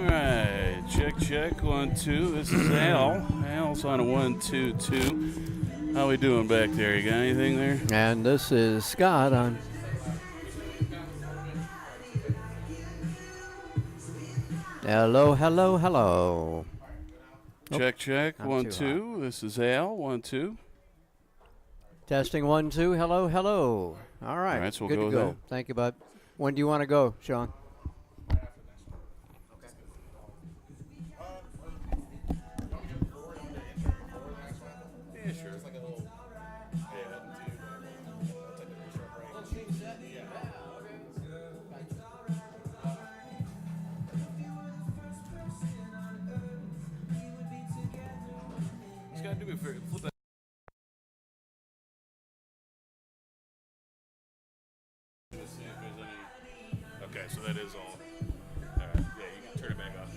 right, check, 1, 2. This is Al. Al's on a 1, 2, 2. How we doing back there? You got anything there? And this is Scott on. Hello, hello, hello. Check, not 1, too 2. This is Al, 1, 2. Testing 1, 2. Hello, hello. All right. All right, so we'll good go to with go. that. Thank you, bud. When do you want to go, Sean? Yeah, sure. It's like a little. Just gotta do me a favor. Flip that. See if there's any. Okay, so that is all. All right. Yeah, you can turn it back off.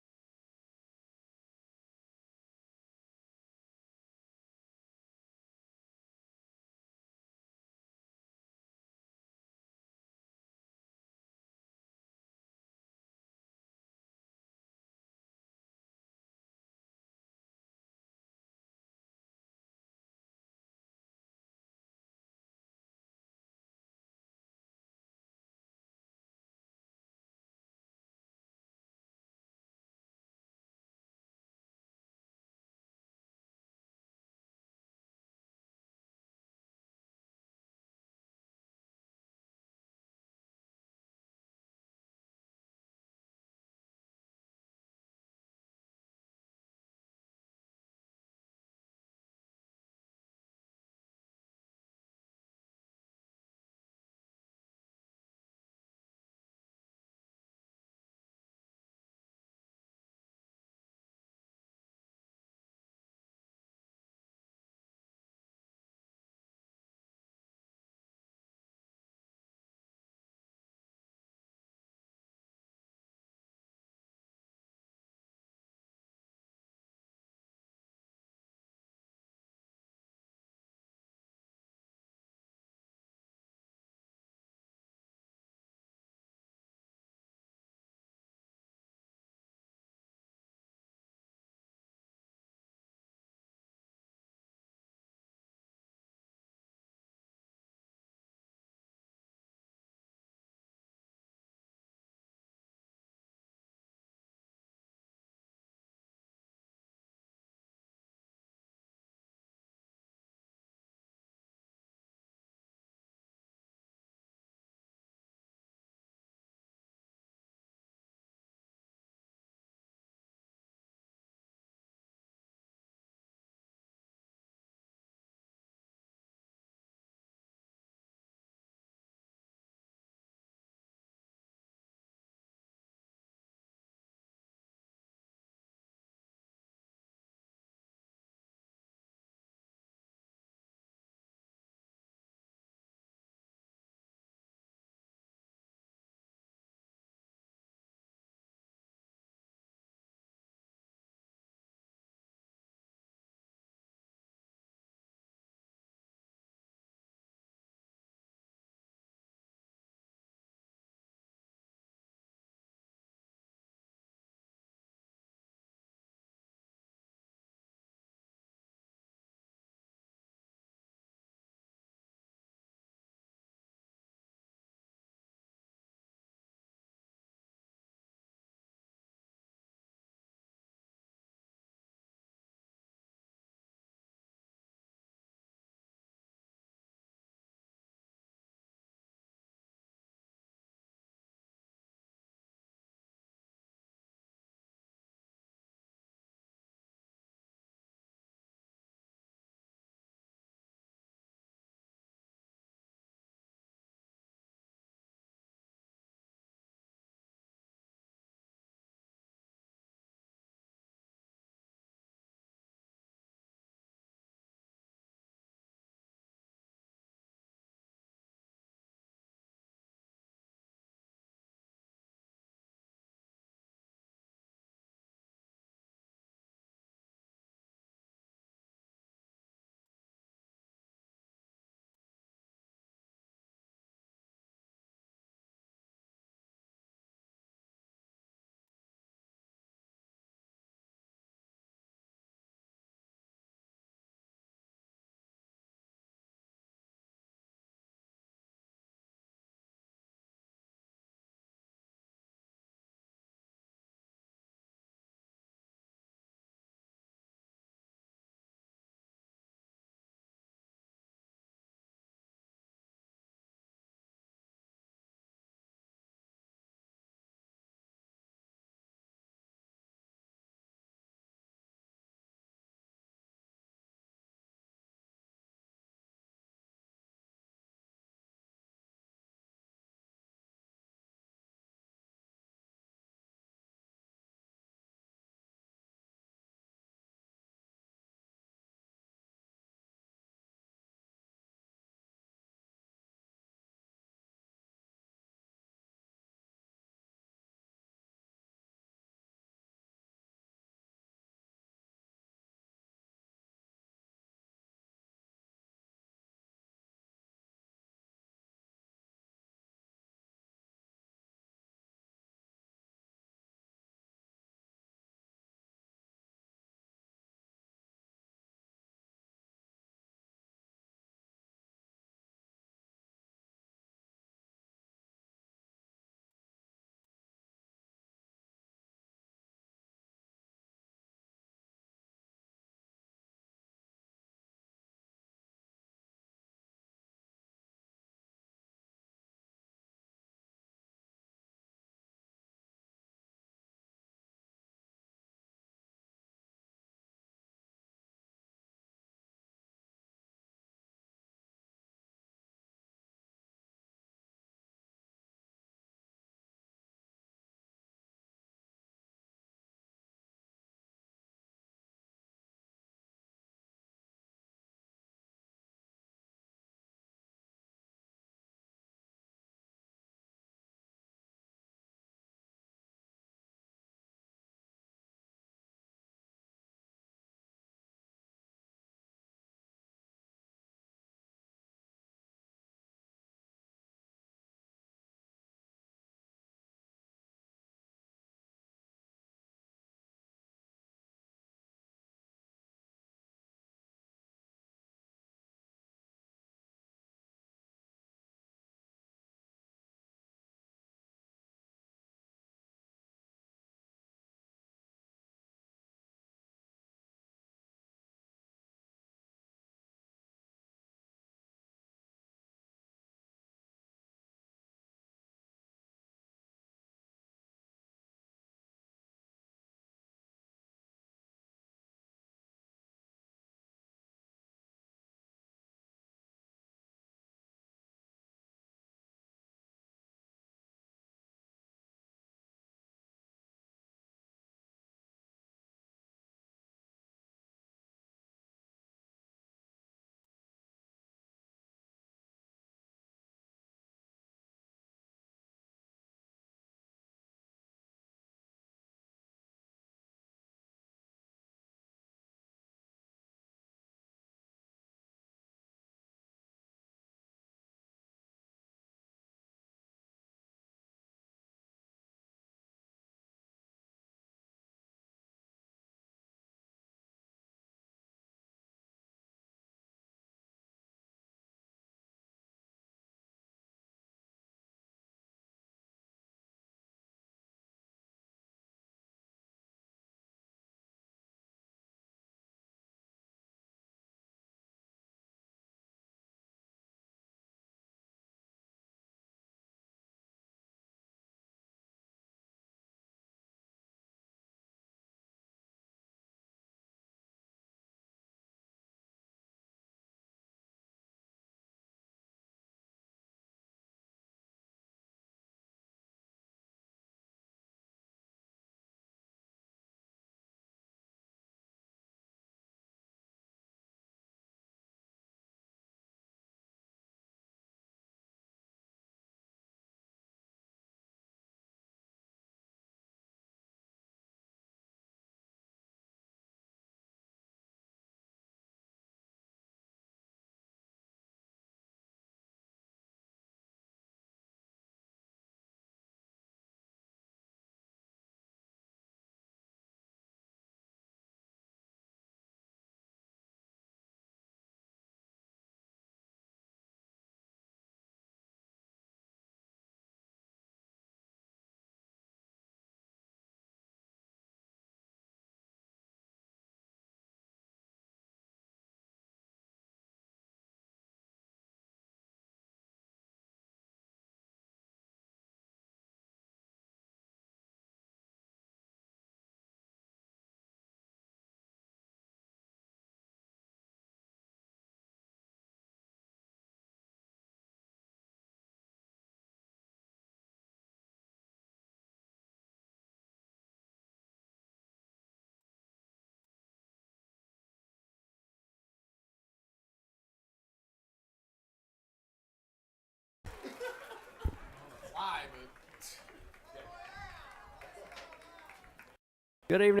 Good evening.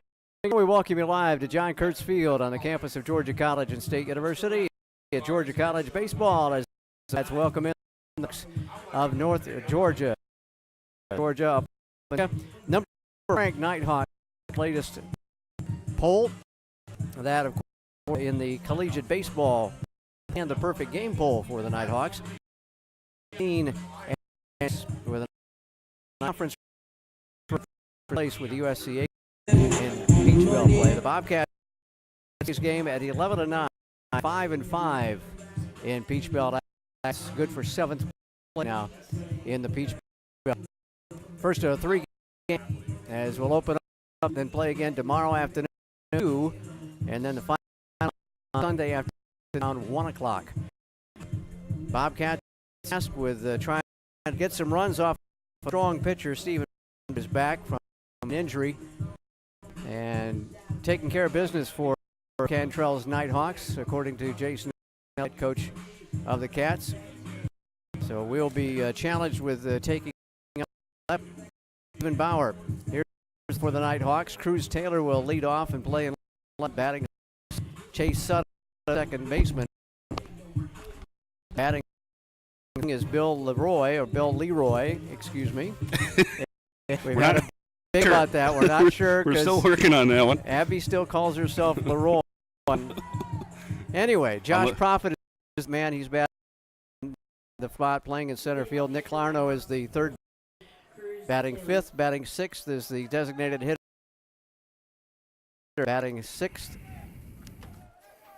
We welcome you live to John Kurtz Field on the campus of Georgia College and State University. At Georgia College baseball, as that's welcome in of North Georgia. Georgia, number ranked Nighthawk, latest poll. That, of course, in the collegiate baseball and the perfect game poll for the Nighthawks. With a conference place with USCA in Peach Belt play. The Bobcats this game at 11-9, 5-5 in Peach Belt. That's good for 7th place now in the Peach Belt. First of 3 games as we'll open up and play again tomorrow afternoon, and then the final Sunday afternoon around 1 o'clock. Bobcats tasked with trying to get some runs off a strong pitcher. Steven is back from an injury and taking care of business for Cantrell's Nighthawks, according to Jason, head coach of the Cats. So we'll be challenged with taking up Steven Bauer. Here's for the Nighthawks. Cruz Taylor will lead off and play in batting. Chase Sutton, second baseman. Batting is Bill Leroy, excuse me. We've got to think about that. We're not sure. We're still working on that one. Abby still calls herself Leroy. Anyway, Josh Profit is the man. He's batting the spot, playing in center field. Nick Larno is the third, batting fifth. Batting sixth is the designated hitter. Batting sixth.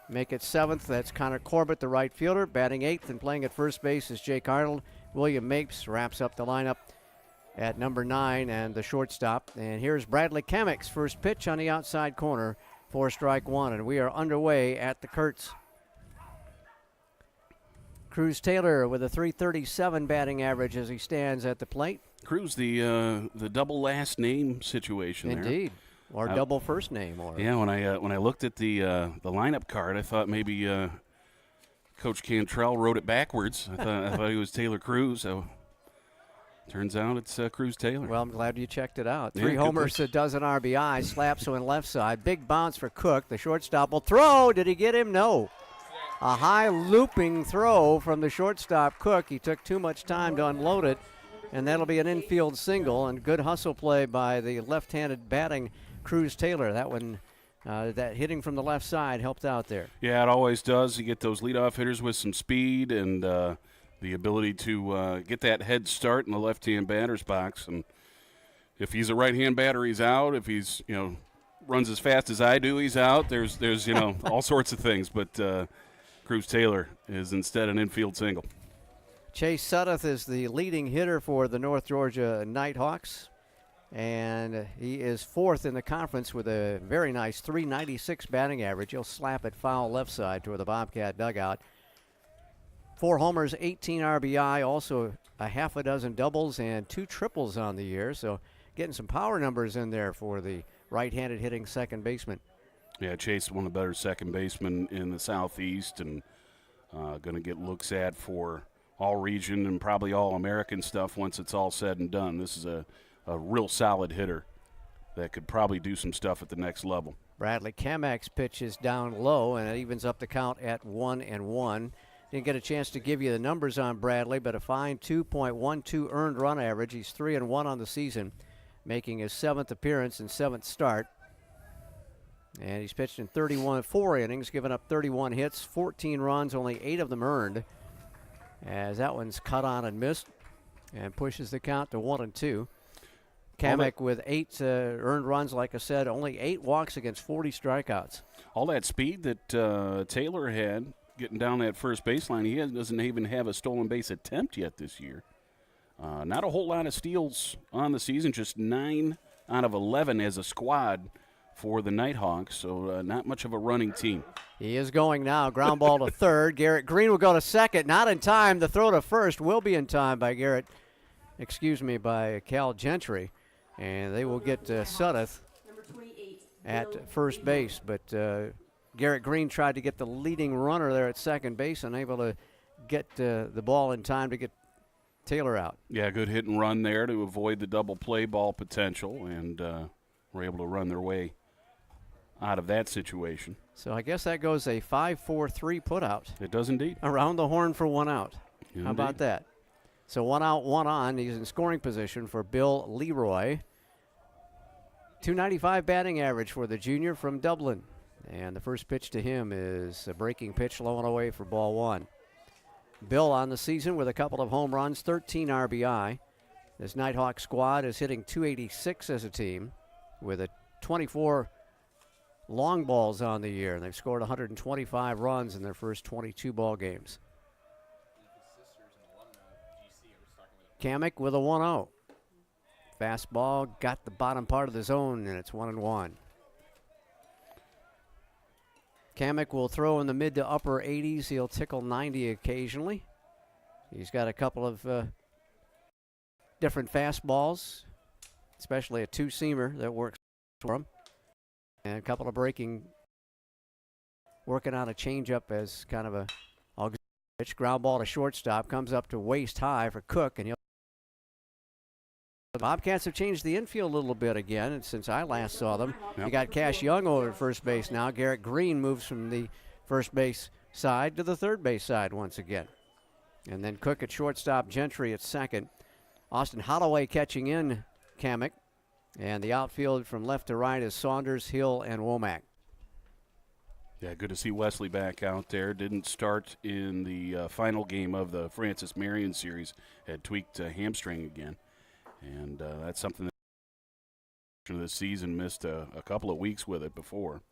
Make it seventh. That's Connor Corbett, the right fielder. Batting eighth and playing at first base is Jake Arnold. William Mapes wraps up the lineup at number 9 and the shortstop. And here's Bradley Kamick's first pitch on the outside corner for strike one. And we are underway at the Kurtz. Cruz Taylor with a .337 batting average as he stands at the plate. Cruz, the double last name situation there. Indeed. Or double first name. Or yeah, when I looked at the lineup card, I thought maybe Coach Cantrell wrote it backwards. I thought he was Taylor Cruz. So turns out it's Cruz Taylor. Well, I'm glad you checked it out. 3 homers, a dozen RBI. Slaps on left side. Big bounce for Cook. The shortstop will throw. Did he get him? No. A high looping throw from the shortstop Cook. He took too much time to unload it, and that'll be an infield single. And good hustle play by the left-handed batting Cruz Taylor. That one, that hitting from the left side helped out there. Yeah, it always does. You get those leadoff hitters with some speed and the ability to get that head start in the left-hand batter's box. And if he's a right-hand batter, he's out. If he's, runs as fast as I do, he's out. There's all sorts of things. But Cruz Taylor is instead an infield single. Chase Sutton is the leading hitter for the North Georgia Nighthawks. And he is fourth in the conference with a very nice .396 batting average. He'll slap it foul left side toward the Bobcat dugout. 4 homers, 18 RBI, also a half a dozen doubles and 2 triples on the year. So getting some power numbers in there for the right-handed hitting second baseman. Yeah, Chase, one of the better second basemen in the Southeast, and going to get looks at for all region and probably all American stuff once it's all said and done. This is a real solid hitter that could probably do some stuff at the next level. Bradley Kamick's pitch is down low, and it evens up the count at 1-1. Didn't get a chance to give you the numbers on Bradley, but a fine 2.12 earned run average. He's 3-1 on the season, making his 7th appearance and 7th start. And he's pitched in 4 innings, given up 31 hits, 14 runs, only 8 of them earned, as that one's cut on and missed and pushes the count to 1-2. Kamick with 8 earned runs, like I said, only 8 walks against 40 strikeouts. All that speed that Taylor had getting down that first baseline, he doesn't even have a stolen base attempt yet this year. Not a whole lot of steals on the season, just 9 out of 11 as a squad for the Nighthawks, so not much of a running team. He is going now. Ground ball to third. Garrett Green will go to second. Not in time. The throw to first will be in time by by Cal Gentry. And they will get Sudduth at first base. But Garrett Green tried to get the leading runner there at second base, unable to get the ball in time to get Taylor out. Yeah, good hit and run there to avoid the double play ball potential. And were able to run their way out of that situation. So I guess that goes a 5-4-3 putout. It does indeed. Around the horn for 1 out. Indeed. How about that? So 1 out, 1 on. He's in scoring position for Bill Leroy. .295 batting average for the junior from Dublin. And the first pitch to him is a breaking pitch, low and away for ball 1. Bill on the season with a couple of home runs, 13 RBI. This Nighthawk squad is hitting .286 as a team with a 24 long balls on the year. And they've scored 125 runs in their first 22 ball games. Kamek with a 1-0. Fastball got the bottom part of the zone, and it's 1-1. Kamek will throw in the mid to upper 80s. He'll tickle 90 occasionally. He's got a couple of different fastballs, especially a two-seamer that works for him, and a couple of working on a changeup as kind of a pitch. Ground ball to shortstop, comes up to waist high for Cook, and he'll. The Bobcats have changed the infield a little bit again, and since I last saw them. Yep. You got Cash Young over at first base now. Garrett Green moves from the first base side to the third base side once again. And then Cook at shortstop, Gentry at second. Austin Holloway catching in Kamek. And the outfield from left to right is Saunders, Hill, and Womack. Yeah, good to see Wesley back out there. Didn't start in the final game of the Francis Marion series. Had tweaked a hamstring again. And that's something that this season missed a couple of weeks with it before.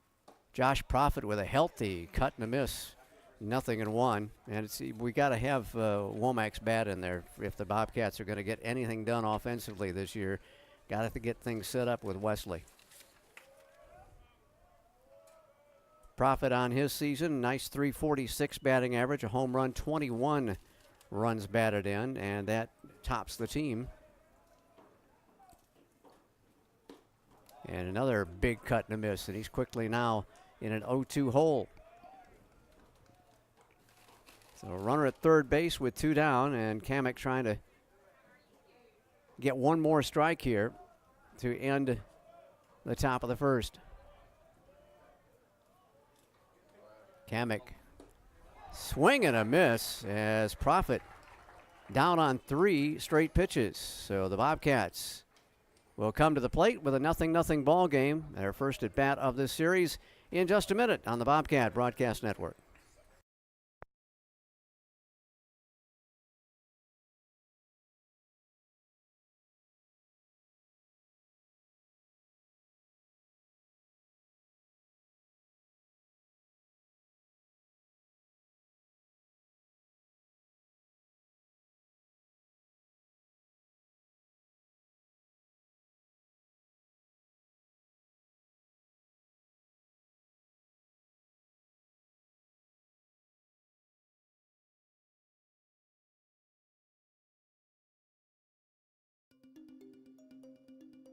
Josh Profit with a healthy cut and a miss. 0-1. And we got to have Womack's bat in there if the Bobcats are going to get anything done offensively this year. Got to get things set up with Wesley. Profit on his season, nice .346 batting average, a home run, 21 runs batted in, and that tops the team. And another big cut and a miss, and he's quickly now in an 0-2 hole. So a runner at third base with 2 down, and Kamek trying to get one more strike here to end the top of the first. Kamek swing and a miss as Profit down on 3 straight pitches. So the Bobcats will come to the plate with a 0-0 ball game. Their first at bat of this series in just a minute on the Bobcat Broadcast Network.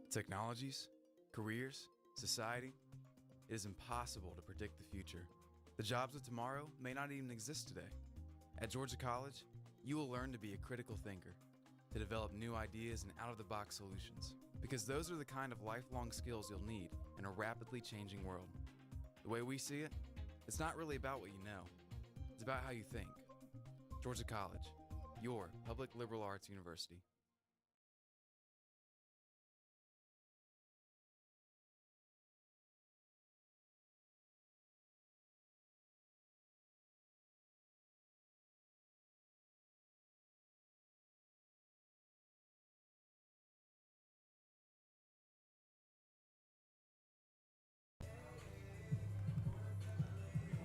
Technologies, careers, society. It is impossible to predict the future. The jobs of tomorrow may not even exist today. At Georgia College, you will learn to be a critical thinker, to develop new ideas and out-of-the-box solutions, because those are the kind of lifelong skills you'll need in a rapidly changing world. The way we see it, it's not really about what you know. It's about how you think. Georgia College, your public liberal arts university.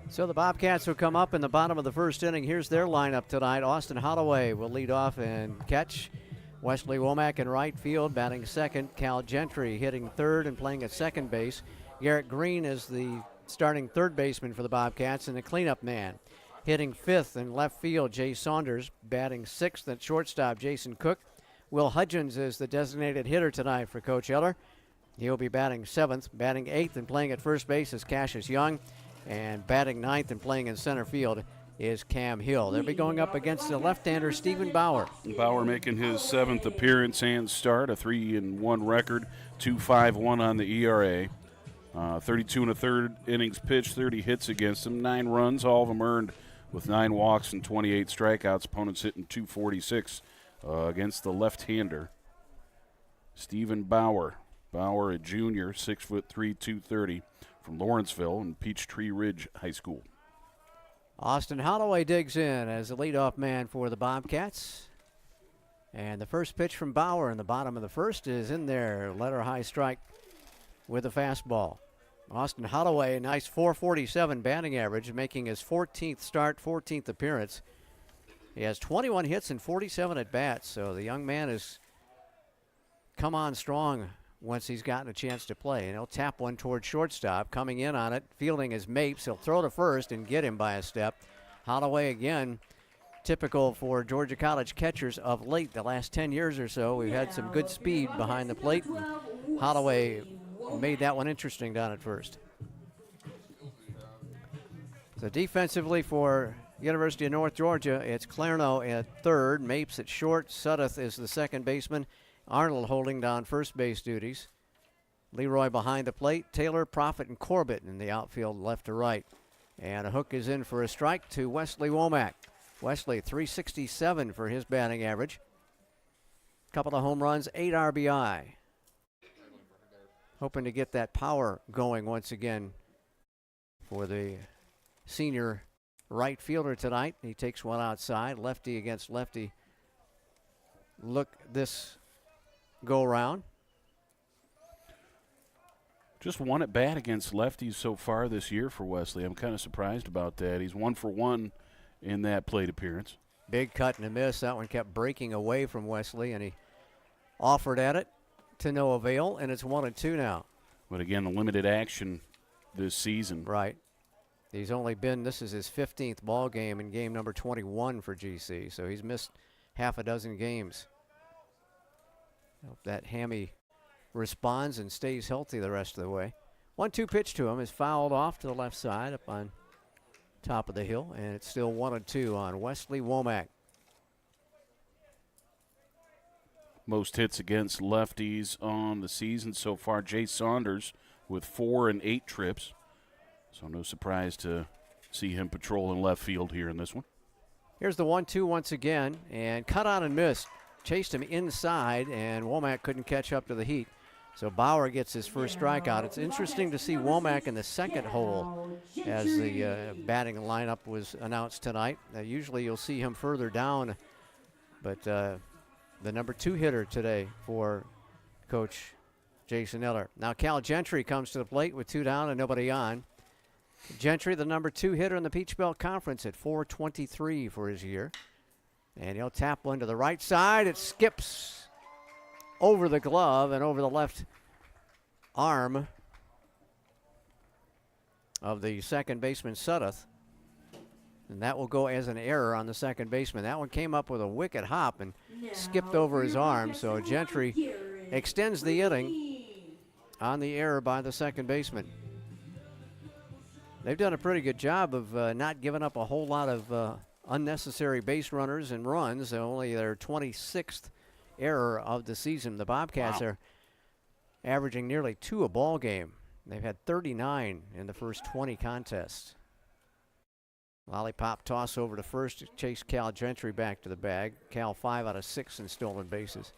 So the Bobcats will come up in the bottom of the first inning. Here's their lineup tonight. Austin Holloway will lead off and catch. Wesley Womack in right field, batting second. Cal Gentry hitting third and playing at second base. Garrett Green is the starting third baseman for the Bobcats and the cleanup man. Hitting fifth in left field, Jay Saunders. Batting sixth at shortstop, Jason Cook. Will Hudgens is the designated hitter tonight for Coach Eller. He'll be batting seventh. Batting eighth and playing at first base is Cassius Young. And batting ninth and playing in center field is Cam Hill. They'll be going up against the left-hander Stephen Bauer. Bauer making his 7th appearance and start, a 3-1 record, 2.51 on the ERA. 32 and a third innings pitched, 30 hits against him, 9 runs, all of them earned with 9 walks and 28 strikeouts. Opponents hitting .246 against the left-hander, Stephen Bauer. Bauer, a junior, 6'3", 230, from Lawrenceville and Peachtree Ridge High School. Austin Holloway digs in as the leadoff man for the Bobcats. And the first pitch from Bauer in the bottom of the first is in there. Letter high strike with a fastball. Austin Holloway, a nice .447 batting average, making his 14th start, 14th appearance. He has 21 hits and 47 at-bats, so the young man has come on strong once he's gotten a chance to play. And he'll tap one toward shortstop. Coming in on it, fielding is Mapes. He'll throw to first and get him by a step. Holloway again, typical for Georgia College catchers of late. The last 10 years or so, we've had some good speed behind the plate. Holloway made that one interesting down at first. So defensively for University of North Georgia, it's Clarno at third, Mapes at short, Sudduth is the second baseman, Arnold holding down first base duties. Leroy behind the plate, Taylor, Profit, and Corbett in the outfield left to right. And a hook is in for a strike to Wesley Womack. Wesley, .367 for his batting average. Couple of home runs, 8 RBI. Hoping to get that power going once again for the senior right fielder tonight. He takes one outside, lefty against lefty. Look this go round. Just one at bat against lefties so far this year for Wesley. I'm kind of surprised about that. He's 1 for 1 in that plate appearance. Big cut and a miss. That one kept breaking away from Wesley, and he offered at it to no avail, and it's 1-2 now. But again, the limited action this season. Right. He's only been, this is his 15th ball game in game number 21 for GC, so he's missed half a dozen games. Hope that hammy responds and stays healthy the rest of the way. 1-2 pitch to him is fouled off to the left side up on top of the hill, and it's still 1-2 on Wesley Womack. Most hits against lefties on the season so far. Jay Saunders with 4 and 8 trips. So no surprise to see him patrolling left field here in this one. Here's the 1-2 once again, and cut on and missed. Chased him inside, and Womack couldn't catch up to the heat. So Bauer gets his first strikeout. It's interesting to see Womack in the second hole as the batting lineup was announced tonight. Usually you'll see him further down, but the number 2 hitter today for Coach Jason Eller. Now Cal Gentry comes to the plate with 2 down and nobody on. Gentry, the number 2 hitter in the Peach Belt Conference at .423 for his year. And he'll tap one to the right side. It skips over the glove and over the left arm of the second baseman, Sudduth. And that will go as an error on the second baseman. That one came up with a wicked hop and skipped over his arm. So Gentry extends the inning on the error by the second baseman. They've done a pretty good job of not giving up a whole lot of unnecessary base runners and runs. Only their 26th error of the season. The Bobcats are averaging nearly 2 a ball game. They've had 39 in the first 20 contests. Lollipop toss over to first to chase Cal Gentry back to the bag. Cal 5 out of 6 in stolen bases.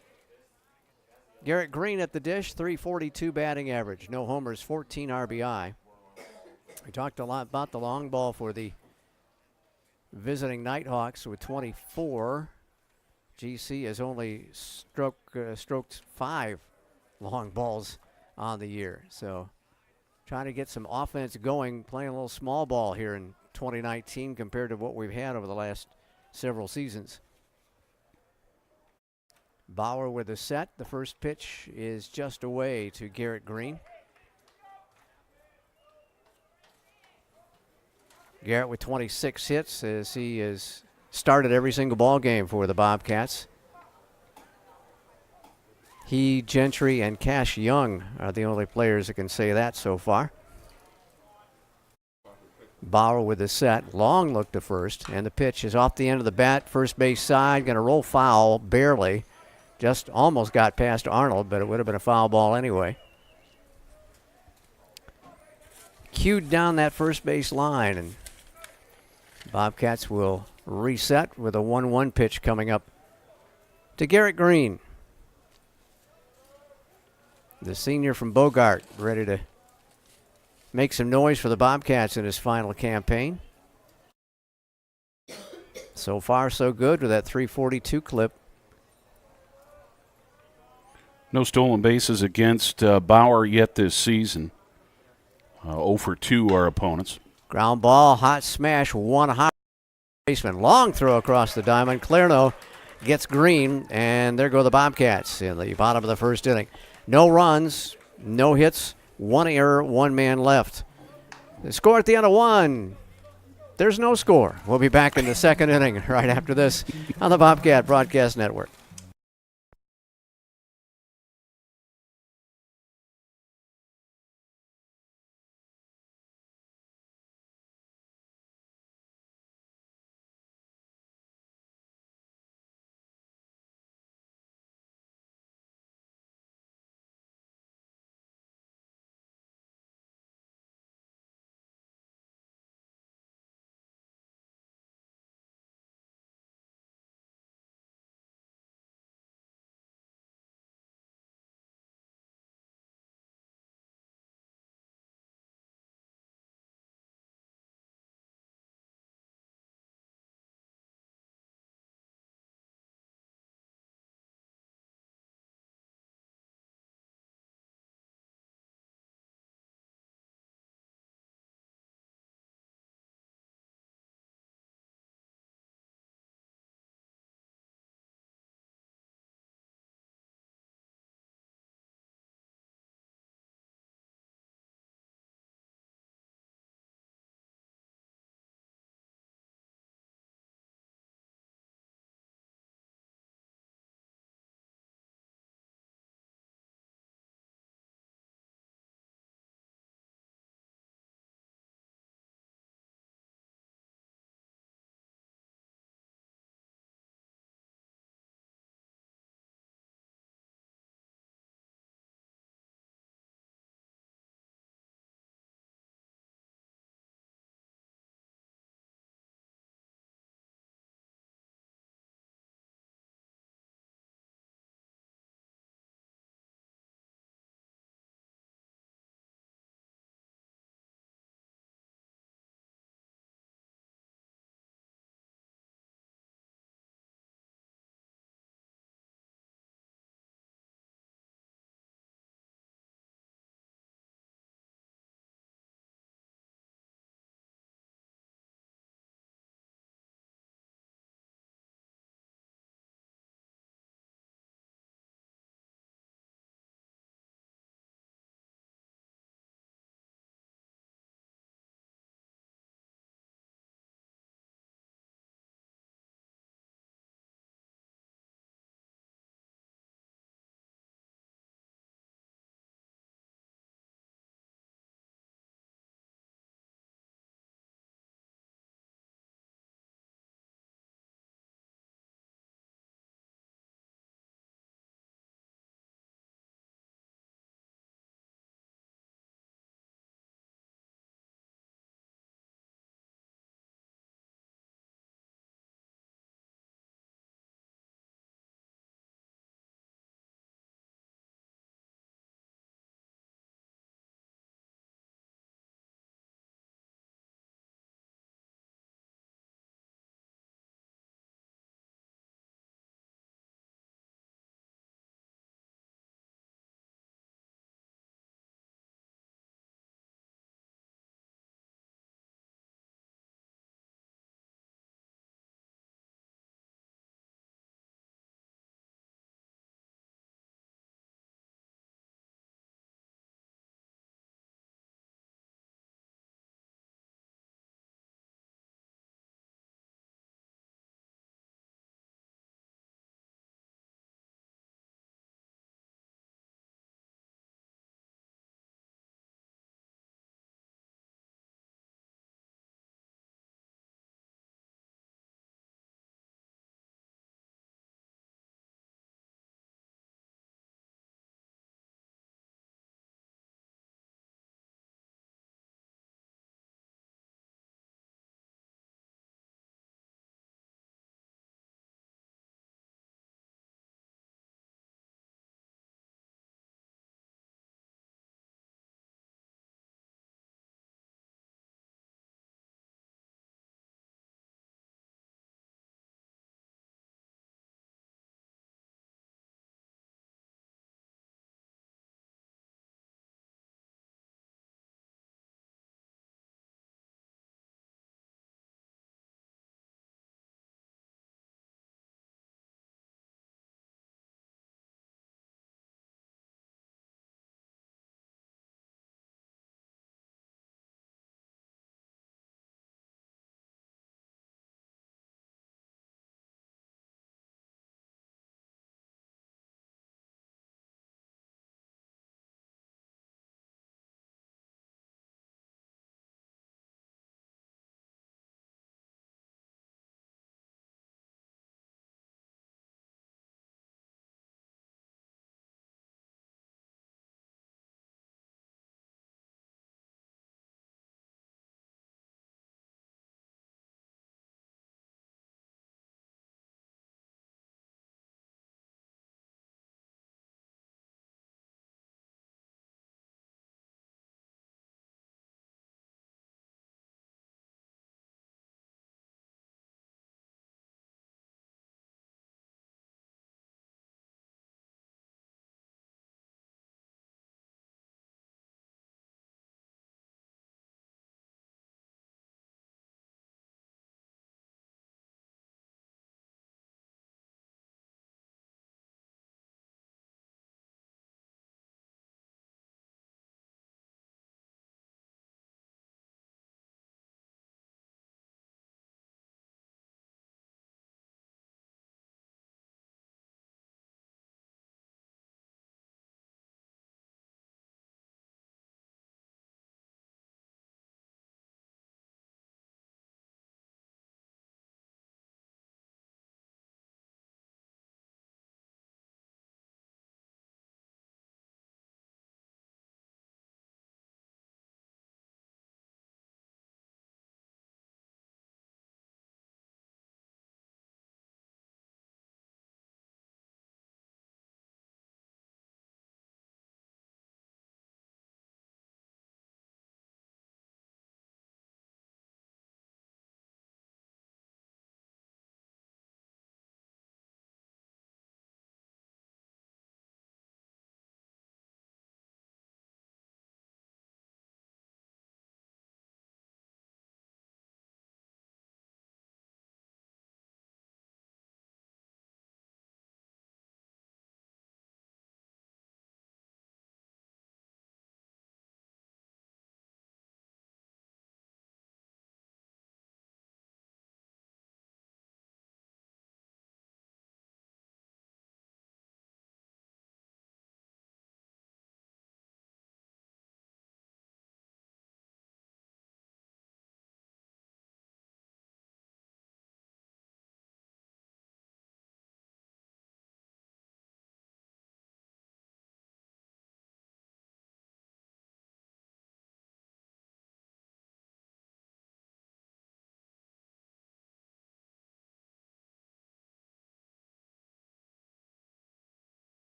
Garrett Green at the dish, .342 batting average. No homers, 14 RBI. We talked a lot about the long ball for the visiting Nighthawks with 24. GC has only stroked 5 long balls on the year. So trying to get some offense going, playing a little small ball here in 2019 compared to what we've had over the last several seasons. Bauer with a set. The first pitch is just away to Garrett Green. Garrett with 26 hits as he has started every single ball game for the Bobcats. He, Gentry, and Cash Young are the only players that can say that so far. Bauer with the set. Long look to first, and the pitch is off the end of the bat. First base side, going to roll foul, barely. Just almost got past Arnold, but it would have been a foul ball anyway. Cued down that first base line, and Bobcats will reset with a 1-1 pitch coming up to Garrett Green. The senior from Bogart, ready to make some noise for the Bobcats in his final campaign. So far, so good with that 342 clip. No stolen bases against Bauer yet this season. 0 for 2 our opponents. Ground ball, hot smash, one hot baseman. Long throw across the diamond. Clerno gets Green, and there go the Bobcats in the bottom of the first inning. No runs, no hits, one error, one man left. The score at the end of 1. There's no score. We'll be back in the second inning right after this on the Bobcat Broadcast Network.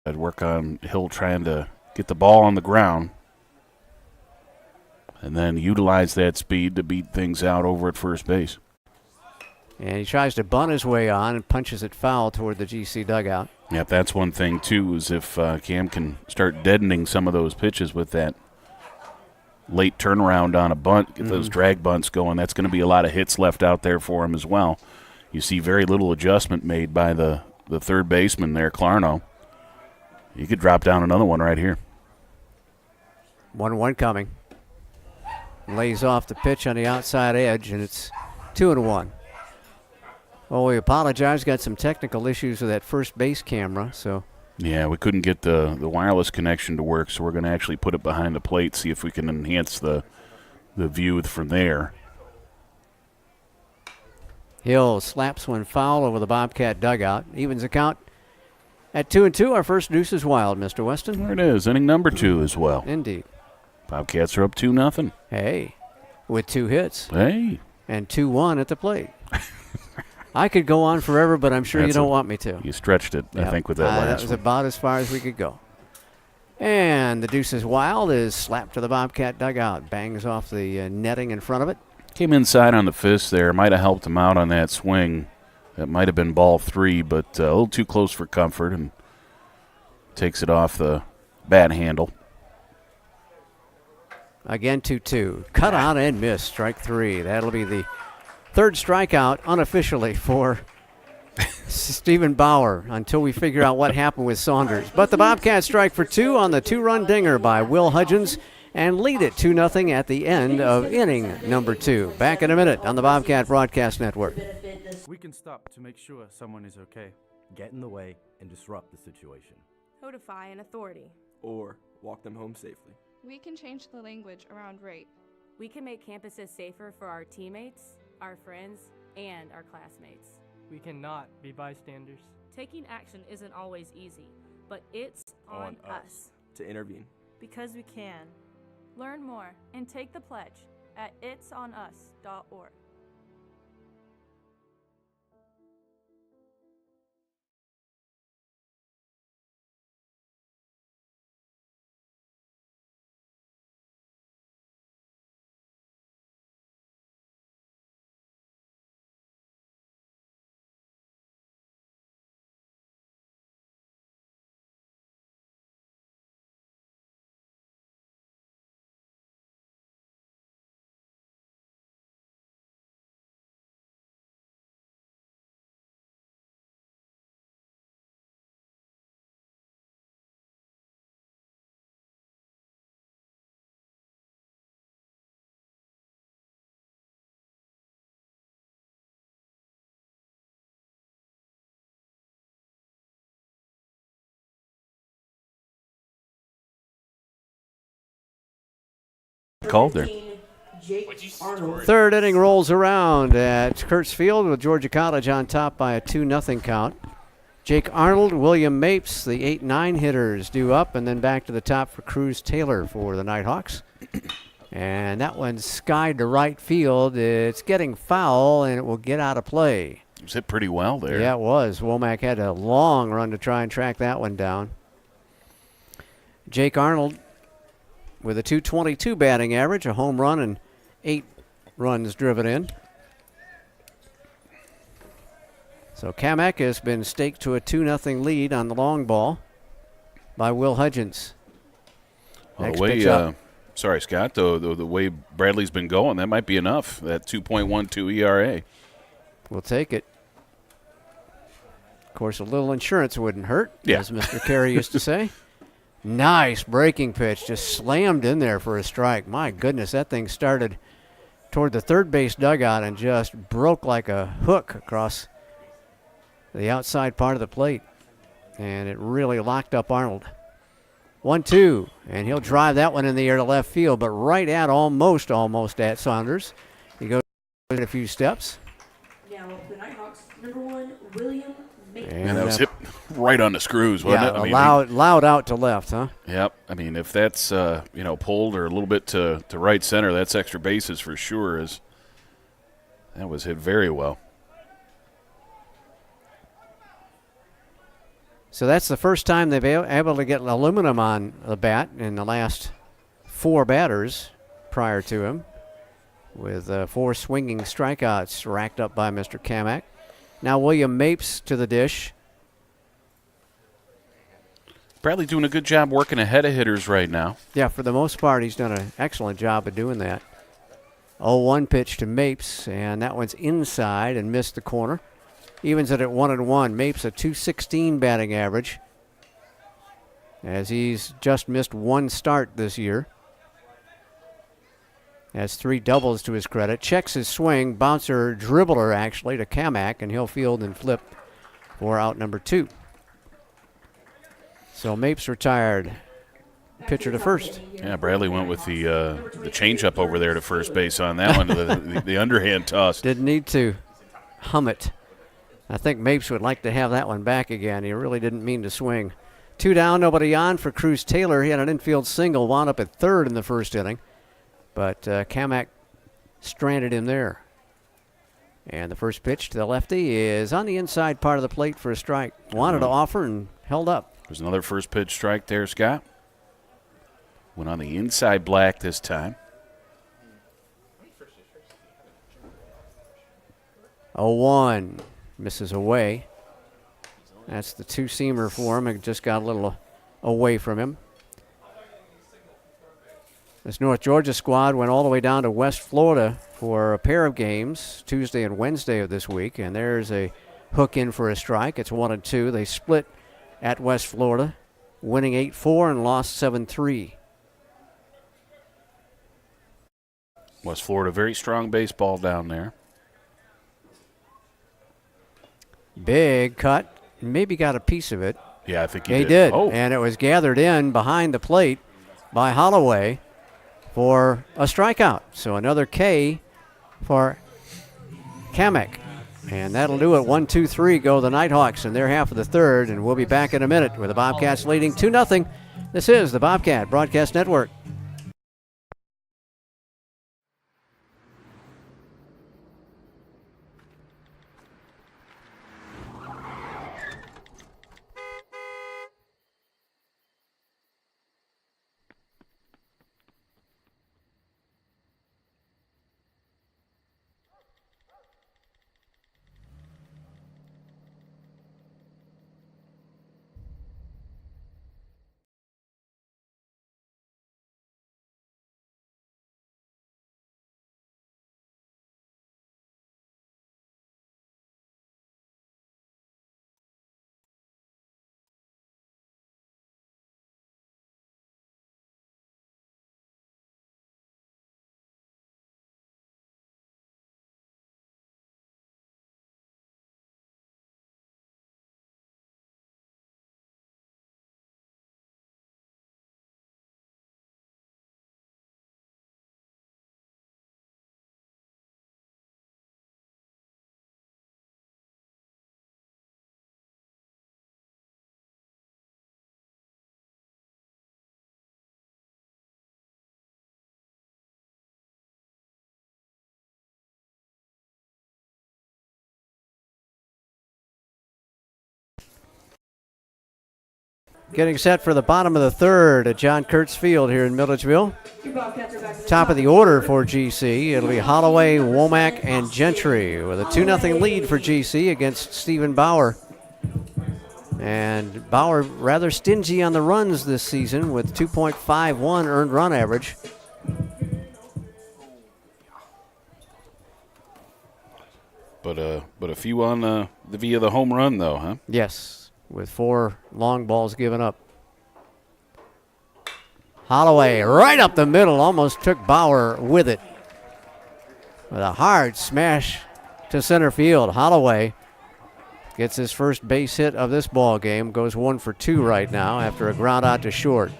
I'd work on Hill trying to get the ball on the ground and then utilize that speed to beat things out over at first base. And he tries to bunt his way on and punches it foul toward the GC dugout. Yep, that's one thing, too, is if Cam can start deadening some of those pitches with that late turnaround on a bunt, get those drag bunts going, that's going to be a lot of hits left out there for him as well. You see very little adjustment made by the third baseman there, Clarno. He could drop down another one right here. 1-1 coming. Lays off the pitch on the outside edge, and it's 2-1. Well, we apologize. Got some technical issues with that first base camera, so. Yeah, we couldn't get the wireless connection to work, so we're going to actually put it behind the plate, see if we can enhance the view from there. Hill slaps one foul over the Bobcat dugout. Evens the count at 2-2. Our first deuce is wild, Mr. Weston. There it is, inning number 2 as well. Indeed. Bobcats are up 2-0. Hey, with 2 hits. Hey. And 2-1 at the plate. I could go on forever, but I'm sure you don't want me to. You stretched it, I think, with that last That was about as far as we could go. And the deuce is wild is slapped to the Bobcat dugout. Bangs off the netting in front of it. Came inside on the fist there. Might have helped him out on that swing. That might have been ball 3, but a little too close for comfort and takes it off the bat handle. Again, 2-2. Cut out and missed. Strike 3. That'll be the third strikeout unofficially for Stephen Bauer until we figure out what happened with Saunders. But the Bobcats strike for 2 on the 2-run dinger by Will Hudgens and lead it 2-0 at the end of inning number 2. Back in a minute on the Bobcat Broadcast Network. We can stop to make sure someone is okay. Get in the way and disrupt the situation. Notify an authority. Or walk them home safely. We can change the language around rape. We can make campuses safer for our teammates, our friends, and our classmates. We cannot be bystanders. Taking action isn't always easy, but it's on us to intervene. Because we can. Learn more and take the pledge at itsonus.org. Called there. Third inning rolls around at Kurtz Field with Georgia College on top by a 2-0 count. Jake Arnold, William Mapes, the 8-9 hitters due up, and then back to the top for Cruz Taylor for the Nighthawks. And that one's skied to right field. It's getting foul, and it will get out of play. It was hit pretty well there. Yeah, it was. Womack had a long run to try and track that one down. Jake Arnold with a .222 batting average, a home run, and 8 runs driven in. So Kamek has been staked to a 2-0 lead on the long ball by Will Hudgens. Well, Next the pitch way, up. sorry, Scott, the way Bradley's been going, that might be enough, that 2.12 ERA. We'll take it. Of course, a little insurance wouldn't hurt, as Mr. Carey used to say. Nice breaking pitch, just slammed in there for a strike. My goodness, that thing started toward the third base dugout and just broke like a hook across the outside part of the plate. And it really locked up Arnold. 1-2, and he'll drive that one in the air to left field, but right at almost at Saunders. He goes a few steps. Now, the Nighthawks, number 1, William Mapes. And that was hit right on the screws, wasn't it? I mean, loud out to left, huh? Yep. I mean, if that's pulled or a little bit to right center, that's extra bases for sure. That was hit very well. So that's the first time they've been able to get aluminum on the bat in the last 4 batters prior to him, with 4 swinging strikeouts racked up by Mr. Kamak. Now William Mapes to the dish. Bradley doing a good job working ahead of hitters right now. Yeah, for the most part, he's done an excellent job of doing that. 0-1 pitch to Mapes, and that one's inside and missed the corner. Evens it at 1-1. Mapes a .216 batting average, as he's just missed 1 start this year. Has 3 doubles to his credit. Checks his swing, bouncer dribbler actually to Kamak, and he'll field and flip for out number 2. So Mapes retired. Pitcher to first. Yeah, Bradley went with the changeup over there to first base on that one, the underhand toss. Didn't need to hum it. I think Mapes would like to have that one back again. He really didn't mean to swing. 2 down, nobody on for Cruz Taylor. He had an infield single, wound up at third in the first inning, but Kamak stranded him there. And the first pitch to the lefty is on the inside part of the plate for a strike. Wanted to offer and held up. There's another first pitch strike there, Scott. Went on the inside black this time. 0-1. Misses away. That's the 2-seamer for him. It just got a little away from him. This North Georgia squad went all the way down to West Florida for a pair of games, Tuesday and Wednesday of this week, and there's a hook in for a strike. It's 1-2. They split at West Florida, winning 8-4 and lost 7-3. West Florida, very strong baseball down there. Big cut. Maybe got a piece of it. Yeah, I think he He did. did. Oh. And it was gathered in behind the plate by Holloway for a strikeout. So another K for Kamak. And that'll do it. 1-2-3 go the Nighthawks in their half of the third. And we'll be back in a minute with the Bobcats leading 2-0. This is the Bobcat Broadcast Network. Getting set for the bottom of the third at John Kurtz Field here in Milledgeville. Top of the order for GC. It'll be Holloway, Womack, and Gentry with a 2-0 lead for GC against Stephen Bauer. And Bauer rather stingy on the runs this season with 2.51 earned run average. But a few on the via the home run, though, huh? Yes, with 4 long balls given up. Holloway right up the middle, almost took Bauer with it. With a hard smash to center field. Holloway gets his first base hit of this ball game. Goes 1 for 2 right now after a ground out to short.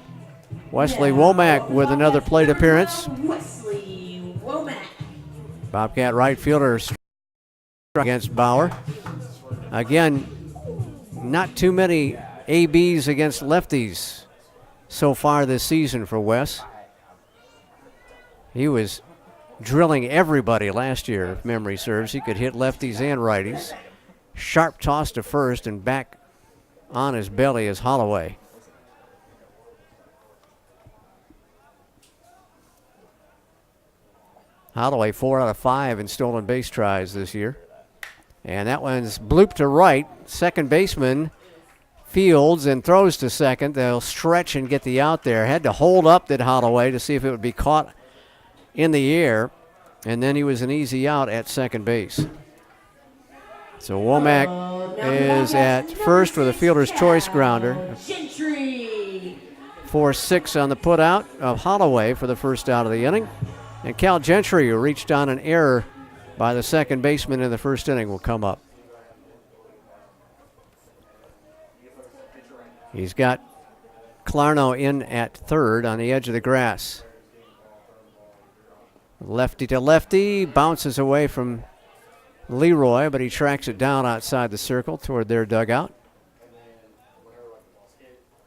Wesley Womack with another plate appearance. Wesley Womack. Bobcat right fielder against Bauer. Again, not too many ABs against lefties so far this season for Wes. He was drilling everybody last year, if memory serves. He could hit lefties and righties. Sharp toss to first and back on his belly is Holloway. Holloway 4 out of 5 in stolen base tries this year. And that one's blooped to right. Second baseman fields and throws to second. They'll stretch and get the out there. Had to hold up that Holloway to see if it would be caught in the air. And then he was an easy out at second base. So Womack is at first with a fielder's choice grounder. 4-6 on the putout of Holloway for the first out of the inning. And Cal Gentry, who reached on an error by the second baseman in the first inning, will come up. He's got Clarno in at third on the edge of the grass. Lefty to lefty, bounces away from Leroy, but he tracks it down outside the circle toward their dugout.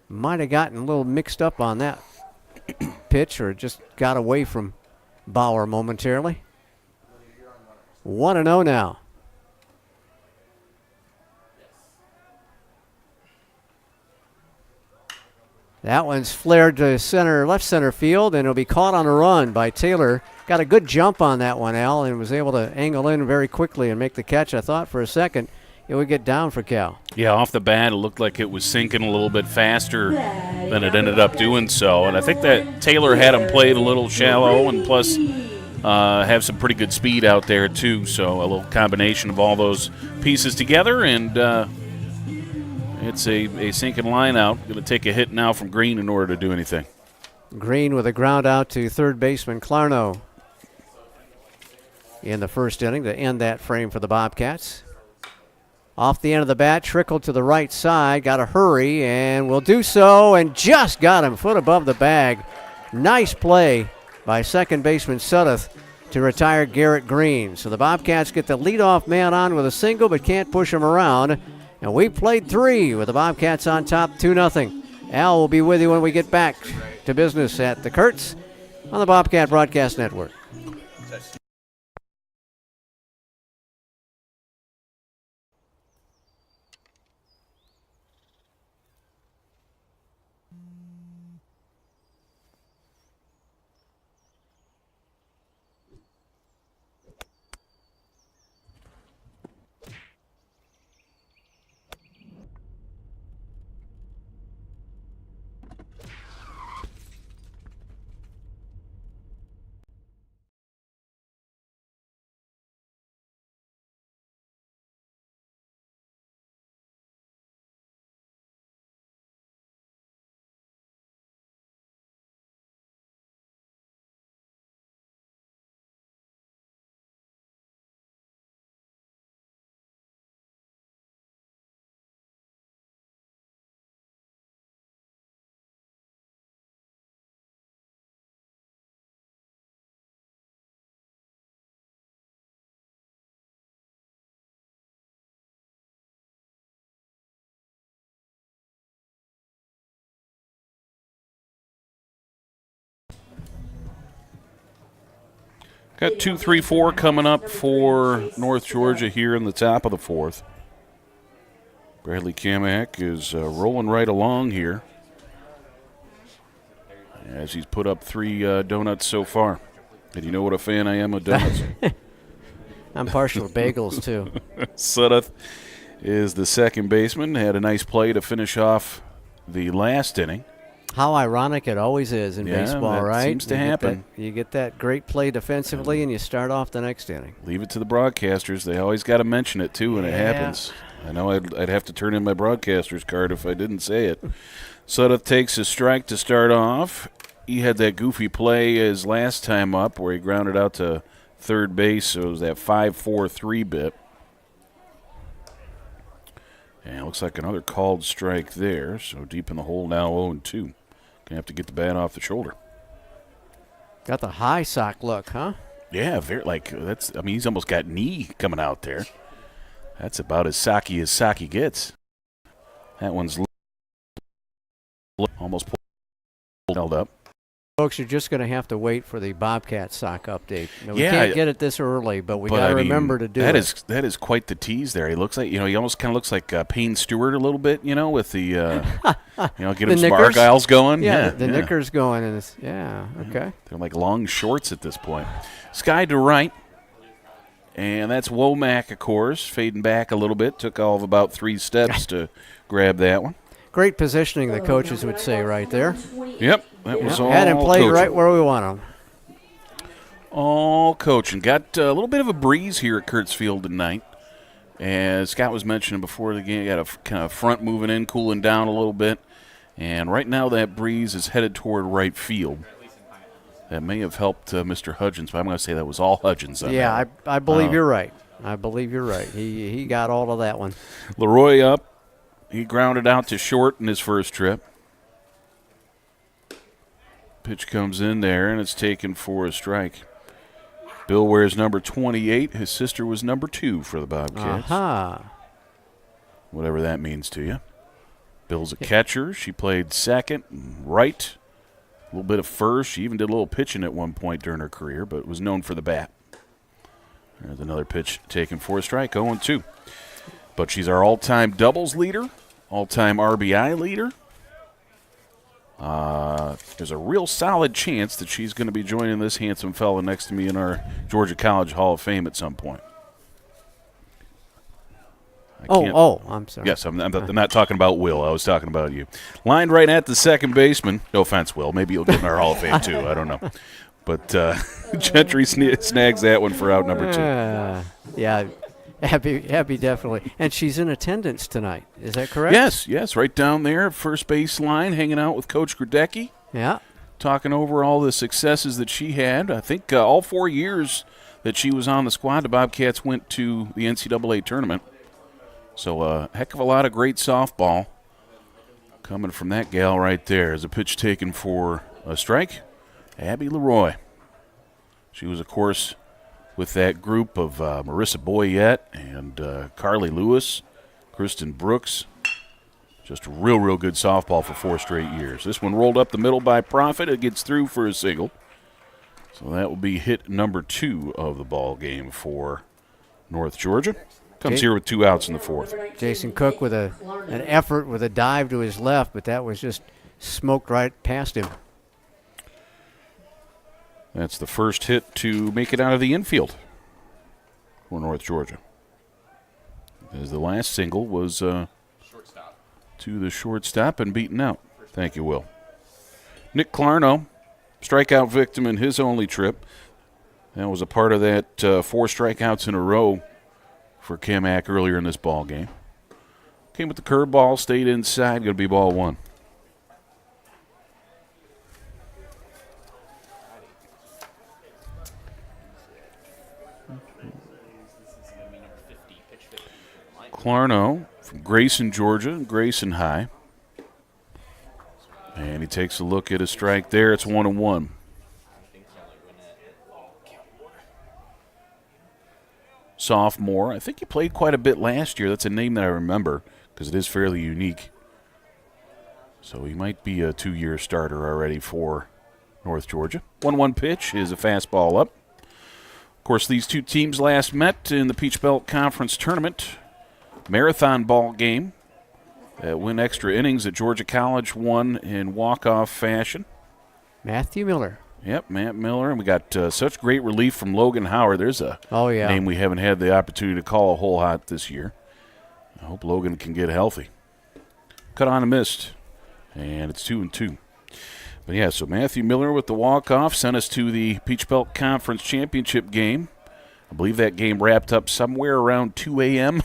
Might have gotten a little mixed up on that pitch, or just got away from Bauer momentarily. 1-0 now. That one's flared to center, left center field, and it'll be caught on a run by Taylor. Got a good jump on that one, Al, and was able to angle in very quickly and make the catch. I thought for a second it would get down for Cal. Yeah, off the bat, it looked like it was sinking a little bit faster than it ended up doing so. And I think that Taylor had him played a little shallow, and plus have some pretty good speed out there too. So a little combination of all those pieces together, and it's a sinking line out. Going to take a hit now from Green in order to do anything. Green with a ground out to third baseman Clarno in the first inning to end that frame for the Bobcats. Off the end of the bat, trickled to the right side, got to hurry, and will do so, and just got him foot above the bag. Nice play by second baseman Sudduth to retire Garrett Green. So the Bobcats get the leadoff man on with a single, but can't push him around. And we played 3 with the Bobcats on top 2-0. Al will be with you when we get back to business at the Kurtz on the Bobcat Broadcast Network. Got 2, 3, 4 coming up for North Georgia here in the top of the fourth. Bradley Kamak is rolling right along here as he's put up 3 donuts so far. And you know what a fan I am of donuts. I'm partial to bagels, too. Sudduth is the second baseman. Had a nice play to finish off the last inning. How ironic it always is in baseball, right? Seems to happen. You get that great play defensively, and you start off the next inning. Leave it to the broadcasters. They always got to mention it, too, when it happens. I know I'd have to turn in my broadcaster's card if I didn't say it. Sudduth takes a strike to start off. He had that goofy play his last time up where he grounded out to third base, so it was that 5-4-3 bit. And it looks like another called strike there, so deep in the hole now, 0-2. Gonna have to get the bat off the shoulder. Got the high sock look, huh? Yeah, very that's. I mean, he's almost got knee coming out there. That's about as socky gets. That one's almost held up. Folks, you're just going to have to wait for the Bobcat sock update. Now, we Yeah, can't get it this early, but we got to I mean, remember to do that it. That is quite the tease there. He looks like, he almost kind of looks like Payne Stewart a little bit, with the, get him some knickers? Argyles going. Yeah, the knickers going. Okay. They're like long shorts at this point. Sky to right. And that's Womack, of course, fading back a little bit. Took all of about 3 steps to grab that one. Great positioning, the coaches would say right there. Yep, that was all had him played coaching. right where we want him. All coaching. Got a little bit of a breeze here at Kurtzfield tonight. As Scott was mentioning before the game, got a kind of front moving in, cooling down a little bit. And right now that breeze is headed toward right field. That may have helped Mr. Hudgens, but I'm going to say that was all Hudgens. Yeah, I believe you're right. I believe you're right. He got all of that one. Leroy up. He grounded out to short in his first trip. Pitch comes in there, and it's taken for a strike. Bill wears number 28. His sister was number 2 for the Bobcats. Whatever that means to you. Bill's a catcher. She played second and right. A little bit of first. She even did a little pitching at one point during her career, but was known for the bat. There's another pitch taken for a strike, 0-2. But she's our all-time doubles leader, all-time RBI leader. There's a real solid chance that she's going to be joining this handsome fella next to me in our Georgia College Hall of Fame at some point. I'm sorry. Yes, I'm not talking about Will. I was talking about you. Lined right at the second baseman. No offense, Will. Maybe you'll get in our Hall of Fame, too. I don't know. But Gentry snags that one for out number 2. Yeah, happy, definitely. And she's in attendance tonight. Is that correct? Yes, right down there, first base line, hanging out with Coach Gradecki. Yeah. Talking over all the successes that she had. I think all 4 years that she was on the squad, the Bobcats went to the NCAA tournament. So a heck of a lot of great softball coming from that gal right there. As a pitch taken for a strike, Abby Leroy. She was, of course, with that group of Marissa Boyette and Carly Lewis, Kristen Brooks. Just real good softball for 4 straight years. This one rolled up the middle by Profit. It gets through for a single. So that will be hit number 2 of the ball game for North Georgia. Comes here with 2 outs in the 4th. Jason Cook with an effort with a dive to his left, but that was just smoked right past him. That's the first hit to make it out of the infield for North Georgia. As the last single was to the shortstop and beaten out. Thank you, Will. Nick Clarno, strikeout victim in his only trip. That was a part of that 4 strikeouts in a row for Kamak earlier in this ball game. Came with the curveball, stayed inside, going to be ball 1. Clarno from Grayson, Georgia, Grayson High. And he takes a look at a strike there. It's 1-1. Sophomore. I think he played quite a bit last year. That's a name that I remember because it is fairly unique. So he might be a 2-year starter already for North Georgia. 1-1 pitch is a fastball up. Of course, these two teams last met in the Peach Belt Conference Tournament. Marathon ball game. Win extra innings that Georgia College won in walk-off fashion. Matthew Miller. Yep, Matt Miller. And we got such great relief from Logan Howard. There's a name we haven't had the opportunity to call a whole lot this year. I hope Logan can get healthy. Cut on and missed. And it's 2-2. But yeah, so Matthew Miller with the walk-off sent us to the Peach Belt Conference Championship game. I believe that game wrapped up somewhere around 2 a.m.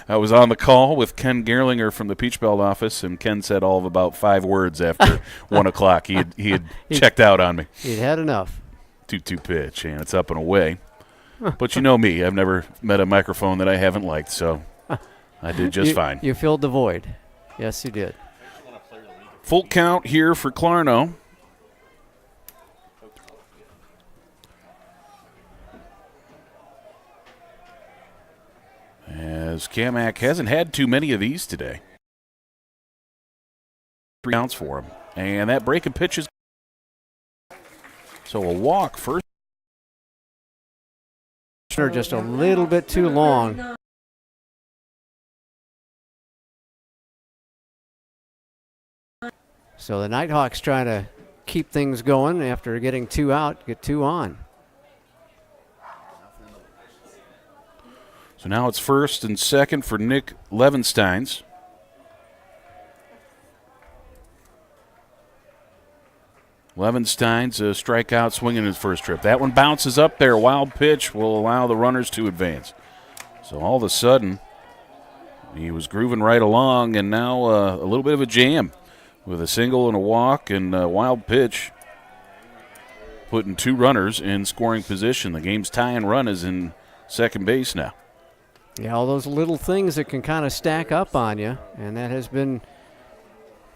I was on the call with Ken Gerlinger from the Peach Belt office, and Ken said all of about 5 words after 1 o'clock. He had checked out on me. He'd had enough. 2-2 pitch, and it's up and away. But you know me. I've never met a microphone that I haven't liked, so I did just fine. You filled the void. Yes, you did. Full count here for Clarno. As Kamak hasn't had too many of these today. 3 counts for him. And that breaking pitch is So a walk first. Just a little bit too long. So the Nighthawks trying to keep things going after getting 2 out, get 2 on. So now it's first and second for Nick Levensteins. Levenstein's a strikeout swinging his first trip. That one bounces up there. Wild pitch will allow the runners to advance. So all of a sudden, he was grooving right along, and now a little bit of a jam with a single and a walk and a wild pitch, putting 2 runners in scoring position. The game's tying run is in second base now. Yeah, all those little things that can kind of stack up on you, and that has been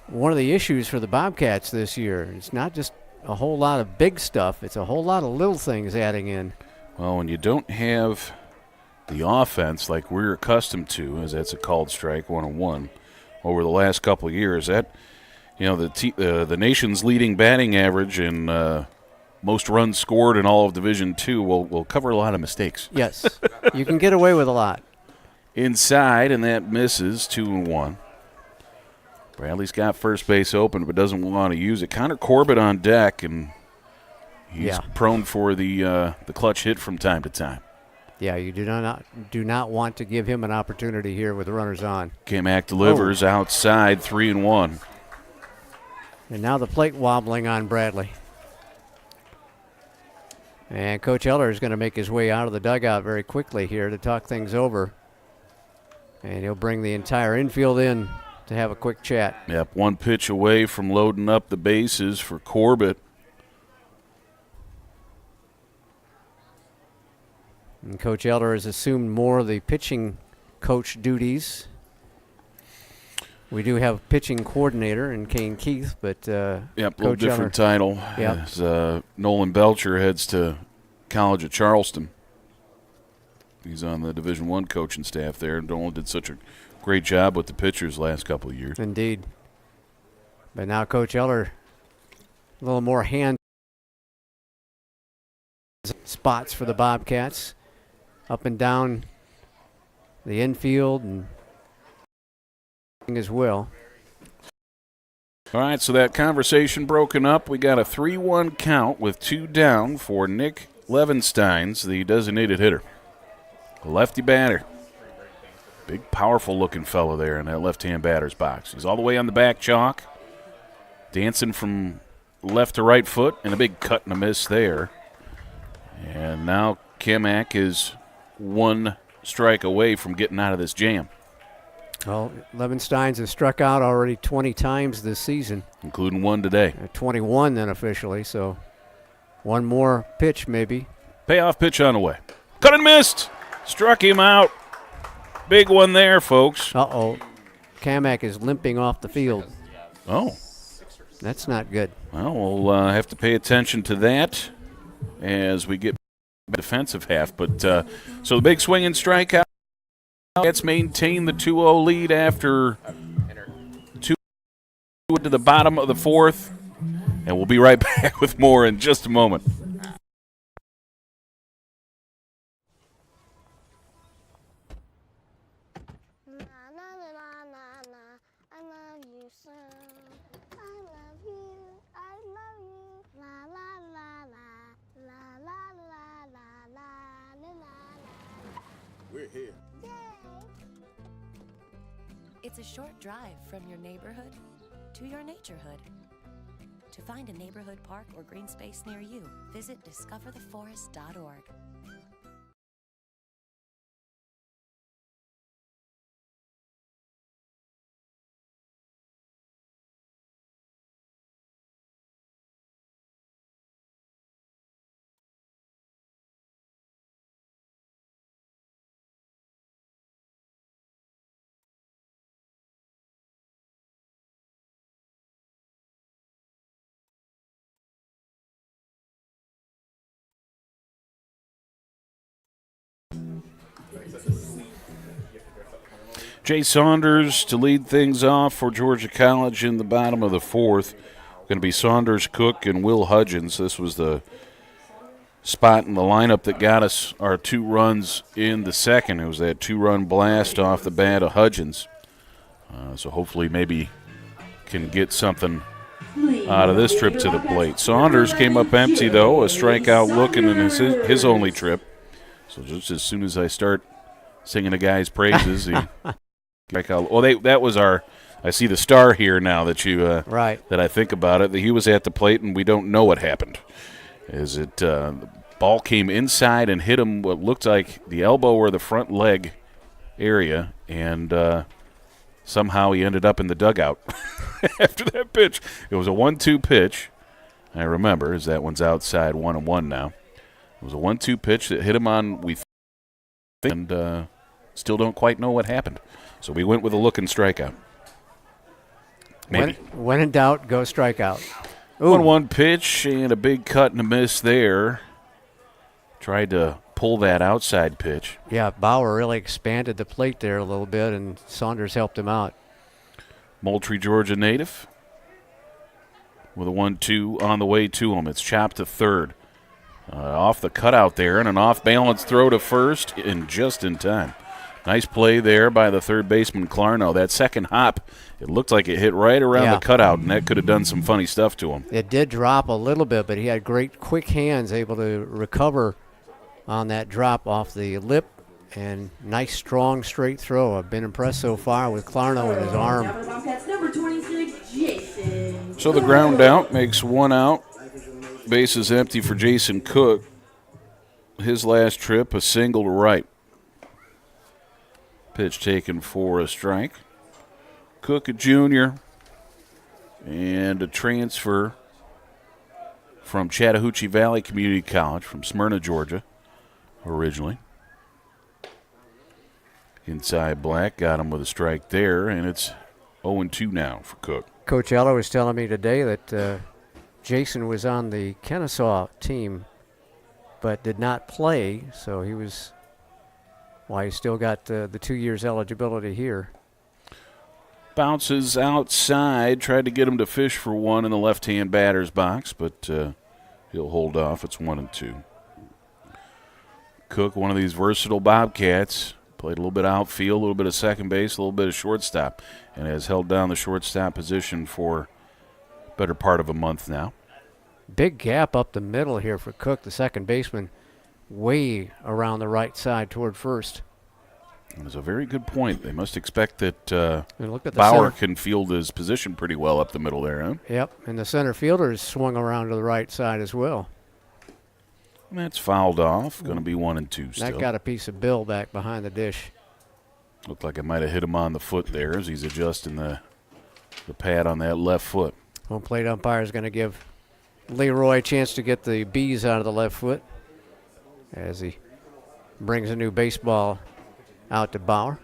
one of the issues for the Bobcats this year. It's not just a whole lot of big stuff. It's a whole lot of little things adding in. Well, when you don't have the offense like we're accustomed to, as that's a called strike, 1-1, over the last couple of years, that, you know, the nation's leading batting average and most runs scored in all of Division II will cover a lot of mistakes. Yes, you can get away with a lot. Inside, and that misses, 2-1. Bradley's got first base open, but doesn't want to use it. Connor Corbett on deck, and he's prone for the clutch hit from time to time. Yeah, you do not want to give him an opportunity here with the runners on. Kamak delivers outside, 3-1. And now the plate wobbling on Bradley. And Coach Eller is going to make his way out of the dugout very quickly here to talk things over. And he'll bring the entire infield in to have a quick chat. Yep, 1 pitch away from loading up the bases for Corbett. And Coach Eller has assumed more of the pitching coach duties. We do have a pitching coordinator in Kane Keith, but yep, a little Coach different Eller, title. Yep. As Nolan Belcher heads to college at Charleston. He's on the Division I coaching staff there. Nolan did such a great job with the pitchers last couple of years. Indeed. But now Coach Eller, a little more hand spots for the Bobcats, up and down the infield and as well. All right, so that conversation broken up. We got a 3-1 count with 2 down for Nick Levensteins, the designated hitter. A lefty batter. Big, powerful-looking fellow there in that left-hand batter's box. He's all the way on the back chalk, dancing from left to right foot, and a big cut and a miss there. And now Kamak is 1 strike away from getting out of this jam. Well, Levensteins has struck out already 20 times this season. Including 1 today. 21 then officially, so 1 more pitch maybe. Payoff pitch on the way. Cut and missed. Struck him out. Big one there, folks. Uh-oh. Kamak is limping off the field. Oh. That's not good. Well, we'll have to pay attention to that as we get the defensive half. But so the big swing and strikeout. Let's maintain the 2-0 lead after 2 to the bottom of the 4th. And we'll be right back with more in just a moment. We're here. It's a short drive from your neighborhood to your naturehood. To find a neighborhood park or green space near you, visit discovertheforest.org. Jay Saunders to lead things off for Georgia College in the bottom of the 4th. We've going to be Saunders, Cook, and Will Hudgens. This was the spot in the lineup that got us our 2 runs in the second. It was that 2-run blast off the bat of Hudgens. So hopefully maybe can get something out of this trip to the plate. Saunders came up empty, though, a strikeout looking in his only trip. So just as soon as I start singing the guy's praises, he strikeout. Well, that was our. I see the star here now that you right. That I think about it. That he was at the plate and we don't know what happened. Is it the ball came inside and hit him what looked like the elbow or the front leg area, and somehow he ended up in the dugout after that pitch. It was a 1-2 pitch. I remember, as that one's outside 1-1 now. It was a 1-2 pitch that hit him on, we think, and still don't quite know what happened. So we went with a looking strikeout. Maybe. When in doubt, go strikeout. 1-1 pitch and a big cut and a miss there. Tried to pull that outside pitch. Yeah, Bauer really expanded the plate there a little bit, and Saunders helped him out. Moultrie, Georgia native with a 1-2 on the way to him. It's chopped to third. Off the cutout there, and an off-balance throw to first just in time. Nice play there by the third baseman, Clarno. That second hop, it looked like it hit right around the cutout, and that could have done some funny stuff to him. It did drop a little bit, but he had great quick hands, able to recover on that drop off the lip, and nice, strong, straight throw. I've been impressed so far with Clarno and his arm. So the ground out makes 1 out. Bases empty for Jason Cook. His last trip, a single to right. Pitch taken for a strike. Cook, a junior, and a transfer from Chattahoochee Valley Community College from Smyrna, Georgia, originally. Inside black, got him with a strike there, and it's 0-2 now for Cook. Coach Eller was telling me today that Jason was on the Kennesaw team but did not play, so he was why he still got the 2 years eligibility here. Bounces outside, tried to get him to fish for one in the left-hand batter's box, but he'll hold off. It's 1-2. Cook, one of these versatile Bobcats, played a little bit of outfield, a little bit of second base, a little bit of shortstop, and has held down the shortstop position for better part of a month now. Big gap up the middle here for Cook, the second baseman, way around the right side toward first. That's a very good point. They must expect that Bauer can field his position pretty well up the middle there, huh? Yep, and the center fielder is swung around to the right side as well. And that's fouled off. Going to be 1-2 still. That got a piece of Bill back behind the dish. Looked like it might have hit him on the foot there as he's adjusting the pad on that left foot. Home plate umpire is going to give Leroy a chance to get the bees out of the left foot as he brings a new baseball out to Bauer.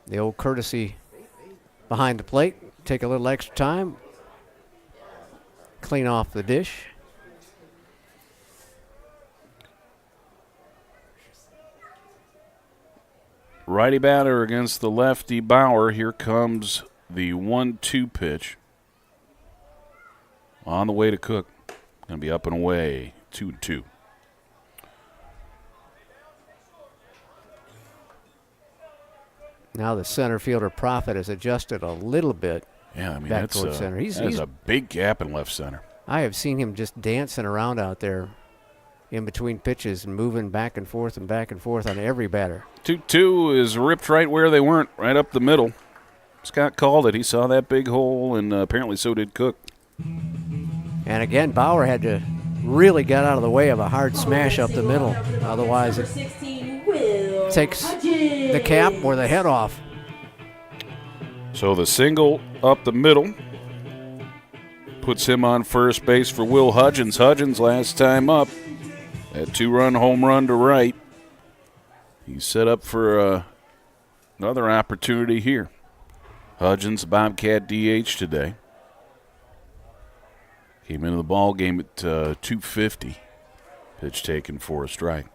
The old courtesy behind the plate. Take a little extra time. Clean off the dish. Righty batter against the lefty Bauer. Here comes the 1-2 pitch. On the way to Cook. Going to be up and away. 2-2. Now the center fielder Prophet has adjusted a little bit. Yeah, I mean, back that's towards center. He's a big gap in left center. I have seen him just dancing around out there in between pitches and moving back and forth on every batter. 2-2 is ripped right where they weren't, right up the middle. Scott called it. He saw that big hole, and apparently so did Cook. And again, Bauer had to really get out of the way of a hard smash up the middle. Otherwise, it takes the cap or the head off. So the single up the middle puts him on first base for Will Hudgens. Hudgens last time up, that 2-run home run to right. He's set up for another opportunity here. Hudgens, Bobcat DH today. Came into the ball game at 250. Pitch taken for a strike.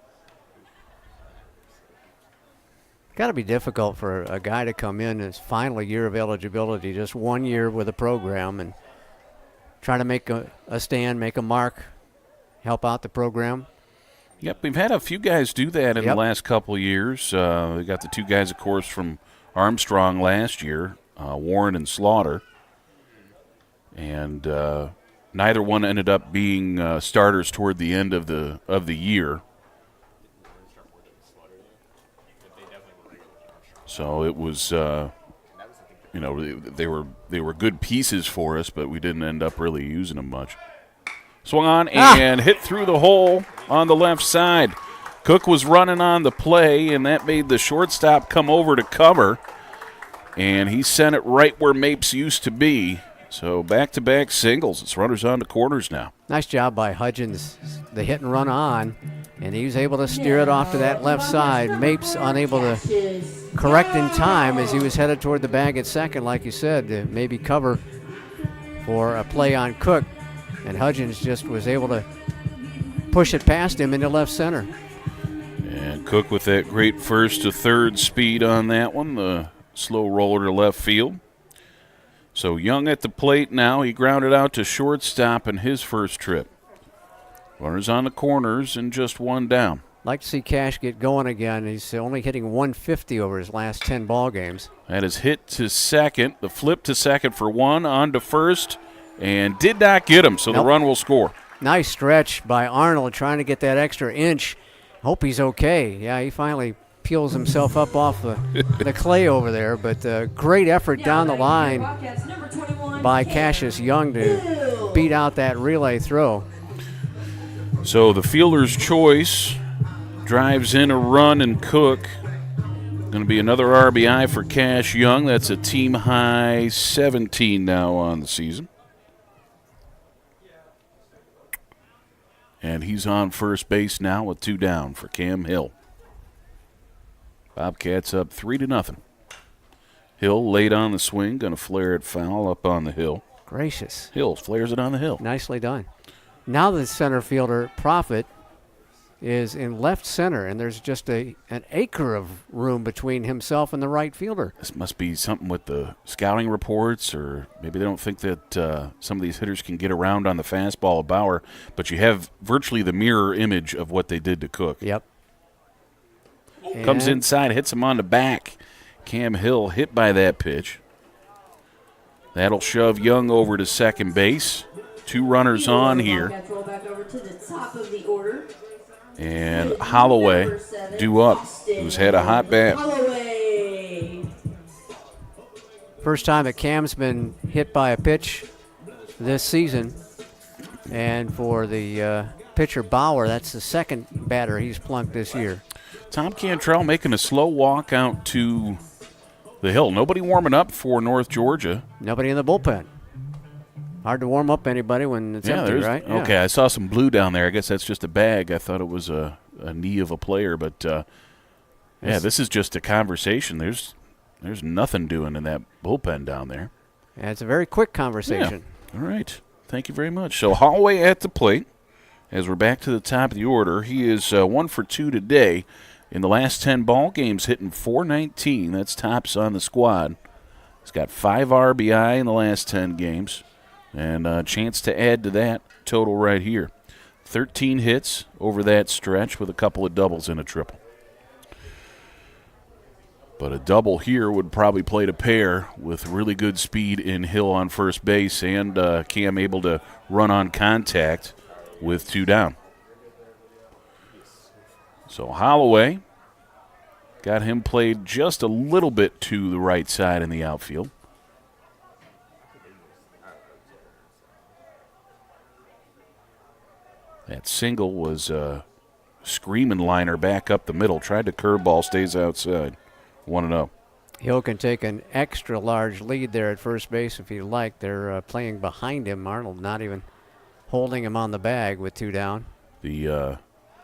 Got to be difficult for a guy to come in his final year of eligibility, just 1 year with a program, and try to make a stand, make a mark, help out the program. Yep, we've had a few guys do that in the last couple of years. We got the two guys, of course, from Armstrong last year, Warren and Slaughter. And neither one ended up being starters toward the end of the year. So it was, they were good pieces for us, but we didn't end up really using them much. Swung on and hit through the hole on the left side. Cook was running on the play, and that made the shortstop come over to cover. And he sent it right where Mapes used to be. So back-to-back singles. It's runners on the corners now. Nice job by Hudgens, the hit and run on, and he was able to steer it off to that left side. Mapes unable to correct in time as he was headed toward the bag at second, like you said, to maybe cover for a play on Cook. And Hudgens just was able to push it past him into left center. And Cook with that great first to third speed on that one, the slow roller to left field. So Young at the plate now. He grounded out to shortstop in his first trip. Runners on the corners and just one down. Like to see Cash get going again. He's only hitting 150 over his last 10 ball games. That is hit to second. The flip to second for one, on to first, and did not get him, so the run will score. Nice stretch by Arnold trying to get that extra inch. Hope he's okay. Yeah, he finally peels himself up off the clay over there, but great effort down the line by Cassius Young to beat out that relay throw. So the fielder's choice drives in a run, and Cook. Going to be another RBI for Cash Young. That's a team high 17 now on the season. And he's on first base now with two down for Cam Hill. Bobcats up 3-0. Hill late on the swing, going to flare it foul up on the hill. Gracious. Hill flares it on the hill. Nicely done. Now the center fielder, Profit, is in left center, and there's just an acre of room between himself and the right fielder. This must be something with the scouting reports, or maybe they don't think that some of these hitters can get around on the fastball of Bauer, but you have virtually the mirror image of what they did to Cook. Yep. Comes inside, hits him on the back. Cam Hill hit by that pitch. That'll shove Young over to second base. Two runners on here. And Holloway due up, who's had a hot bat. First time that Cam's been hit by a pitch this season. And for the pitcher Bauer, that's the second batter he's plunked this year. Tom Cantrell making a slow walk out to the hill. Nobody warming up for North Georgia. Nobody in the bullpen. Hard to warm up anybody when it's empty, right? Yeah. Okay, I saw some blue down there. I guess that's just a bag. I thought it was a knee of a player. But, this is just a conversation. There's nothing doing in that bullpen down there. And it's a very quick conversation. Yeah. All right. Thank you very much. So Holloway at the plate. As we're back to the top of the order, he is 1 for 2 today. In the last 10 ball games, hitting .419. That's tops on the squad. He's got 5 RBI in the last 10 games. And a chance to add to that total right here. 13 hits over that stretch with a couple of doubles and a triple. But a double here would probably play to pair with really good speed in Hill on first base and Cam able to run on contact with two down. So Holloway got him played just a little bit to the right side in the outfield. That single was a screaming liner back up the middle. Tried to curveball, stays outside. 1-0. Hill can take an extra large lead there at first base if you like. They're playing behind him. Arnold not even holding him on the bag with two down. The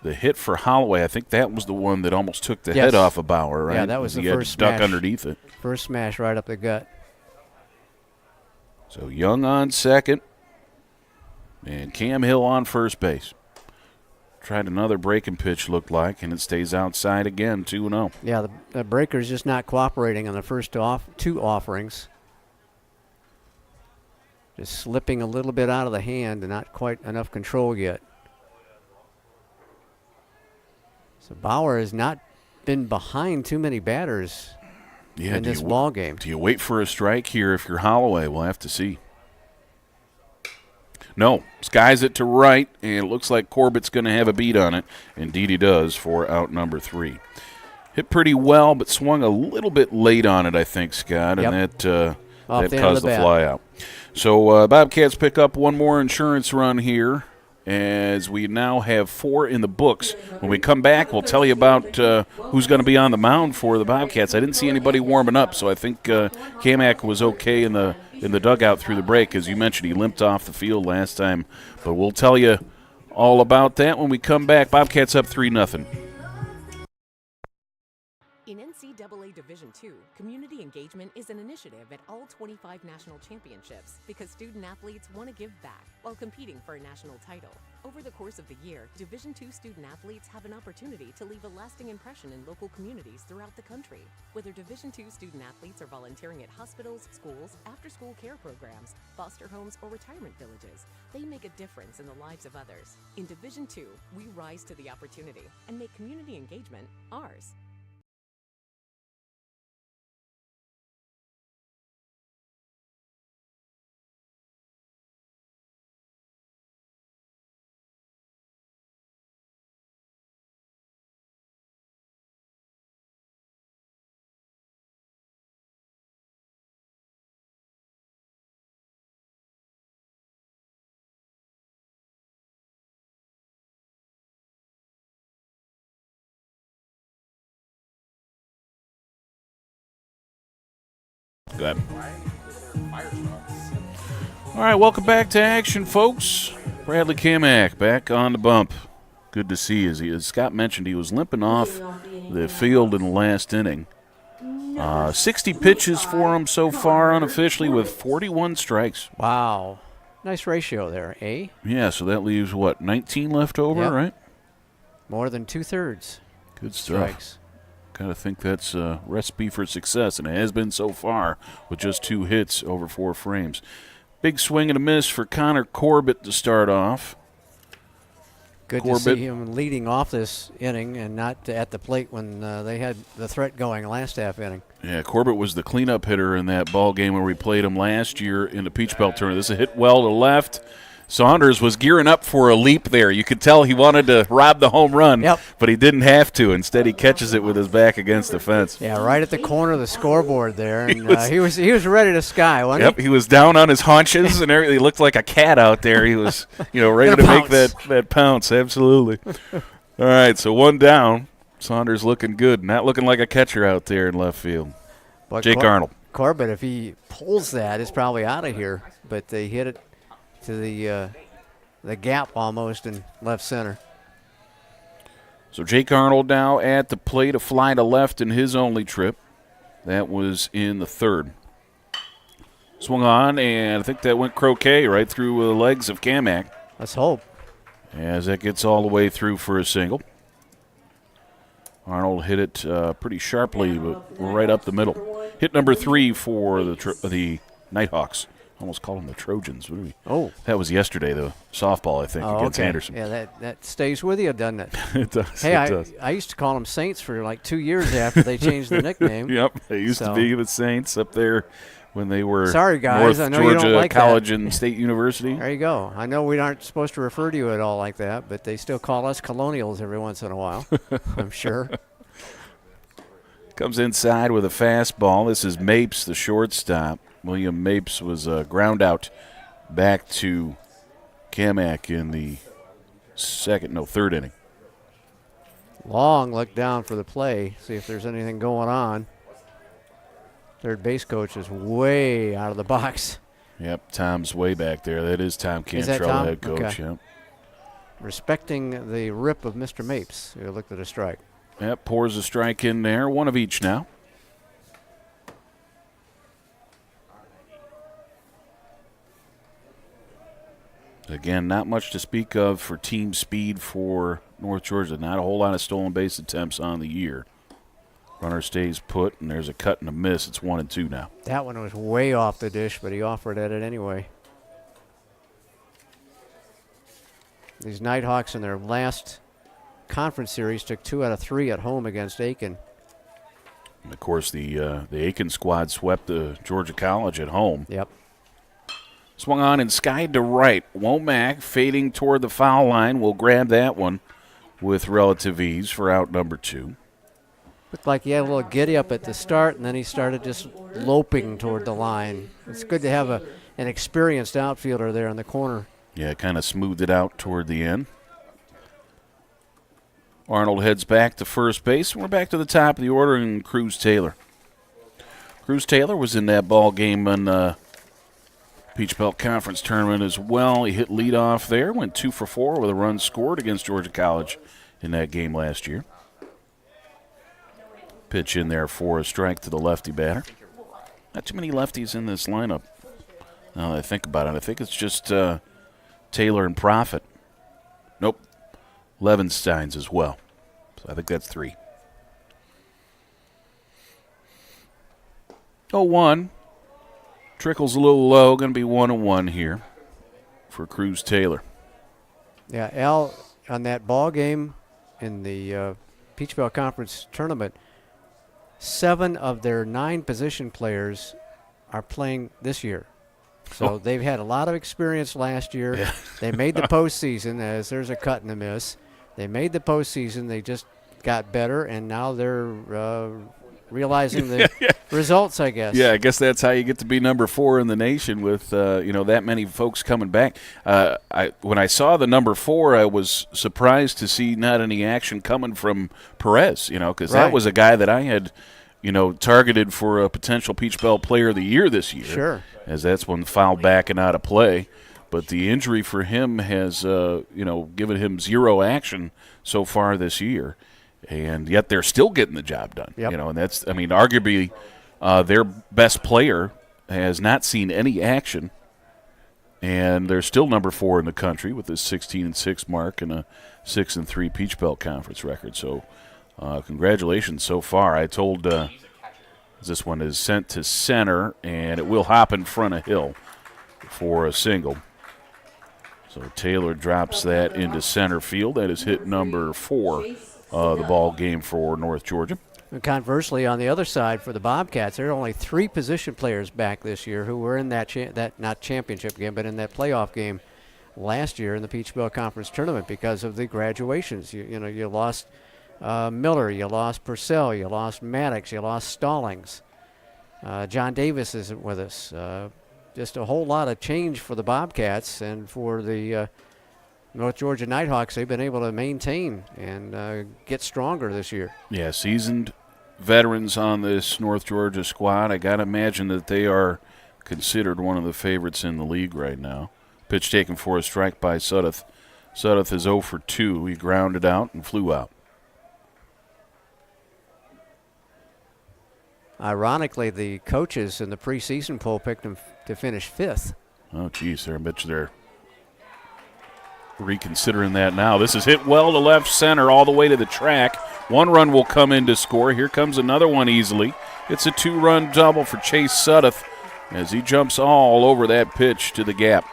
hit for Holloway, I think that was the one that almost took the head off of Bauer, right? Yeah, that was the first duck smash. Underneath it. First smash right up the gut. So Young on second, and Cam Hill on first base. Tried another breaking pitch, looked like, and it stays outside again, 2-0. Yeah, the breaker's just not cooperating on the first two offerings. Just slipping a little bit out of the hand and not quite enough control yet. So Bauer has not been behind too many batters in this ball game. Do you wait for a strike here if you're Holloway? We'll have to see. No, skies it to right, and it looks like Corbett's going to have a beat on it. Indeed he does for out number 3. Hit pretty well, but swung a little bit late on it, I think, Scott, and that caused the fly out. So Bobcats pick up one more insurance run here, as we now have 4 in the books. When we come back, we'll tell you about who's going to be on the mound for the Bobcats. I didn't see anybody warming up, so I think Kamak was okay in the dugout through the break. As you mentioned, he limped off the field last time. But we'll tell you all about that when we come back. Bobcats up 3-0. In NCAA Division II, community engagement is an initiative at all 25 national championships because student-athletes want to give back while competing for a national title. Over the course of the year, Division II student-athletes have an opportunity to leave a lasting impression in local communities throughout the country. Whether Division II student-athletes are volunteering at hospitals, schools, after-school care programs, foster homes, or retirement villages, they make a difference in the lives of others. In Division II, we rise to the opportunity and make community engagement ours. Go ahead. All right, welcome back to action, folks. Bradley Kamak back on the bump. Good to see. As Scott mentioned, he was limping off the field in the last inning. 60 pitches for him so far unofficially with 41 strikes. Wow. Nice ratio there, eh? Yeah, so that leaves, 19 left over, right? More than 2/3. Good stuff. Strikes. Gotta think that's a recipe for success, and it has been so far with just 2 hits over 4 frames. Big swing and a miss for Connor Corbett to start off. Good to see him leading off this inning and not at the plate when they had the threat going last half inning. Yeah, Corbett was the cleanup hitter in that ball game where we played him last year in the Peach Belt tournament. This is a hit well to left. Saunders was gearing up for a leap there. You could tell he wanted to rob the home run, but he didn't have to. Instead, he catches it with his back against the fence. Yeah, right at the corner of the scoreboard there. And he was ready to sky, wasn't he? He was down on his haunches and everything. He looked like a cat out there. He was, ready to make that pounce. Absolutely. All right, so 1 down. Saunders looking good. Not looking like a catcher out there in left field. But Jake Arnold. Corbett, if he pulls that, is probably out of here. But they hit it to the gap almost in left center. So Jake Arnold now at the plate, a fly to left in his only trip. That was in the 3rd. Swung on, and I think that went croquet right through the legs of Kamak. Let's hope. As that gets all the way through for a single. Arnold hit it pretty sharply, but right up the middle. Hit number 3 for the Nighthawks. Almost call them the Trojans. Oh. That was yesterday, the softball, I think, against Anderson. Yeah, that stays with you, doesn't it? It does. Hey, it does. I used to call them Saints for like 2 years after they changed the nickname. Yep, they used to be the Saints up there when they were Sorry, guys, North I know Georgia you don't like College that. and State University. There you go. I know we aren't supposed to refer to you at all like that, but they still call us Colonials every once in a while, I'm sure. Comes inside with a fastball. This is Mapes, the shortstop. William Mapes was ground out back to Kamak in the 3rd inning. Long look down for the play, see if there's anything going on. Third base coach is way out of the box. Yep, Tom's way back there. That is Tom Cantrell, Is that Tom? head coach. Okay. Yep. Respecting the rip of Mr. Mapes, who looked at a strike. Yep, pours a strike in there. One of each now. Again, not much to speak of for team speed for North Georgia. Not a whole lot of stolen base attempts on the year. Runner stays put, and there's a cut and a miss. It's 1-2 now. That one was way off the dish, but he offered at it anyway. These Nighthawks in their last conference series took 2 out of 3 at home against Aiken. And of course, the Aiken squad swept the Georgia College at home. Yep. Swung on and skied to right. Womack fading toward the foul line. Will grab that one with relative ease for out number 2. Looked like he had a little giddy up at the start, and then he started just loping toward the line. It's good to have an experienced outfielder there in the corner. Yeah, kind of smoothed it out toward the end. Arnold heads back to first base. We're back to the top of the order, and Cruz Taylor. Cruz Taylor was in that ball game in the Peach Belt Conference tournament as well. He hit leadoff there, went 2 for 4 with a run scored against Georgia College in that game last year. Pitch in there for a strike to the lefty batter. Not too many lefties in this lineup. Now that I think about it, I think it's just Taylor and Profit. Nope. Levensteins as well. So I think that's 3. 0-1. Trickles a little low. Going to be 1-1 here for Cruz Taylor. Yeah, Al, on that ball game in the Peach Belt Conference tournament, 7 of their 9 position players are playing this year. So they've had a lot of experience last year. Yeah. They made the postseason, as there's a cut and a miss. They made the postseason. They just got better, and now they're realizing the results, I guess. Yeah, I guess that's how you get to be number 4 in the nation with that many folks coming back. When I saw the number 4, I was surprised to see not any action coming from Perez. Because that was a guy that I had targeted for a potential Peach Belt Player of the Year this year. Sure. As that's one fouled back and out of play. But the injury for him has, given him 0 action so far this year. And yet they're still getting the job done. Yep. And that's, arguably their best player has not seen any action. And they're still number 4 in the country with this 16-6 mark and a 6-3 Peach Belt Conference record. So congratulations so far. I told this one is sent to center, and it will hop in front of Hill for a single. So Taylor drops that into center field. That is hit number 4 of the ball game for North Georgia. And conversely, on the other side for the Bobcats, there are only 3 position players back this year who were in that not championship game, but in that playoff game last year in the Peach Belt Conference tournament because of the graduations. You lost Miller, you lost Purcell, you lost Maddox, you lost Stallings. John Davis isn't with us. Just a whole lot of change for the Bobcats, and for the North Georgia Nighthawks, they've been able to maintain and get stronger this year. Yeah, seasoned veterans on this North Georgia squad. I got to imagine that they are considered one of the favorites in the league right now. Pitch taken for a strike by Sudduth. Sudduth is 0 for 2. He grounded out and flew out. Ironically, the coaches in the preseason poll picked him to finish 5th. Oh, geez, I bet you they're reconsidering that now. This is hit well to left center all the way to the track. 1 run will come in to score. Here comes another one easily. It's a 2-run double for Chase Sudduth as he jumps all over that pitch to the gap.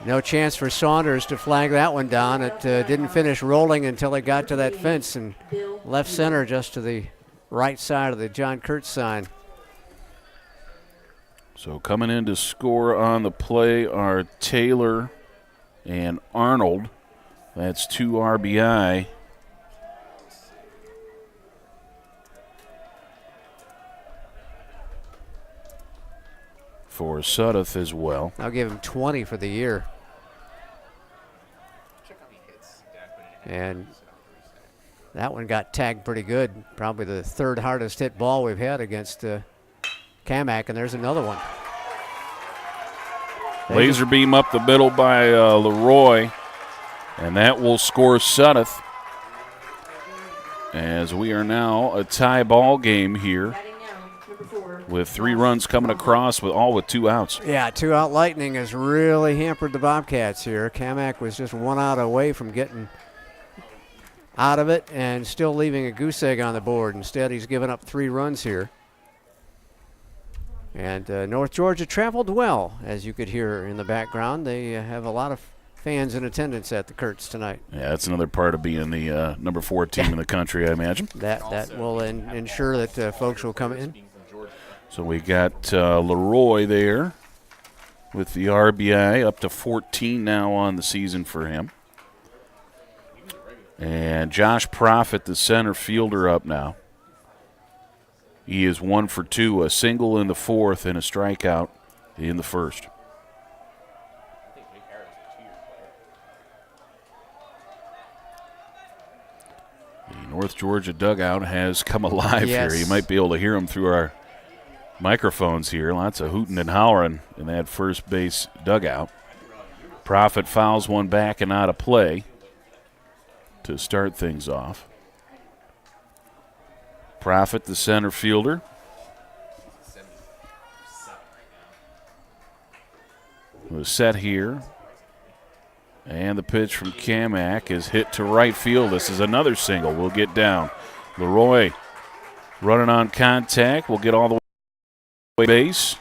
No chance for Saunders to flag that one down. It didn't finish rolling until it got to that fence, and left center just to the right side of the John Kurtz sign. So coming in to score on the play are Taylor and Arnold. That's 2 RBI. For Sudduth as well. I'll give him 20 for the year. And that one got tagged pretty good. Probably the 3rd hardest hit ball we've had against Kamak, and there's another one. Laser beam up the middle by Leroy, and that will score Sudduth. As we are now a tie ball game here with 3 runs coming across with 2 outs. Yeah, 2-out lightning has really hampered the Bobcats here. Kamak was just 1 out away from getting out of it and still leaving a goose egg on the board. Instead, he's given up 3 runs here. And North Georgia traveled well, as you could hear in the background. They have a lot of fans in attendance at the Kurtz tonight. Yeah, that's another part of being the number 4 team in the country, I imagine. That will ensure that folks will come in. So we got Leroy there with the RBI, up to 14 now on the season for him. And Josh Profit, the center fielder, up now. He is 1 for 2, a single in the 4th and a strikeout in the 1st. The North Georgia dugout has come alive here. You might be able to hear them through our microphones here. Lots of hooting and hollering in that first base dugout. Profit fouls one back and out of play to start things off. Profit, the center fielder. Was set here. And the pitch from Kamak is hit to right field. This is another single. We'll get down. Leroy running on contact. We'll get all the way to base.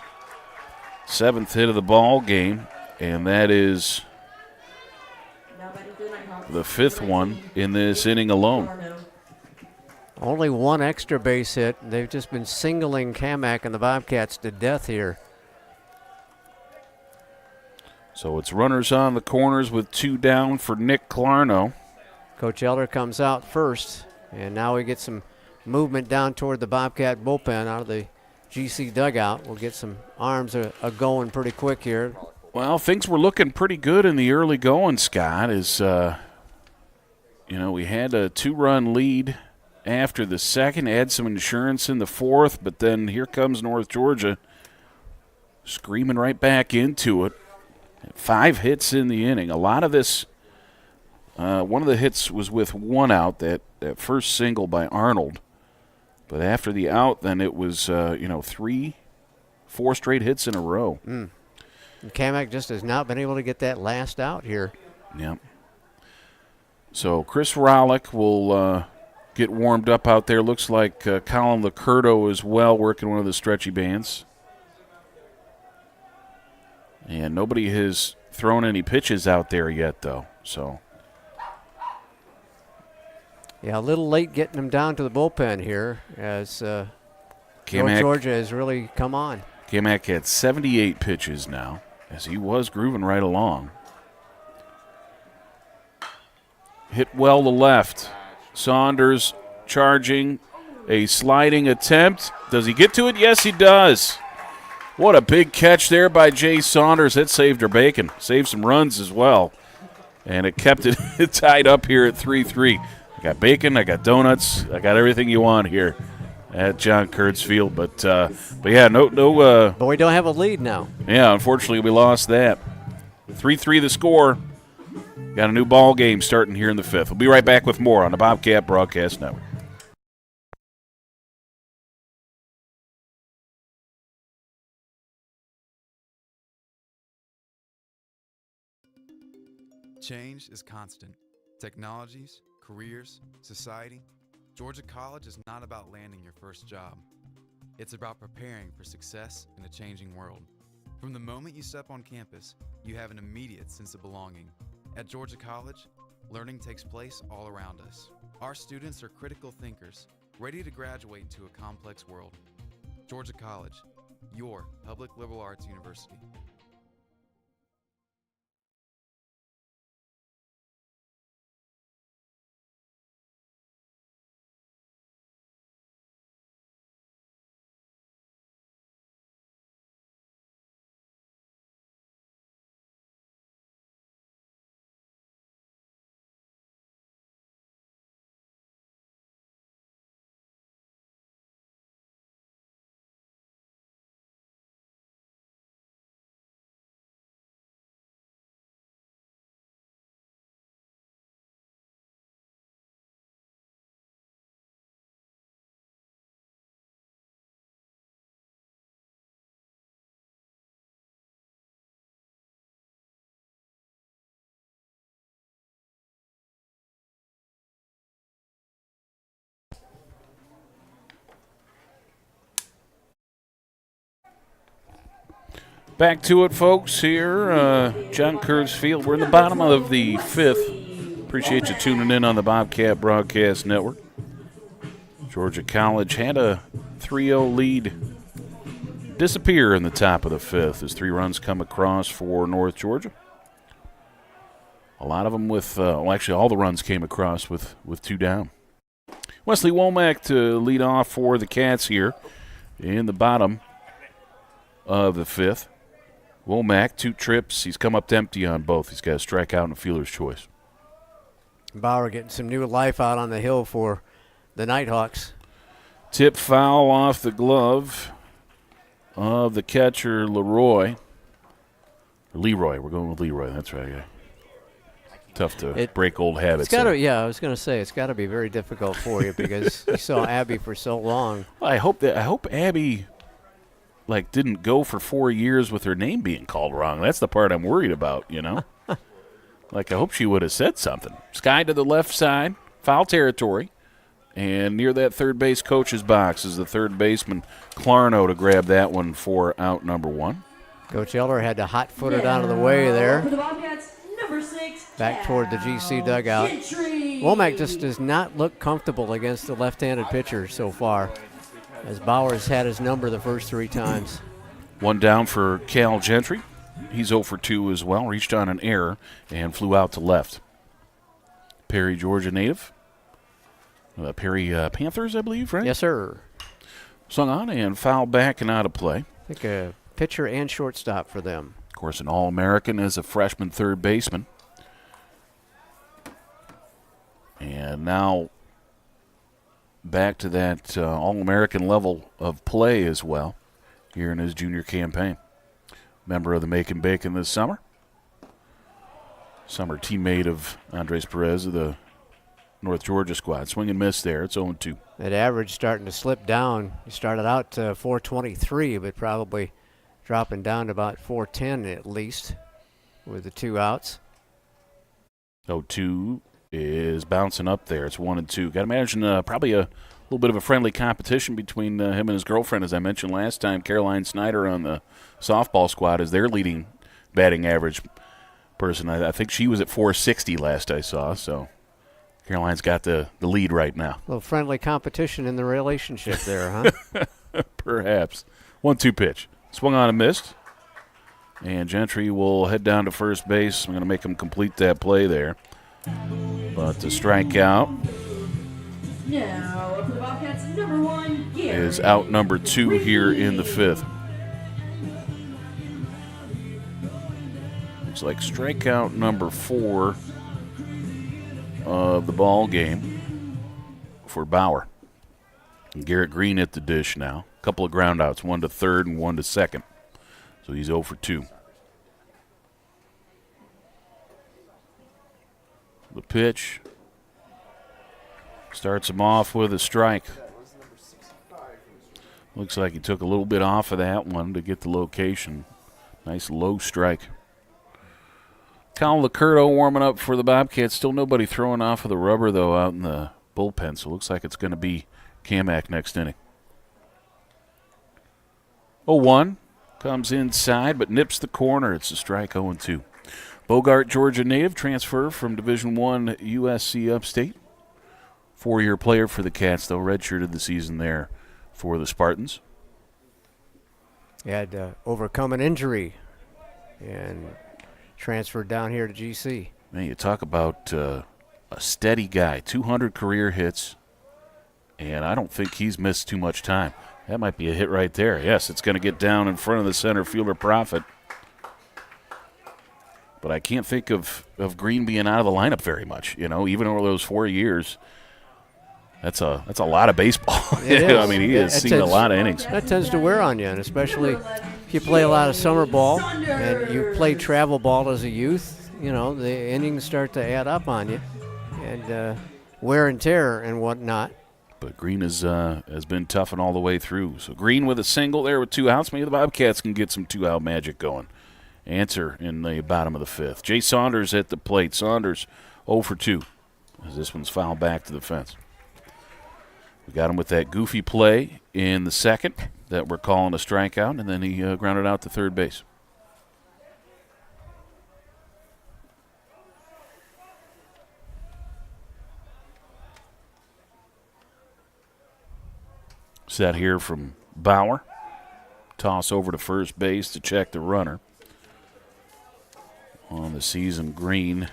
7th hit of the ball game. And that is the 5th one in this inning alone. Only 1 extra base hit. They've just been singling Kamak and the Bobcats to death here. So it's runners on the corners with 2 down for Nick Clarno. Coach Elder comes out first, and now we get some movement down toward the Bobcat bullpen out of the GC dugout. We'll get some arms a-going pretty quick here. Well, things were looking pretty good in the early going, Scott, as, we had a 2-run lead after the 2nd, add some insurance in the 4th, but then here comes North Georgia screaming right back into it. 5 hits in the inning. A lot of this, one of the hits was with 1 out, that first single by Arnold. But after the out, then it was, 3, 4 straight hits in a row. And Kamak just has not been able to get that last out here. Yep. So Chris Rollick will get warmed up out there. Looks like Colin Lacurdo as well, working one of the stretchy bands. And nobody has thrown any pitches out there yet, though. So, yeah, a little late getting him down to the bullpen here, as North Georgia has really come on. Kamak had 78 pitches now, as he was grooving right along. Hit well to left. Saunders charging, a sliding attempt. Does he get to it? Yes, he does. What a big catch there by Jay Saunders. That saved our bacon. Saved some runs as well. And it kept it tied up here at 3-3. I got bacon, I got donuts, I got everything you want here at John Kurtz Field. But yeah, no. But we don't have a lead now. Yeah, unfortunately we lost that. 3-3 the score. Got a new ball game starting here in the 5th. We'll be right back with more on the Bobcat Broadcast Network. Change is constant. Technologies, careers, society. Georgia College is not about landing your first job. It's about preparing for success in a changing world. From the moment you step on campus, you have an immediate sense of belonging. At Georgia College, learning takes place all around us. Our students are critical thinkers, ready to graduate into a complex world. Georgia College, your public liberal arts university. Back to it, folks, here. John Kurz Field. We're in the bottom of the 5th. Appreciate you tuning in on the Bobcat Broadcast Network. Georgia College had a 3-0 lead disappear in the top of the 5th as 3 runs come across for North Georgia. A lot of them with, actually all the runs came across with 2 down. Wesley Womack to lead off for the Cats here in the bottom of the 5th. Womack, 2 trips. He's come up empty on both. He's got a strikeout and a fielder's choice. Bauer getting some new life out on the hill for the Nighthawks. Tip foul off the glove of the catcher, Leroy. We're going with Leroy. That's right. Yeah. Tough to break old habits. I was going to say, it's got to be very difficult for you because you saw Abby for so long. Well, I hope Abby didn't go for 4 years with her name being called wrong. That's the part I'm worried about, you know. I hope she would have said something. Sky to the left side, foul territory. And near that third base coach's box is the third baseman, Clarno, to grab that one for out number 1. Coach Eller had to hot-foot it out of the way there. For the Bobcats, number 6. Back toward the GC dugout. Womack just does not look comfortable against the left-handed pitcher so far, as Bauer's had his number the first 3 times. 1 down for Cal Gentry. He's 0 for 2 as well. Reached on an error and flew out to left. Perry, Georgia native. Perry Panthers, I believe, right? Yes, sir. Swung on and fouled back and out of play. I think a pitcher and shortstop for them. Of course, an All-American as a freshman third baseman. And now back to that All-American level of play as well here in his junior campaign. Member of the Make and Bacon this summer. Summer teammate of Andres Perez of the North Georgia squad. Swing and miss there. It's 0-2. That average starting to slip down. He started out 423, but probably dropping down to about 410 at least with the 2 outs. 0-2 is bouncing up there. It's 1-2. Got to imagine probably a little bit of a friendly competition between him and his girlfriend, as I mentioned last time. Caroline Snyder on the softball squad is their leading batting average person. I think she was at 460 last I saw, so Caroline's got the lead right now. A little friendly competition in the relationship there, huh? Perhaps. 1-2 pitch. Swung on and missed. And Gentry will head down to first base. I'm going to make him complete that play there. But the strikeout Now, for the Bobcats, number 1, Gary. is out number 2 here in the 5th. Looks like strikeout number 4 of the ball game for Bauer. And Garrett Green hit the dish now. A couple of ground outs, 1 to third and 1 to second. So he's 0 for 2. The pitch starts him off with a strike. Looks like he took a little bit off of that one to get the location. Nice low strike. Colin Lacurto warming up for the Bobcats. Still nobody throwing off of the rubber, though, out in the bullpen. So it looks like it's going to be Kamak next inning. 0-1 comes inside, but nips the corner. It's a strike, 0-2. Bogart, Georgia native, transfer from Division I USC Upstate. 4-year player for the Cats, though, redshirted the season there for the Spartans. He had to overcome an injury and transferred down here to GC. Man, you talk about a steady guy, 200 career hits, and I don't think he's missed too much time. That might be a hit right there. Yes, it's going to get down in front of the center fielder, Prophet. But I can't think of Green being out of the lineup very much. You know, even over those 4 years, that's a lot of baseball. I mean, he has seen a lot of innings. That tends to wear on you, and especially if you play a lot of summer ball and you play travel ball as a youth, you know, the innings start to add up on you, and wear and tear and whatnot. But Green has been tough and all the way through. So Green with a single there with 2 outs. Maybe the Bobcats can get some 2-out magic going. Answer in the bottom of the 5th. Jay Saunders at the plate. Saunders 0 for 2 as this one's fouled back to the fence. We got him with that goofy play in the second that we're calling a strikeout, and then he grounded out to third base. Set here from Bauer. Toss over to first base to check the runner. On the season, Green,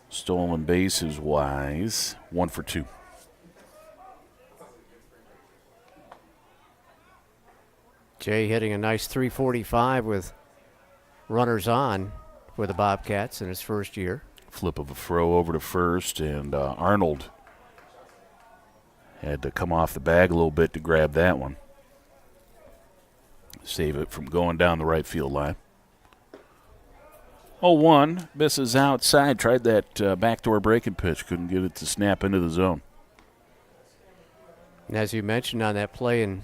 stolen bases wise, 1 for 2. Jay hitting a nice 345 with runners on for the Bobcats in his first year. Flip of a throw over to first, and Arnold had to come off the bag a little bit to grab that one. Save it from going down the right field line. 0-1, misses outside. Tried that backdoor breaking pitch. Couldn't get it to snap into the zone. And as you mentioned on that play and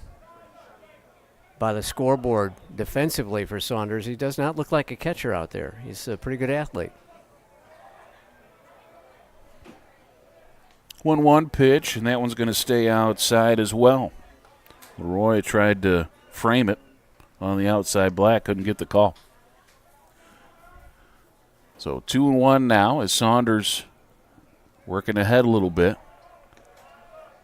by the scoreboard defensively for Saunders, he does not look like a catcher out there. He's a pretty good athlete. 1-1 pitch, and that one's going to stay outside as well. Leroy tried to frame it on the outside black, couldn't get the call. So 2-1 now as Saunders working ahead a little bit.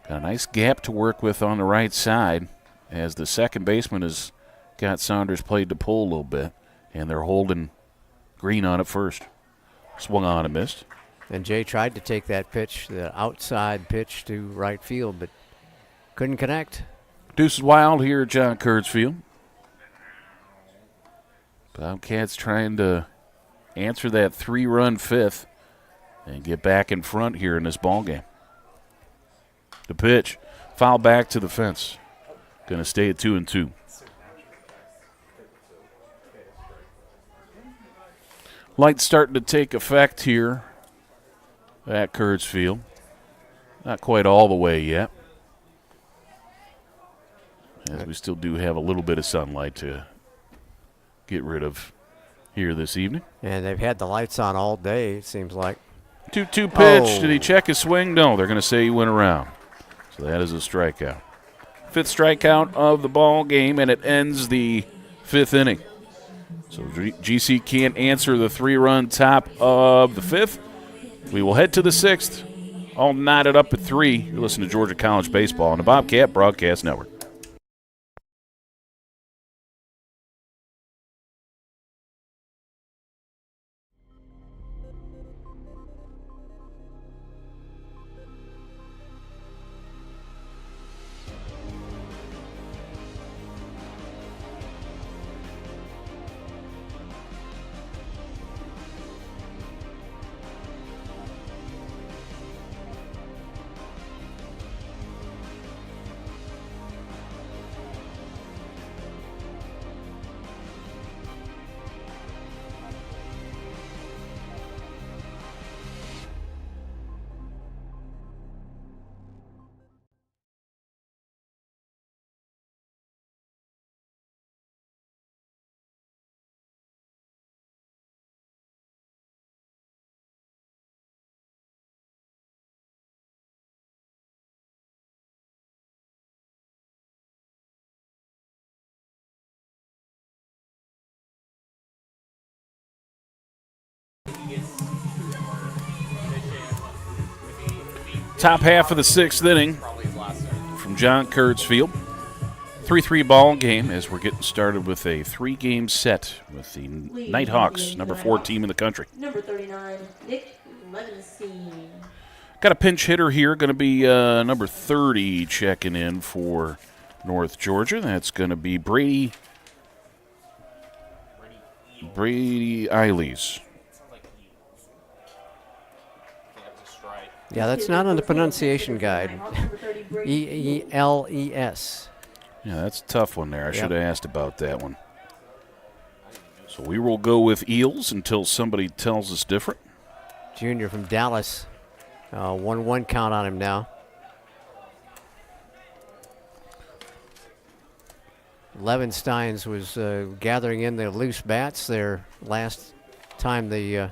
Got a nice gap to work with on the right side as the second baseman has got Saunders played to pull a little bit, and they're holding Green on at first. Swung on and missed. And Jay tried to take that pitch, the outside pitch to right field, but couldn't connect. Deuces wild here at John Kurtz Field. Bobcats trying to answer that 3-run fifth and get back in front here in this ball game. The pitch, foul back to the fence. Going to stay at 2-2. Light starting to take effect here at Kurtz Field. Not quite all the way yet, as we still do have a little bit of sunlight to get rid of here this evening. And they've had the lights on all day, it seems like. 2-2 pitch. Did he check his swing? No, they're going to say he went around. So that is a strikeout. Fifth strikeout of the ball game, and it ends the fifth inning. So GC can't answer the 3-run top of the fifth. We will head to the sixth. All knotted up at 3. You're listening to Georgia College Baseball on the Bobcat Broadcast Network. Top half of the sixth inning from John Kurtz Field. 3-3 ball game as we're getting started with a 3-game set with the Nighthawks, number 4 team in the country. Number 39, Nick Levinstein. Got a pinch hitter here, going to be number 30 checking in for North Georgia. That's going to be Brady Eiles. Yeah, that's not on the pronunciation guide. Eiles. Yeah, that's a tough one there. I should have asked about that one. So we will go with Eels until somebody tells us different. Junior from Dallas. 1-1 count on him now. Levensteins was gathering in the loose bats there last time the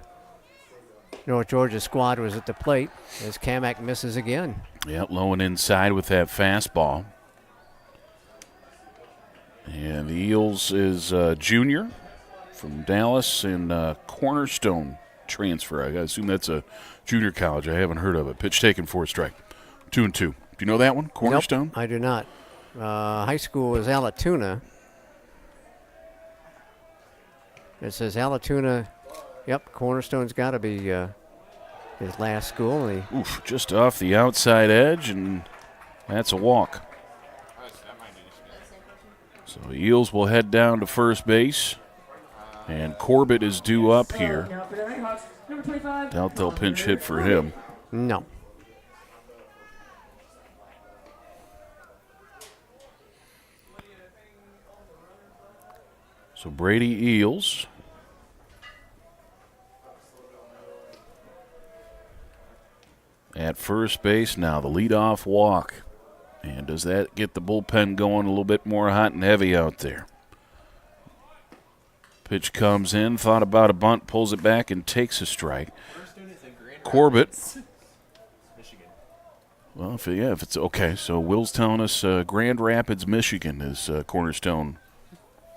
North Georgia squad was at the plate as Kamak misses again. Yep, low and inside with that fastball. And the Eels is junior from Dallas and Cornerstone transfer. I assume that's a junior college. I haven't heard of it. Pitch taken for a strike. 2-2. Do you know that one? Cornerstone? Nope, I do not. high school is Alatoona. It says Alatoona. Yep, Cornerstone's got to be his last school. Oof, just off the outside edge, and that's a walk. So Eels will head down to first base, and Corbett is due up here. Doubt they'll pinch hit for him. No. So Brady Eels. At first base now, the leadoff walk. And does that get the bullpen going a little bit more hot and heavy out there? Pitch comes in, thought about a bunt, pulls it back, and takes a strike. Corbett. Well, if it's okay. So Will's telling us Grand Rapids, Michigan is Cornerstone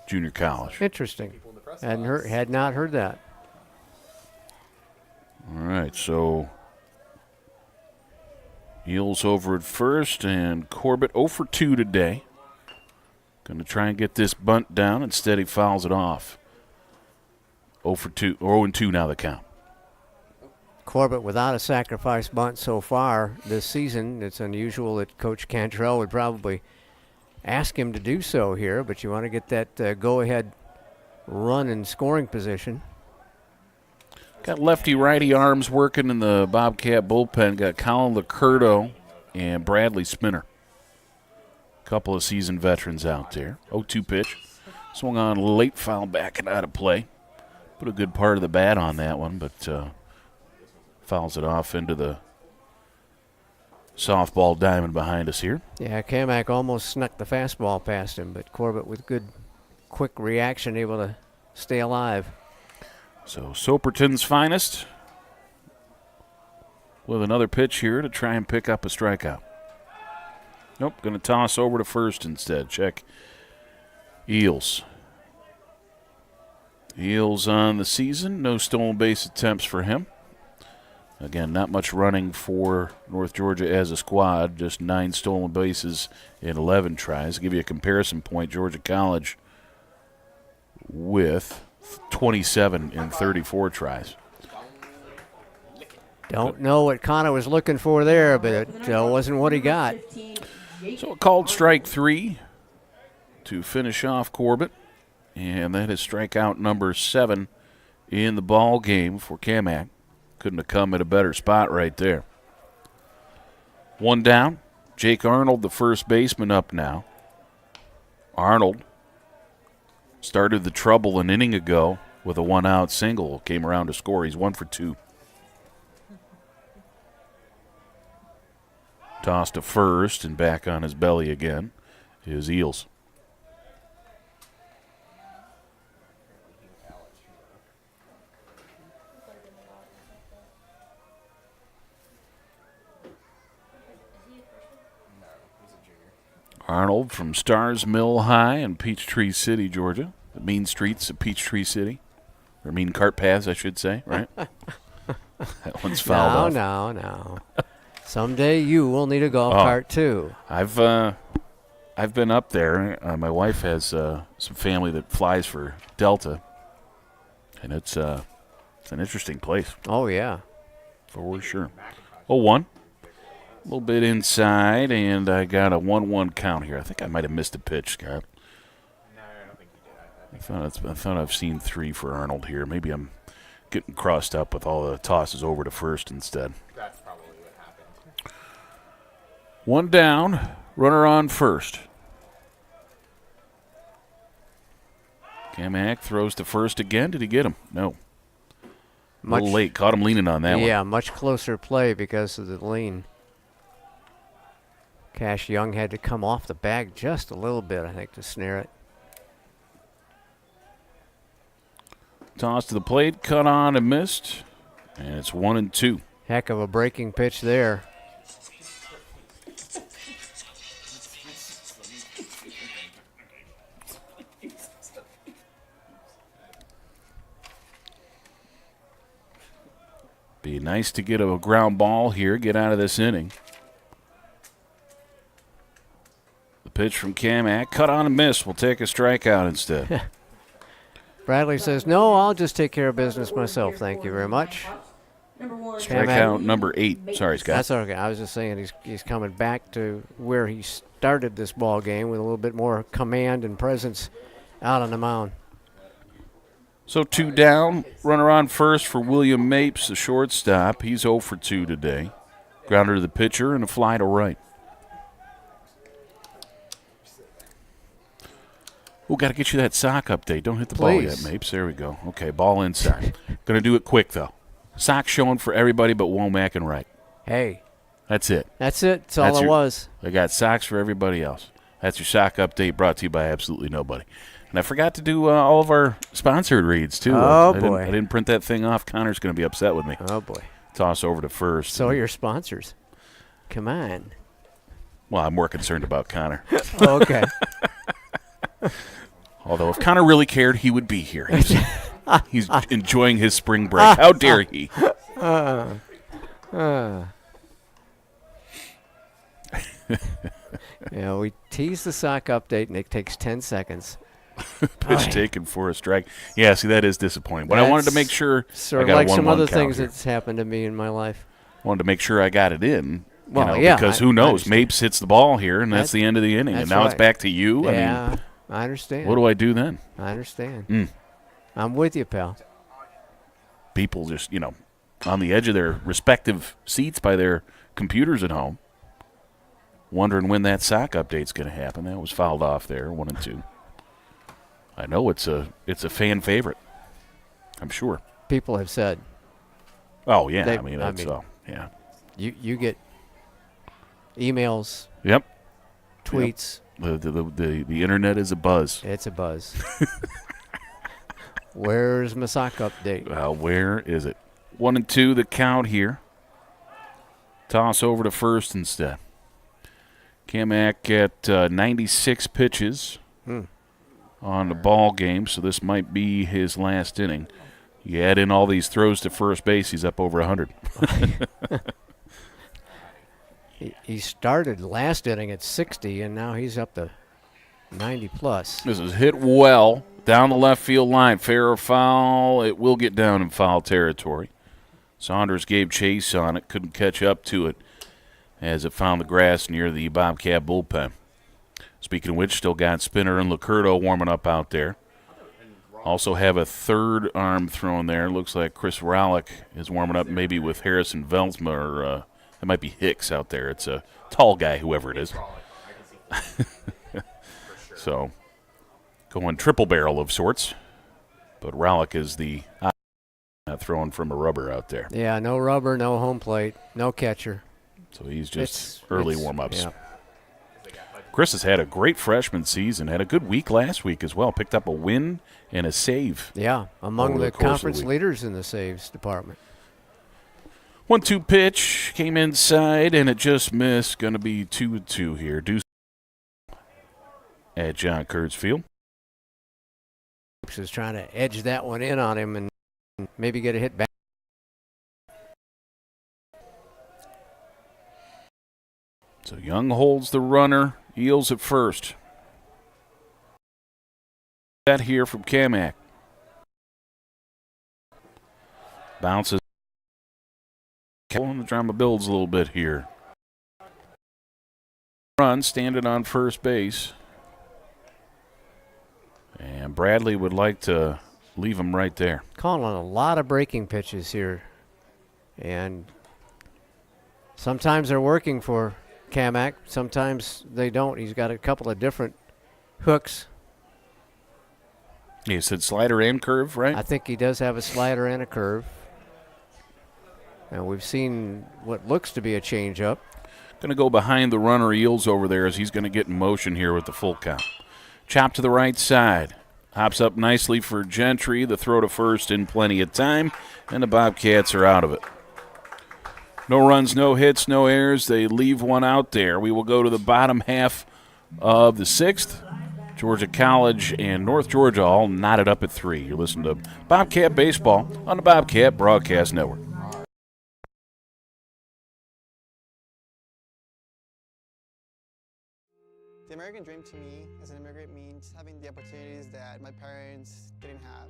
Junior College. Interesting. Had not heard that. All right, so Eels over at first, and Corbett 0 for 2 today. Going to try and get this bunt down. Instead, he fouls it off. 0 for 2, 0 and 2 now the count. Corbett without a sacrifice bunt so far this season. It's unusual that Coach Cantrell would probably ask him to do so here, but you want to get that go-ahead run in scoring position. Got lefty-righty arms working in the Bobcat bullpen. Got Colin Licurdo and Bradley Spinner. Couple of seasoned veterans out there. 0-2 pitch. Swung on late, foul back and out of play. Put a good part of the bat on that one, but fouls it off into the softball diamond behind us here. Yeah, Kamak almost snuck the fastball past him, but Corbett with good, quick reaction, able to stay alive. So Soperton's finest with another pitch here to try and pick up a strikeout. Nope, going to toss over to first instead. Check Eels. Eels on the season. No stolen base attempts for him. Again, not much running for North Georgia as a squad. Just 9 stolen bases in 11 tries. I'll give you a comparison point. Georgia College with 27 in 34 tries. Don't know what Connor was looking for there, but it wasn't what he got. So a called strike 3 to finish off Corbett. And that is strikeout number 7 in the ball game for Kamak. Couldn't have come at a better spot right there. 1 down. Jake Arnold, the first baseman, up now. Arnold started the trouble an inning ago with a 1-out single. Came around to score. He's 1 for 2. Toss to first and back on his belly again is Eels. Arnold from Stars Mill High in Peachtree City, Georgia. The mean streets of Peachtree City. Or mean cart paths, I should say, right? That one's fouled off. No. Someday you will need a golf cart, too. I've been up there. My wife has some family that flies for Delta. And it's an interesting place. Oh, yeah. For sure. 0-1. A little bit inside, and I got a 1-1 count here. I think I might have missed a pitch, Scott. No, I don't think you did. I thought I've seen 3 for Arnold here. Maybe I'm getting crossed up with all the tosses over to first instead. That's probably what happened. 1 down, runner on first. Kamak throws to first again. Did he get him? No. A little late. Caught him leaning on that one. Yeah, much closer play because of the lean. Cash Young had to come off the bag just a little bit, I think, to snare it. Toss to the plate, cut on and missed, and it's 1-2. Heck of a breaking pitch there. Be nice to get a ground ball here, get out of this inning. The pitch from Kamak. Cut on and miss. We'll take a strikeout instead. Bradley says, no, I'll just take care of business myself. Thank you very much. Strikeout number 8. Sorry, Scott. That's okay. I was just saying he's coming back to where he started this ball game with a little bit more command and presence out on the mound. So 2 down. Runner on first for William Mapes, the shortstop. He's 0 for 2 today. Grounder to the pitcher and a fly to right. Oh, got to get you that sock update. Don't hit the ball yet, Mapes. There we go. Okay, ball inside. Going to do it quick, though. Sock showing for everybody but Womack and Wright. Hey. That's it. That's it. That's all it was. They got socks for everybody else. That's your sock update brought to you by absolutely nobody. And I forgot to do all of our sponsored reads, too. Oh, I didn't print that thing off. Connor's going to be upset with me. Oh, boy. Toss over to first. So are your sponsors. Come on. Well, I'm more concerned about Connor. Okay. Although if Connor really cared, he would be here. He's enjoying his spring break. How dare he? Yeah, we tease the sock update, and it takes 10 seconds. Pitch taken for a strike. Yeah, see, that is disappointing. But I wanted to make sure sort I got of like a 1-1 some other count things here. that's happened to me in my life. Wanted to make sure I got it in. Well, yeah, because who knows? Mapes hits the ball here, and that's the end of the inning. And now it's back to you. Yeah, I mean, I understand. What do I do then? I understand. I'm with you, pal. People just, on the edge of their respective seats by their computers at home, wondering when that sock update's going to happen. That was fouled off there, 1-2. I know it's a fan favorite. I'm sure. People have said. Oh yeah, I mean yeah. You get emails. Yep. Tweets. Yep. The internet is a buzz. It's a buzz. Where's my sock update? Where is it? 1-2 the count here. Toss over to first instead. Kamak at 96 pitches on the ball game, so this might be his last inning. You add in all these throws to first base, he's up over 100. He started last inning at 60, and now he's up to 90+. This is hit well down the left field line. Fair or foul, it will get down in foul territory. Saunders gave chase on it, couldn't catch up to it as it found the grass near the Bobcat bullpen. Speaking of which, still got Spinner and Lacurdo warming up out there. Also have a third arm thrown there. Looks like Chris Rowlick is warming up maybe with Harrison Veldsma, or it might be Hicks out there. It's a tall guy, whoever it is. So going triple barrel of sorts. But Rowlick is the throwing from a rubber out there. Yeah, no rubber, no home plate, no catcher. So he's just early warm-ups. Yeah. Chris has had a great freshman season, had a good week last week as well, picked up a win and a save. Yeah, among the conference leaders in the saves department. 1-2 pitch, came inside, and it just missed. Going to be 2-2 here. Deuce at John Kurtz Field. Is trying to edge that one in on him and maybe get a hit back. So Young holds the runner. Eels at first. That here from Kamak. Bounces. The drama builds a little bit here. Run, standing on first base. And Bradley would like to leave him right there. Calling a lot of breaking pitches here. And sometimes they're working for Kamak. Sometimes they don't. He's got a couple of different hooks. You said slider and curve, right? I think he does have a slider and a curve. And we've seen what looks to be a changeup. Going to go behind the runner. Eels over there as he's going to get in motion here with the full count. Chop to the right side. Hops up nicely for Gentry. The throw to first in plenty of time. And the Bobcats are out of it. No runs, no hits, no errors. They leave one out there. We will go to the bottom half of the sixth. Georgia College and North Georgia all knotted up at 3. You're listening to Bobcat Baseball on the Bobcat Broadcast Network. American dream to me as an immigrant means having the opportunities that my parents didn't have.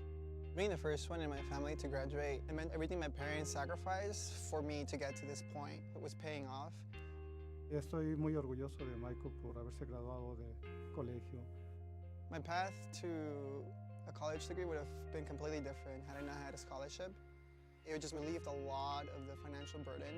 Being the first one in my family to graduate, it meant everything my parents sacrificed for me to get to this point. It was paying off. Estoy muy orgulloso de Michael por haberse graduado de colegio. My path to a college degree would have been completely different had I not had a scholarship. It would just relieve a lot of the financial burden.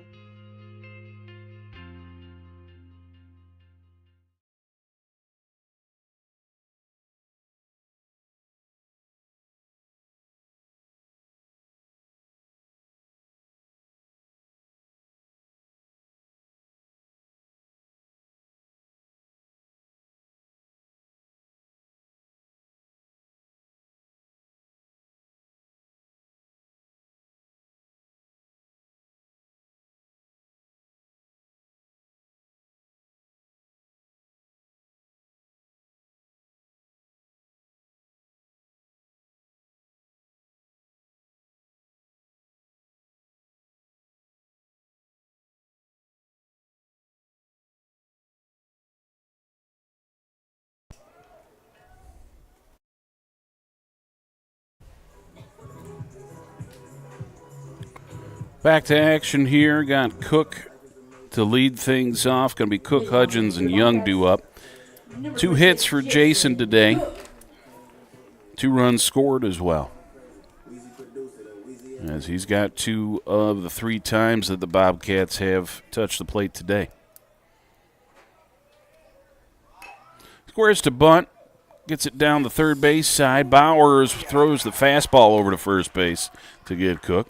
Back to action here. Got Cook to lead things off. Going to be Cook, Hudgens, and Young due up. 2 hits for Jason today. 2 runs scored as well, as he's got 2 of the 3 times that the Bobcats have touched the plate today. Squares to bunt. Gets it down the third base side. Bowers throws the fastball over to first base to get Cook.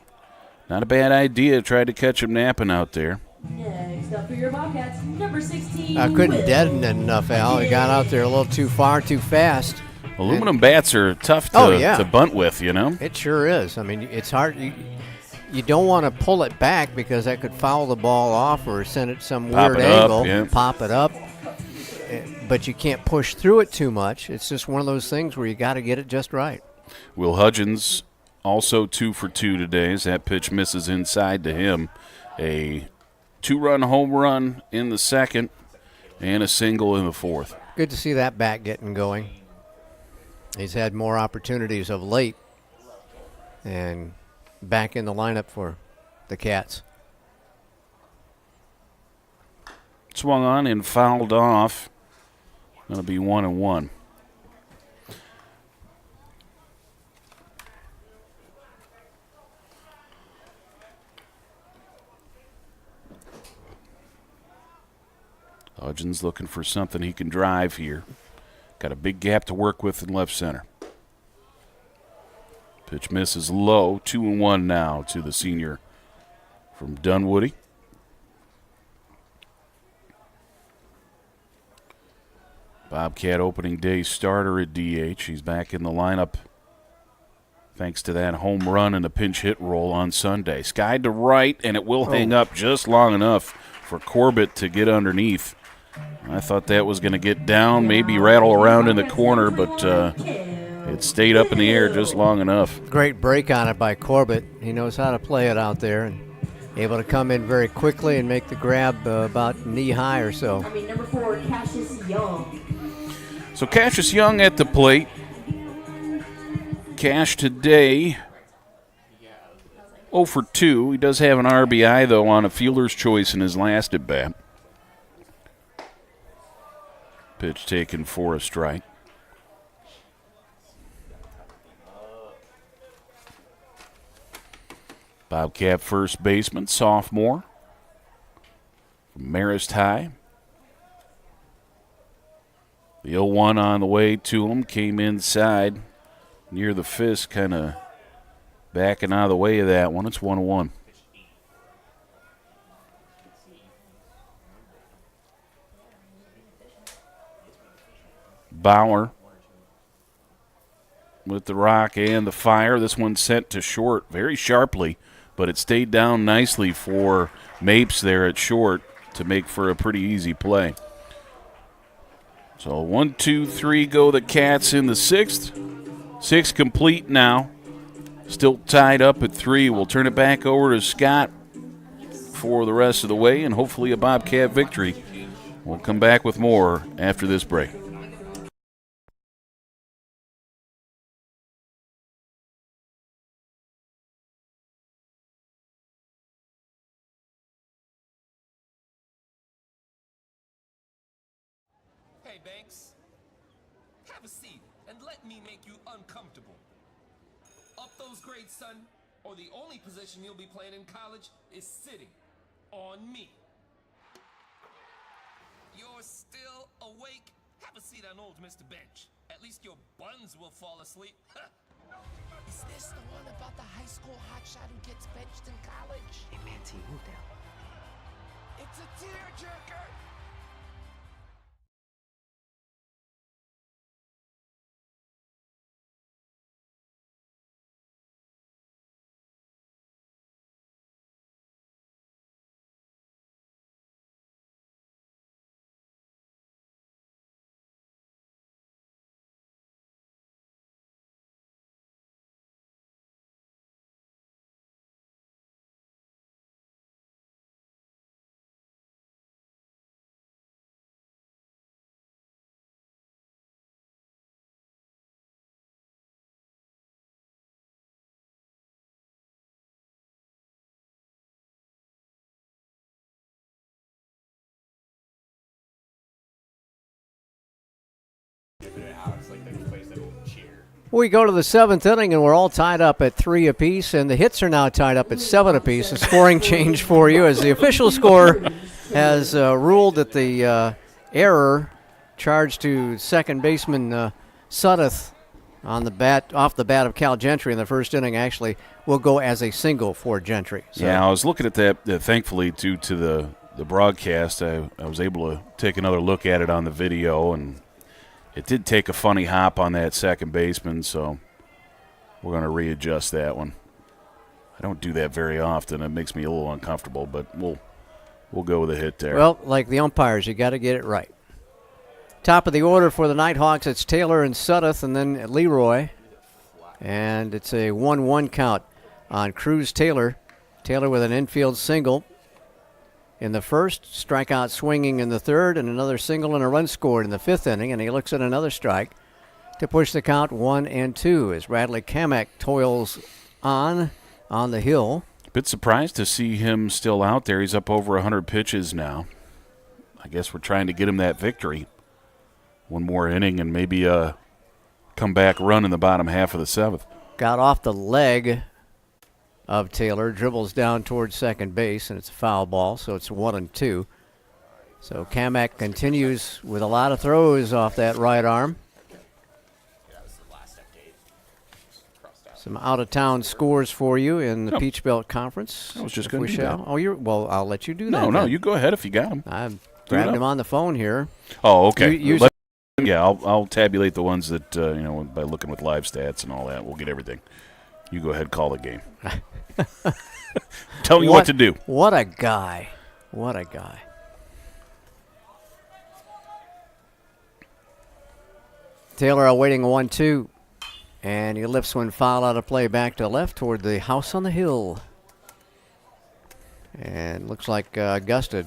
Not a bad idea. Tried to catch him napping out there. Next up for your Bobcats, number 16. I couldn't deaden it enough, Al. He got out there a little too far, too fast. Aluminum bats are tough to bunt with, you know? It sure is. I mean, it's hard. You don't want to pull it back because that could foul the ball off or send it some weird angle, pop it up. But you can't push through it too much. It's just one of those things where you got to get it just right. Will Hudgens also 2 for 2 today as that pitch misses inside to him. A 2-run home run in the second and a single in the fourth. Good to see that bat getting going. He's had more opportunities of late and back in the lineup for the Cats. Swung on and fouled off. Going to be 1-1. Hudgens looking for something he can drive here. Got a big gap to work with in left center. Pitch misses low. 2-1 now to the senior from Dunwoody. Bobcat opening day starter at DH. He's back in the lineup thanks to that home run and a pinch hit roll on Sunday. Skied to right, and it will hang up just long enough for Corbett to get underneath. I thought that was going to get down, maybe rattle around in the corner, but it stayed up in the air just long enough. Great break on it by Corbett. He knows how to play it out there and able to come in very quickly and make the grab about knee high or so. Number 4, Cassius Young. So Cassius Young at the plate. Cash today 0 for 2. He does have an RBI, though, on a fielder's choice in his last at bat. Pitch taken for a strike. Bobcat first baseman, sophomore from Marist High. The 0-1 on the way to him, came inside near the fist, kind of backing out of the way of that one. It's 1-1. Bauer with the rock and the fire. This one sent to short very sharply, but it stayed down nicely for Mapes there at short to make for a pretty easy play. So 1, 2, 3 go the Cats in the 6th. 6 complete now. Still tied up at 3. We'll turn it back over to Scott for the rest of the way and hopefully a Bobcat victory We'll come back with more after this break. Hey, Banks. Have a seat and let me make you uncomfortable. Up those grades, son, or the only position you'll be playing in college is sitting on me. You're still awake? Have a seat on old Mr. Bench. At least your buns will fall asleep. Is this the one about the high school hotshot who gets benched in college? Hey, man, T, move down. It's a tearjerker! We go to the 7th inning, and we're all tied up at 3 apiece, and the hits are now tied up at 7 apiece. A scoring change for you as the official score has ruled that the error charged to second baseman Suddeth on the bat, off the bat of Cal Gentry in the first inning, actually will go as a single for Gentry. So. Yeah, I was looking at that. Thankfully, due to the broadcast, I was able to take another look at it on the video, and it did take a funny hop on that second baseman, so we're going to readjust that one. I don't do that very often. It makes me a little uncomfortable, but we'll go with a hit there. Well, like the umpires, you got to get it right. Top of the order for the Nighthawks, it's Taylor and Suddeth, and then Leroy. And it's a 1-1 count on Cruz Taylor. Taylor with an infield single in the first, strikeout swinging in the third, and another single and a run scored in the 5th inning, and he looks at another strike to push the count 1-2 as Radley Kamek toils on the hill. Bit surprised to see him still out there. He's up over 100 pitches now. I guess we're trying to get him that victory. One more inning and maybe a comeback run in the bottom half of the 7th. Got off the leg of Taylor, dribbles down towards second base, and it's a foul ball, so it's 1-2. So Kamek continues with a lot of throws off that right arm. Some out-of-town scores for you in the Peach Belt Conference. I was just going to do that. Oh, well, I'll let you do that. No, you go ahead if you got them. I'm grabbing them on the phone here. Oh, okay. I'll tabulate the ones that, by looking with live stats and all that. We'll get everything. You go ahead, call the game. Tell me what to do. What a guy. What a guy. Taylor awaiting 1-2. And he lifts one foul out of play back to left toward the house on the hill. And looks like Augusta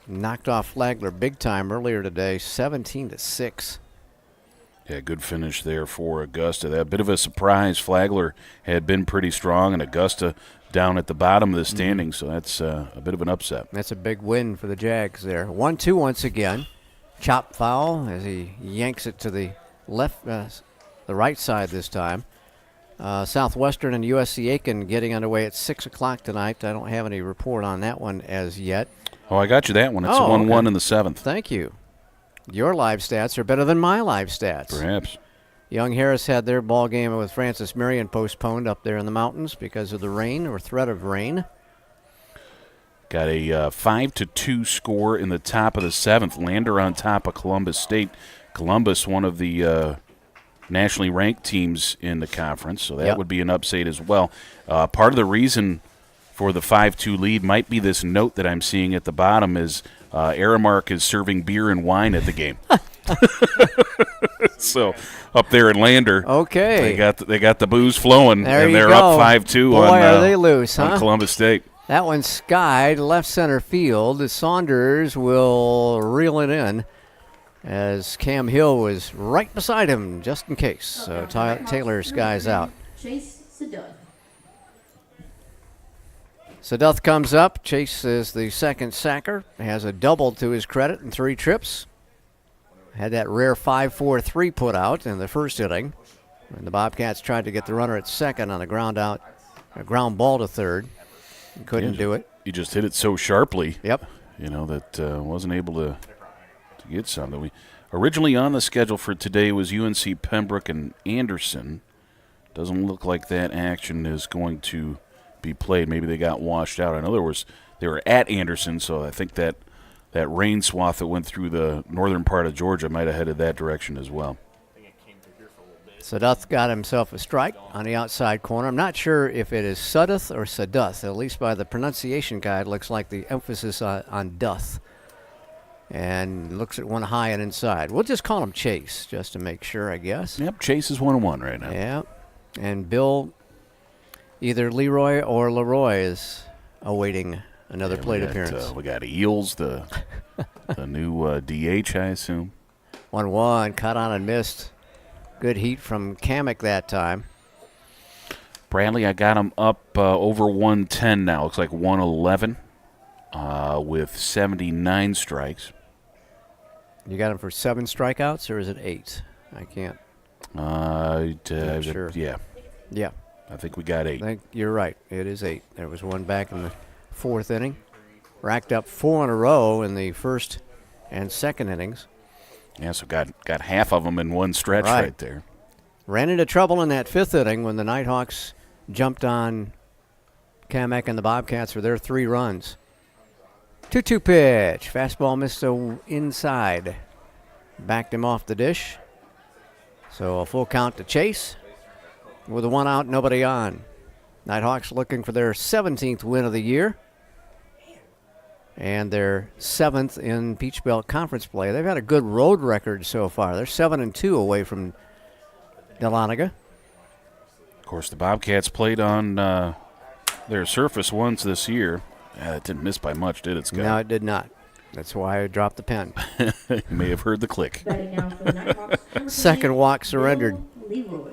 knocked off Flagler big time earlier today, 17-6. Yeah, good finish there for Augusta. That bit of a surprise. Flagler had been pretty strong, and Augusta down at the bottom of the standings, so that's a bit of an upset. That's a big win for the Jags there. 1-2 once again. Chop foul as he yanks it to the left, the right side this time. Southwestern and USC Aiken getting underway at 6 o'clock tonight. I don't have any report on that one as yet. Oh, I got you that one. It's 1-1 in the 7th. Thank you. Your live stats are better than my live stats. Perhaps. Young Harris had their ball game with Francis Marion postponed up there in the mountains because of the rain or threat of rain. Got a 5-2 score in the top of the 7th. Lander on top of Columbus State. Columbus, one of the nationally ranked teams in the conference, so that would be an upset as well. Part of the reason for the 5-2 lead might be this note that I'm seeing at the bottom is Aramark is serving beer and wine at the game. So up there in Lander, okay, they got the booze flowing, there and they're go. up 5-2 Boy, are they loose, on huh? Columbus State. That one skied left center field. Saunders will reel it in as Cam Hill was right beside him just in case. So Taylor skies out. Chase Seduth. Seduth comes up. Chase is the second sacker. Has a double to his credit in 3 trips. Had that rare 5-4-3 put out in the first inning. And the Bobcats tried to get the runner at second on a ground ball to third. Couldn't do it. He just hit it so sharply. Yep. That wasn't able to get something. Originally on the schedule for today was UNC Pembroke and Anderson. Doesn't look like that action is going to be played. Maybe they got washed out. I know they were at Anderson, so I think that rain swath that went through the northern part of Georgia might have headed that direction as well. Seduth got himself a strike on the outside corner. I'm not sure if it is Suduth or Seduth. At least by the pronunciation guide, looks like the emphasis on doth. And looks at one high and inside. We'll just call him Chase, just to make sure, I guess. Yep, Chase is 1-1 right now. Yeah. And Bill, either Leroy or Leroy, is awaiting another plate appearance. We got Eels, the new DH, I assume. 1-1, caught on and missed. Good heat from Kamek that time. Bradley, I got him up over 110 now. Looks like 111 with 79 strikes. You got him for 7 strikeouts, or is it 8? I can't. Not sure. Yeah. Yeah. I think we got 8. I think you're right. It is 8. There was one back in the 4th inning. Racked up 4 in a row in the first and second innings. Yeah, so got half of them in one stretch right there. Ran into trouble in that 5th inning when the Nighthawks jumped on Kamek and the Bobcats for their 3 runs. 2-2 pitch. Fastball missed inside. Backed him off the dish. So a full count to Chase with a 1 out, nobody on. Nighthawks looking for their 17th win of the year and their 7th in Peach Belt Conference play. They've had a good road record so far. They're 7-2 away from Dahlonega. Of course, the Bobcats played on their surface once this year. It didn't miss by much, did it, Scott? No, it did not. That's why I dropped the pen. You may have heard the click. Second walk surrendered Leroy.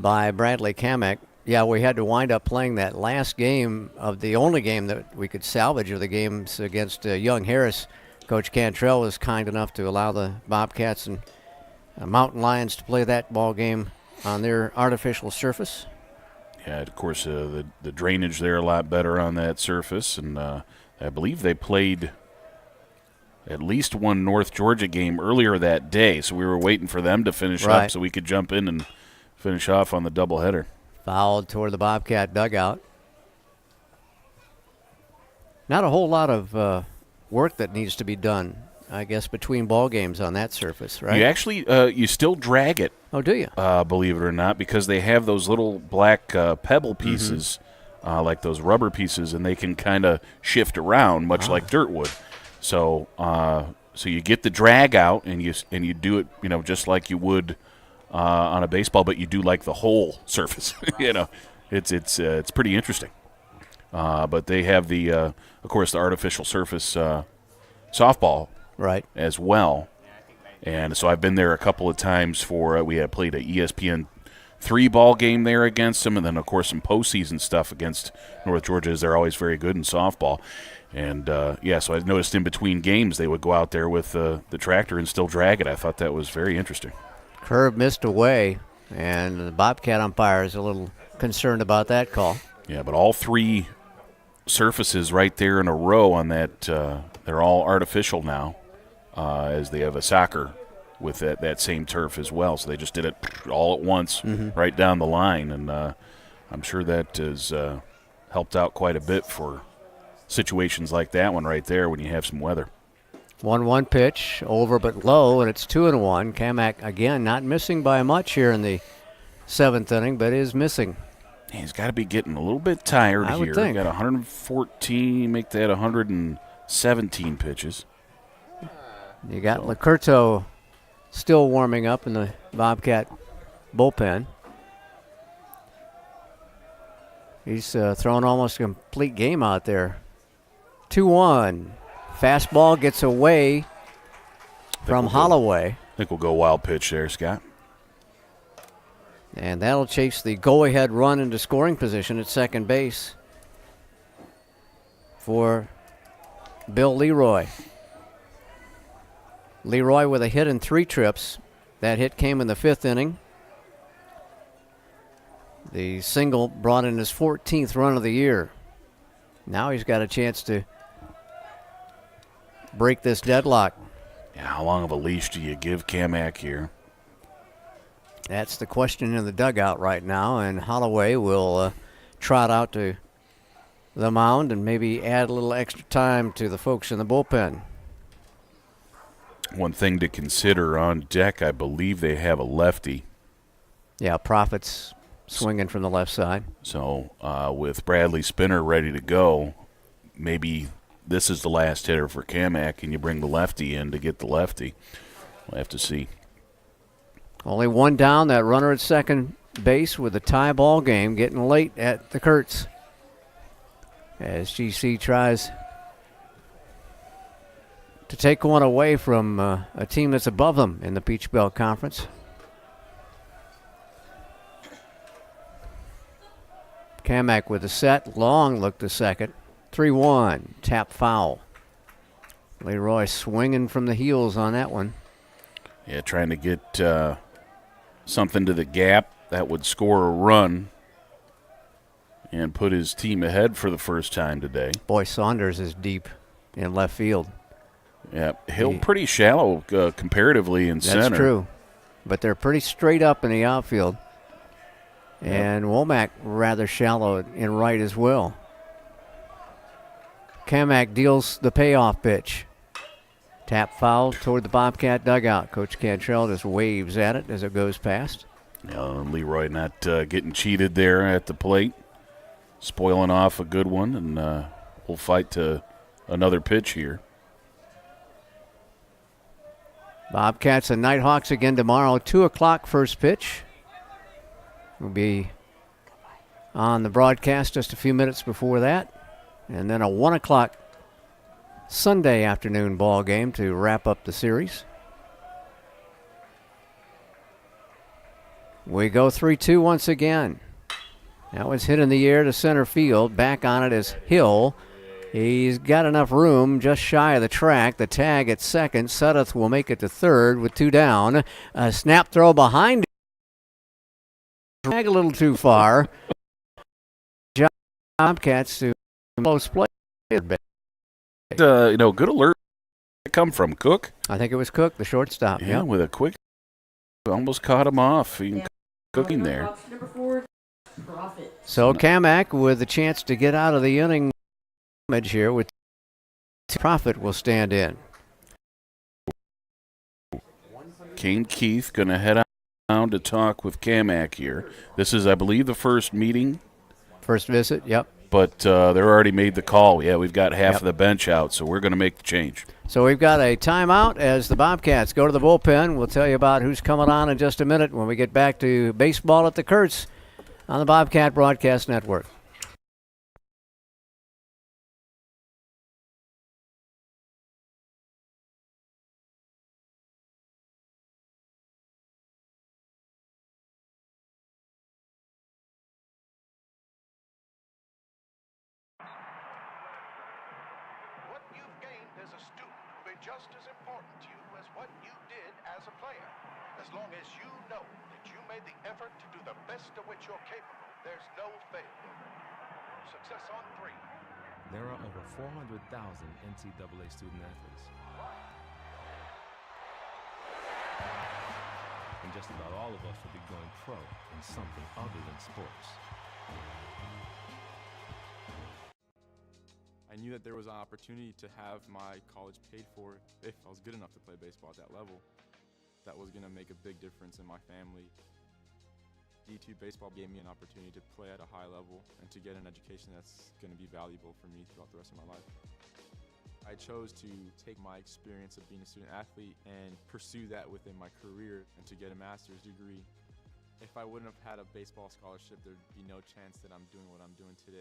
by Bradley Kamek. Yeah, we had to wind up playing that last game of the only game that we could salvage of the games against Young Harris. Coach Cantrell was kind enough to allow the Bobcats and Mountain Lions to play that ball game on their artificial surface. Yeah, of course, the drainage there a lot better on that surface, and I believe they played at least one North Georgia game earlier that day, so we were waiting for them to finish up so we could jump in and finish off on the doubleheader. Fouled toward the Bobcat dugout. Not a whole lot of work that needs to be done, I guess, between ball games on that surface, right? You actually, you still drag it. Oh, do you? Believe it or not, because they have those little black pebble pieces, like those rubber pieces, and they can kind of shift around, much like dirt would. So, so you get the drag out, and you do it, just like you would on a baseball, but you do like the whole surface. It's pretty interesting. But they have the, of course, the artificial surface softball, as well. And so I've been there a couple of times for we had played a ESPN 3 ball game there against them, and then of course some postseason stuff against North Georgia, as they're always very good in softball. And so I noticed in between games they would go out there with the tractor and still drag it. I thought that was very interesting. Curve missed away, and the Bobcat umpire is a little concerned about that call. Yeah, but all 3 surfaces right there in a row on that, they're all artificial now, as they have a soccer with that same turf as well. So they just did it all at once right down the line, and I'm sure that has helped out quite a bit for situations like that one right there when you have some weather. 1-1 pitch, over but low, and it's 2-1. Kamek, again, not missing by much here in the 7th inning, but is missing. He's got to be getting a little bit tired I here. would think. Got 114, make that 117 pitches. You got Lacurto still warming up in the Bobcat bullpen. He's thrown almost a complete game out there. 2-1. Fastball gets away from Holloway. I think we'll go wild pitch there, Scott. And that'll chase the go-ahead run into scoring position at second base for Bill Leroy. Leroy with a hit in 3 trips. That hit came in the 5th inning. The single brought in his 14th run of the year. Now he's got a chance to break this deadlock. Yeah, how long of a leash do you give Kamak here? That's the question in the dugout right now, and Holloway will trot out to the mound and maybe add a little extra time to the folks in the bullpen. One thing to consider on deck, I believe they have a lefty. Yeah, Prophet's swinging from the left side. So with Bradley Spinner ready to go, maybe this is the last hitter for Kamak, and you bring the lefty in to get the lefty. We'll have to see. Only one down, that runner at second base with a tie ball game, getting late at the Kurtz. As GC tries to take one away from a team that's above them in the Peach Belt Conference. Kamak with a set, long look to second. 3-1, tap foul. Leroy swinging from the heels on that one. Yeah, trying to get something to the gap that would score a run and put his team ahead for the first time today. Boy, Saunders is deep in left field. Yeah, Hill pretty shallow comparatively in center. That's true, but they're pretty straight up in the outfield. And Womack rather shallow in right as well. Kamak deals the payoff pitch. Tap foul toward the Bobcat dugout. Coach Cantrell just waves at it as it goes past. Leroy not getting cheated there at the plate. Spoiling off a good one, and we'll fight to another pitch here. Bobcats and Nighthawks again tomorrow. 2 o'clock first pitch. We'll be on the broadcast just a few minutes before that. And then a 1 o'clock Sunday afternoon ball game to wrap up the series. We go 3-2 once again. That was hit in the air to center field. Back on it is Hill. He's got enough room just shy of the track. The tag at second. Sudduth will make it to third with 2 down. A snap throw behind him. Tag a little too far. Bobcats to close play. Good alert. Come from Cook. I think it was Cook, the shortstop. Yeah, with a quick, almost caught him off. Cooking there. So Kamak with a chance to get out of the inning here with Prophet will stand in. Kane Keith going to head down to talk with Kamak here. This is, I believe, the first meeting. First visit, yep. But they're already made the call. Yeah, we've got half of the bench out, so we're going to make the change. So we've got a timeout as the Bobcats go to the bullpen. We'll tell you about who's coming on in just a minute when we get back to baseball at the Kurtz on the Bobcat Broadcast Network. Just as important to you as what you did as a player. As long as you know that you made the effort to do the best of which you're capable, there's no failure. Success on 3. There are over 400,000 NCAA student athletes. And just about all of us will be going pro in something other than sports. I knew that there was an opportunity to have my college paid for if I was good enough to play baseball at that level. That was going to make a big difference in my family. D2 baseball gave me an opportunity to play at a high level and to get an education that's going to be valuable for me throughout the rest of my life. I chose to take my experience of being a student athlete and pursue that within my career and to get a master's degree If I wouldn't have had a baseball scholarship, there'd be no chance that I'm doing what I'm doing today.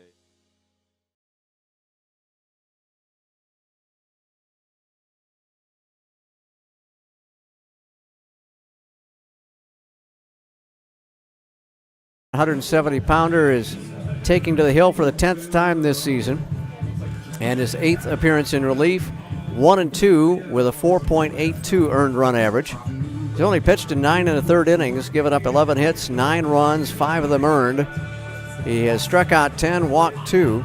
.170-pounder is taking to the hill for the 10th time this season, and his 8th appearance in relief. 1-2 with a 4.82 earned run average. He's only pitched in 9 1/3 innings, given up 11 hits, 9 runs, 5 of them earned. He has struck out 10, walked 2,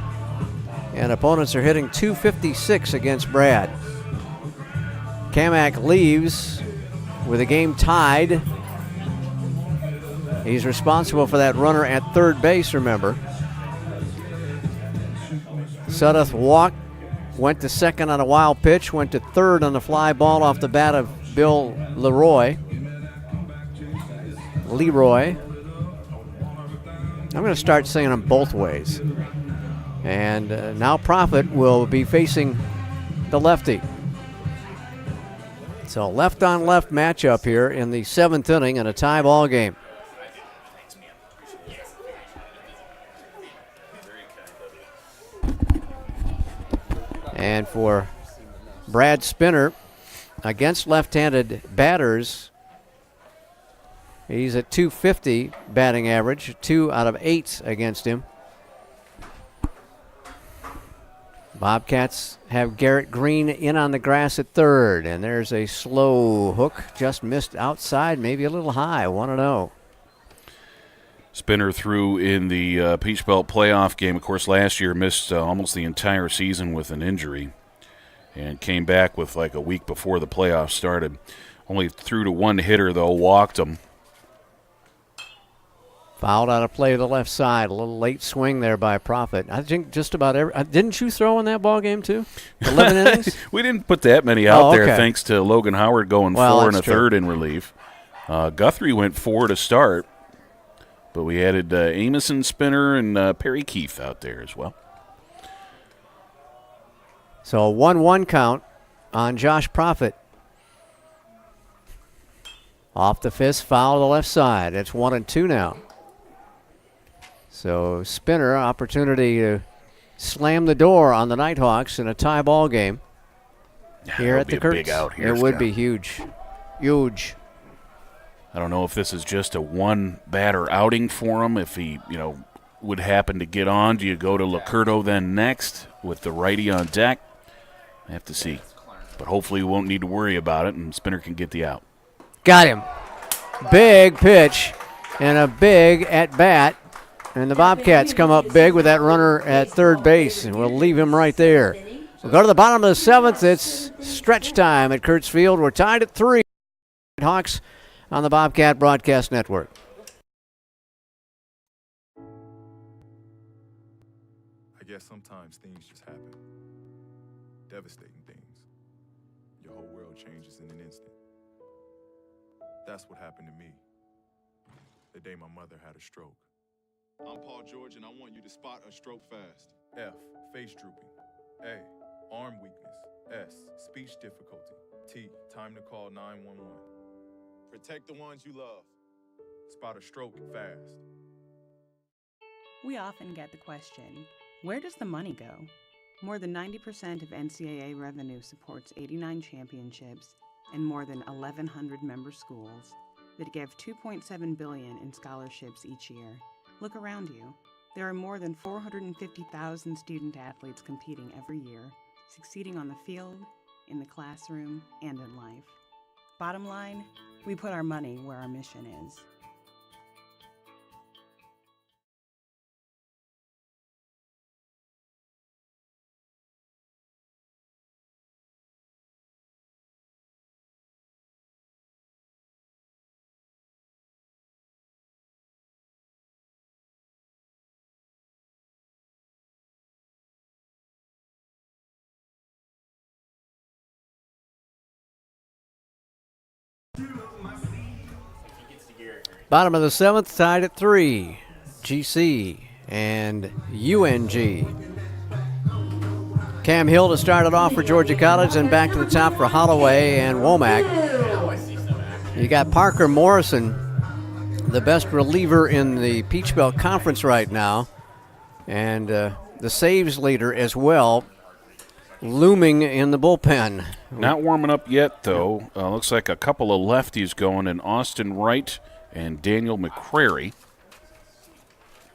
and opponents are hitting .256 against Brad. Kamak leaves with the game tied. He's responsible for that runner at third base, remember. Sudduth walked, went to second on a wild pitch, went to third on a fly ball off the bat of Bill Leroy. I'm going to start saying them both ways. And now Prophet will be facing the lefty. So left-on-left matchup here in the 7th inning in a tie ball game. And for Brad Spinner, against left-handed batters, he's at .250 batting average, 2 out of 8 against him. Bobcats have Garrett Green in on the grass at third, and there's a slow hook, just missed outside, maybe a little high, 1-0. Spinner threw in the Peach Belt playoff game. Of course, last year missed almost the entire season with an injury and came back with like a week before the playoffs started. Only threw to one hitter, though, walked him. Fouled out of play to the left side. A little late swing there by Prophet. I think just about every. Didn't you throw in that ball game too? 11 innings? We didn't put that many out there, thanks to Logan Howard going 4 1/3 in relief. Guthrie went 4 to start, but we added Amison, Spinner, and Perry Keefe out there as well. So a 1-1 count on Josh Prophet. Off the fist, foul to the left side. It's 1-2 now. So Spinner, opportunity to slam the door on the Nighthawks in a tie ball game here at the Kurtz. Big out here, it would be huge. Huge. I don't know if this is just a one-batter outing for him. If he, would happen to get on, do you go to Lacurdo then next with the righty on deck? I have to see. But hopefully we won't need to worry about it, and Spinner can get the out. Got him. Big pitch and a big at-bat. And the Bobcats come up big with that runner at third base, and we'll leave him right there. We'll go to the bottom of the 7th. It's stretch time at Kurtz Field. We're tied at 3. Hawks on the Bobcat Broadcast Network. I guess sometimes things just happen. Devastating things. Your whole world changes in an instant. That's what happened to me the day my mother had a stroke. I'm Paul George, and I want you to spot a stroke fast. F, face drooping. A, arm weakness. S, speech difficulty. T, time to call 911. Protect the ones you love. Spot a stroke fast. We often get the question, where does the money go? More than 90% of NCAA revenue supports 89 championships and more than 1,100 member schools that give $2.7 billion in scholarships each year. Look around you. There are more than 450,000 student athletes competing every year, succeeding on the field, in the classroom, and in life. Bottom line, we put our money where our mission is. Bottom of the 7th, tied at 3. GC and UNG. Cam Hill to start it off for Georgia College, and back to the top for Holloway and Womack. You got Parker Morrison, the best reliever in the Peach Belt Conference right now, and the saves leader as well, looming in the bullpen. Not warming up yet, though. Looks like a couple of lefties going in, Austin Wright and Daniel McCrary.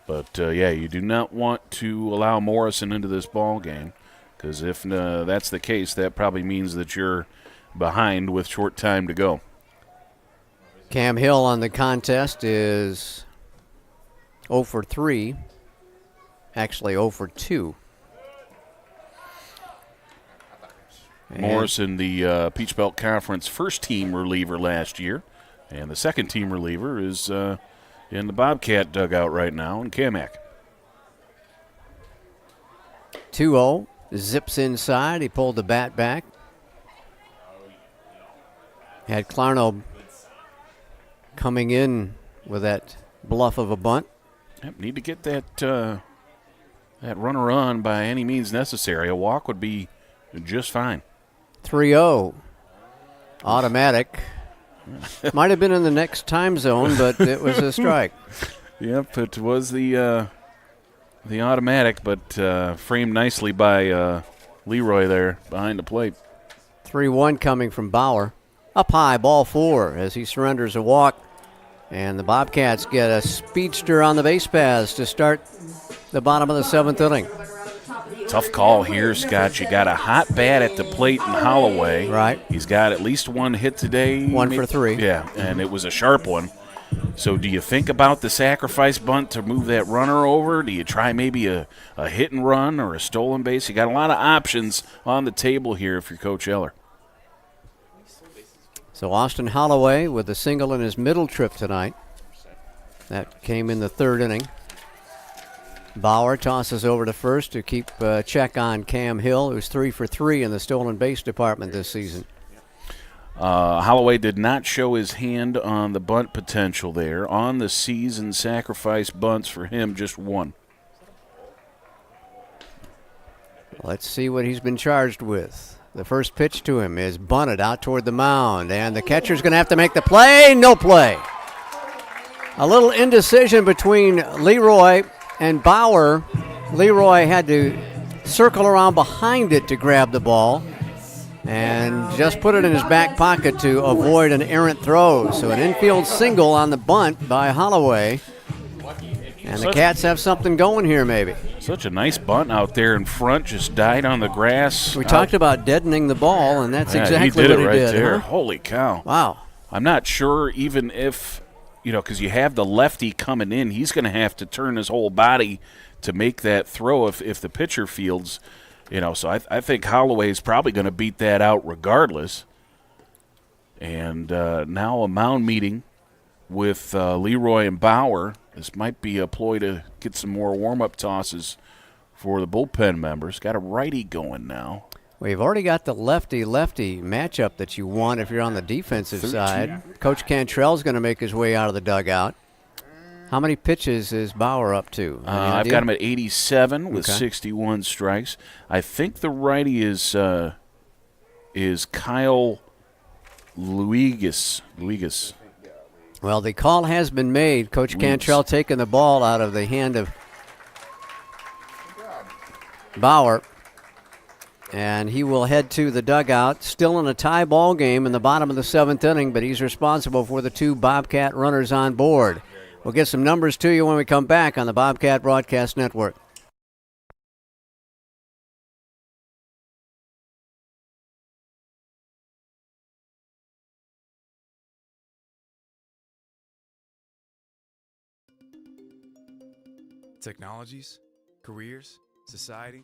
But, yeah, you do not want to allow Morrison into this ball game, because if that's the case, that probably means that you're behind with short time to go. Cam Hill on the contest is 0 for 3, actually 0 for 2. Morrison, the Peach Belt Conference first-team reliever last year, and the second-team reliever is in the Bobcat dugout right now in Camac. 2-0, zips inside. He pulled the bat back. Had Clarno coming in with that bluff of a bunt. Yep, need to get that runner on by any means necessary. A walk would be just fine. 3-0, automatic. Might have been in the next time zone, but it was a strike. Yep, it was the automatic, but framed nicely by Leroy there behind the plate. 3-1 coming from Bauer. Up high, ball 4 as he surrenders a walk. And the Bobcats get a speedster on the base paths to start the bottom of the 7th inning. Tough call here, Scott. You got a hot bat at the plate in Holloway. Right. He's got at least one hit today. 1 for 3. Yeah, and it was a sharp one. So do you think about the sacrifice bunt to move that runner over? Do you try maybe a hit and run or a stolen base? You got a lot of options on the table here if you're Coach Eller. So Austin Holloway with a single in his middle trip tonight. That came in the 3rd inning. Bauer tosses over to first to keep check on Cam Hill, who's 3 for 3 in the stolen base department this season. Holloway did not show his hand on the bunt potential there. On the season, sacrifice bunts for him, just 1. Let's see what he's been charged with. The first pitch to him is bunted out toward the mound, and the catcher's going to have to make the play. No play. A little indecision between Leroy and Bauer. Leroy had to circle around behind it to grab the ball and just put it in his back pocket to avoid an errant throw. So an infield single on the bunt by Holloway. And the Cats have something going here maybe. Such a nice bunt out there in front, just died on the grass. We talked about deadening the ball, and that's exactly he did what it he right did. there. Huh? Holy cow. Wow. I'm not sure even if, because you have the lefty coming in, he's going to have to turn his whole body to make that throw if the pitcher fields, So I think Holloway's probably going to beat that out regardless. And now a mound meeting with Leroy and Bauer. This might be a ploy to get some more warm-up tosses for the bullpen members. Got a righty going now. We've already got the lefty-lefty matchup that you want if you're on the defensive 13. side. Coach Cantrell's going to make his way out of the dugout. How many pitches is Bauer up to? I've got him at 87 with 61 strikes. I think the righty is Kyle Luigas. Well, the call has been made. Coach Cantrell taking the ball out of the hand of Bauer. And he will head to the dugout. Still in a tie ball game in the bottom of the 7th inning, but he's responsible for the 2 Bobcat runners on board. We'll get some numbers to you when we come back on the Bobcat Broadcast Network. Technologies, careers, society.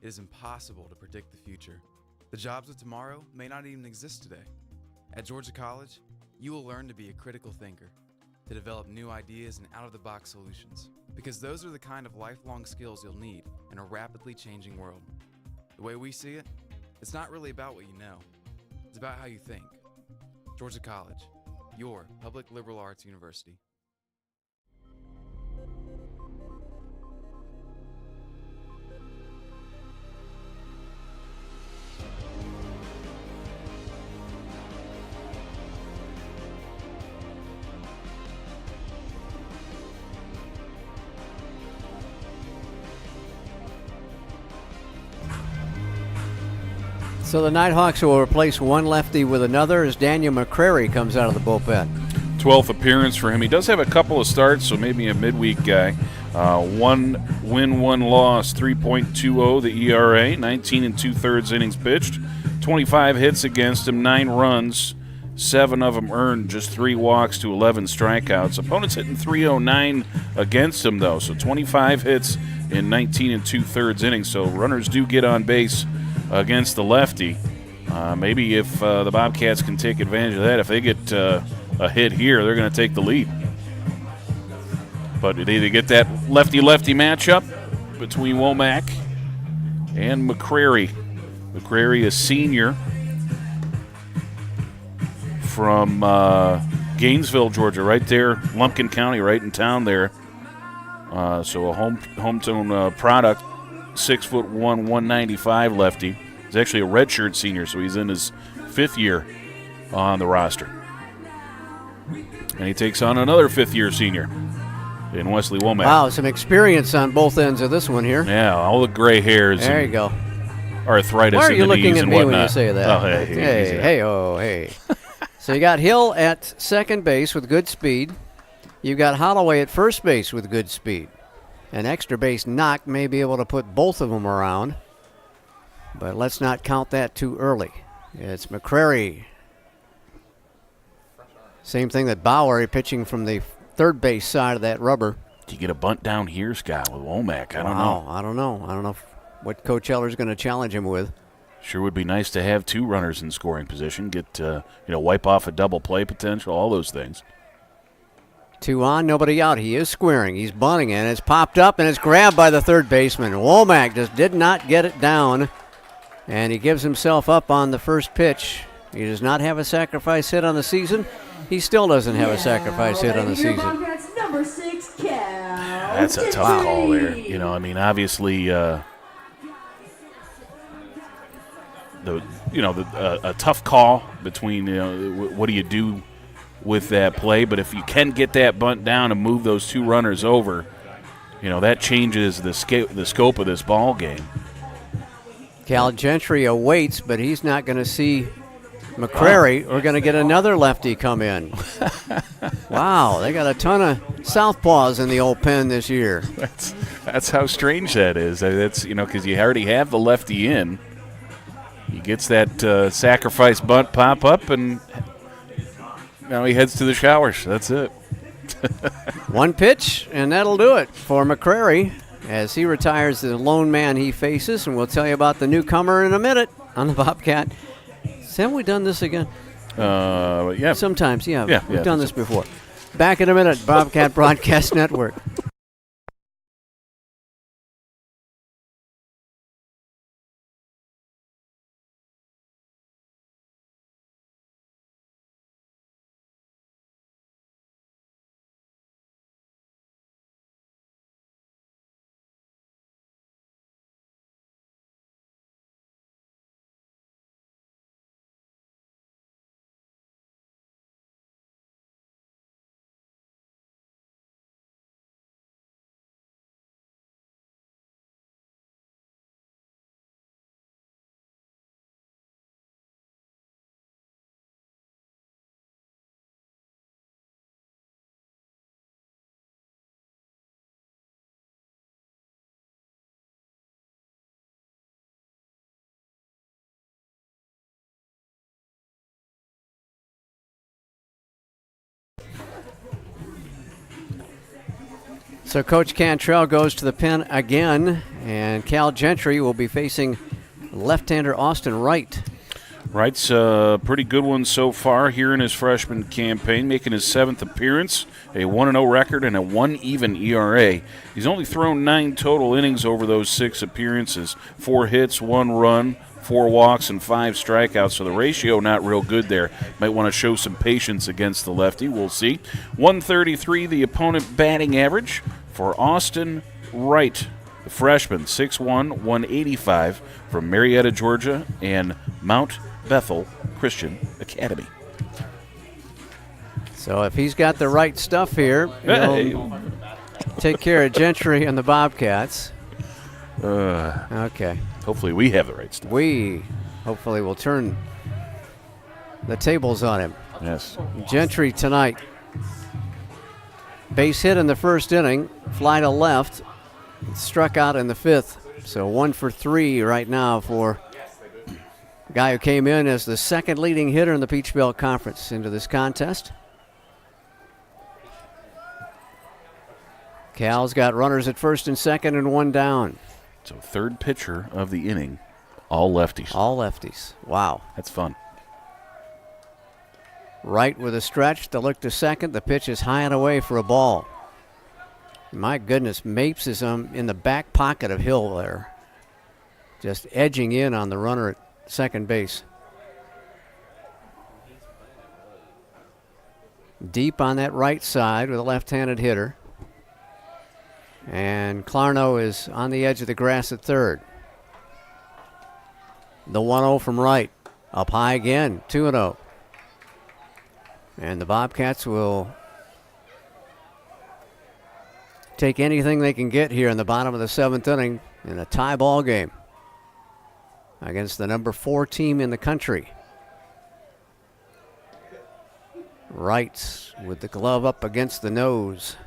It is impossible to predict the future. The jobs of tomorrow may not even exist today. At Georgia College, you will learn to be a critical thinker, to develop new ideas and out-of-the-box solutions, because those are the kind of lifelong skills you'll need in a rapidly changing world. The way we see it, it's not really about what you know. It's about how you think. Georgia College, your public liberal arts university. So the Nighthawks will replace one lefty with another as Daniel McCrary comes out of the bullpen. 12th appearance for him. He does have a couple of starts, so maybe a midweek guy. 1 win, 1 loss, 3.20 the ERA, 19 2/3 innings pitched, 25 hits against him, 9 runs, 7 of them earned, just 3 walks to 11 strikeouts. Opponents hitting .309 against him, though, so 25 hits in 19 2/3 innings. So runners do get on base against the lefty. Maybe if the Bobcats can take advantage of that, if they get a hit here, they're going to take the lead. But they get that lefty-lefty matchup between Womack and McCrary. McCrary, a senior from Gainesville, Georgia, right there, Lumpkin County, right in town there. So a hometown product, 6'1", 195 lefty. He's actually a redshirt senior, so he's in his 5th year on the roster. And he takes on another 5th-year senior in Wesley Womack. Wow, some experience on both ends of this one here. Yeah, all the gray hairs. There you go. Arthritis Why are in you the looking knees at and me whatnot. when you say that? Oh, hey. Hey. So you got Hill at second base with good speed. You got Holloway at first base with good speed. An extra base knock may be able to put both of them around, but let's not count that too early. It's McCrary. Same thing that Bowery pitching from the third base side of that rubber. Do you get a bunt down here, Scott, with Womack? I don't know. I don't know what Coach Eller's going to challenge him with. Sure would be nice to have 2 runners in scoring position, get wipe off a double play potential, all those things. 2 on, nobody out. He is squaring. He's bunting, and it's popped up, and it's grabbed by the third baseman. Womack just did not get it down, and he gives himself up on the first pitch. He does not have a sacrifice hit on the season. He still doesn't have a sacrifice hit on the season. Bobcats number 6, Cal. That's a tough call there. Obviously, a tough call between what do you do with that play, but if you can get that bunt down and move those 2 runners over, that changes the scope of this ball game. Cal Gentry awaits, but he's not going to see McCrary. We're going to get another lefty come in. Wow, they got a ton of southpaws in the old pen this year. That's how strange that is. That's because you already have the lefty in. He gets that sacrifice bunt pop up, and now he heads to the showers. That's it. 1 pitch, and that'll do it for McCrary as he retires the lone man he faces, and we'll tell you about the newcomer in a minute on the Bobcat. Haven't we done this again? Yeah. Sometimes, yeah. Yeah, We've done this before. Back in a minute, Bobcat Broadcast Network. So Coach Cantrell goes to the pen again, and Cal Gentry will be facing left-hander Austin Wright. Wright's a pretty good one so far here in his freshman campaign, making his 7th appearance, a 1-0 record and a 1 even ERA. He's only thrown 9 total innings over those 6 appearances, 4 hits, 1 run, 4 walks, and 5 strikeouts, so the ratio not real good there. Might want to show some patience against the lefty. We'll see. 133 the opponent batting average for Austin Wright, the freshman, 6'1", 185 from Marietta, Georgia, and Mount Bethel Christian Academy. So if he's got the right stuff here, he'll take care of Gentry and the Bobcats. Okay. Hopefully we have the right stuff. hopefully will turn the tables on him. Yes. Gentry tonight. Base hit in the first inning, fly to left, struck out in the fifth. So 1 for 3 right now for the guy who came in as the second leading hitter in the Peach Belt Conference into this contest. Cal's got runners at first and second and 1 down. So third pitcher of the inning, all lefties. All lefties. Wow. That's fun. Right with a stretch, the look to second. The pitch is high and away for a ball. My goodness, Mapes is in the back pocket of Hill there. Just edging in on the runner at second base. Deep on that right side with a left-handed hitter. And Clarno is on the edge of the grass at third. The 1-0 from right. Up high again, 2-0. And the Bobcats will take anything they can get here in the bottom of the 7th inning in a tie ball game against the number 4 team in the country. Wright with the glove up against the nose.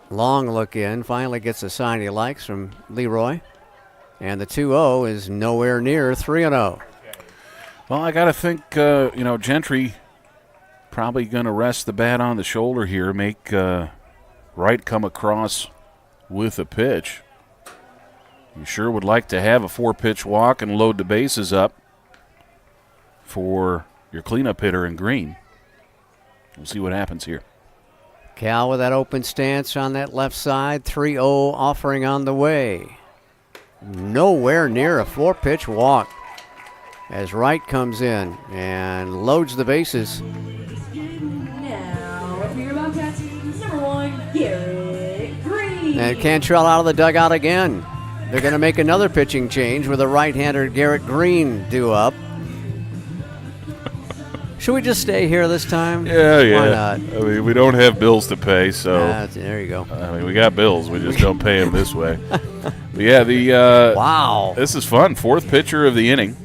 Long look in, finally gets a sign he likes from Leroy. And the 2-0 is nowhere near 3-0. Well, I got to think, Gentry probably going to rest the bat on the shoulder here, make Wright come across with a pitch. You sure would like to have a 4-pitch walk and load the bases up for your cleanup hitter in Green. We'll see what happens here. Cal with that open stance on that left side, 3-0 offering on the way. Nowhere near a 4-pitch walk as Wright comes in and loads the bases. Now, for your Bobcats, number 1, Garrett Green. And Cantrell out of the dugout again. They're going to make another pitching change with a right-hander Garrett Green due up. Should we just stay here this time? Yeah. Why not? I mean, we don't have bills to pay, so. There you go. I mean, we got bills. We just don't pay them this way. But yeah, wow. This is fun. 4th pitcher of the inning.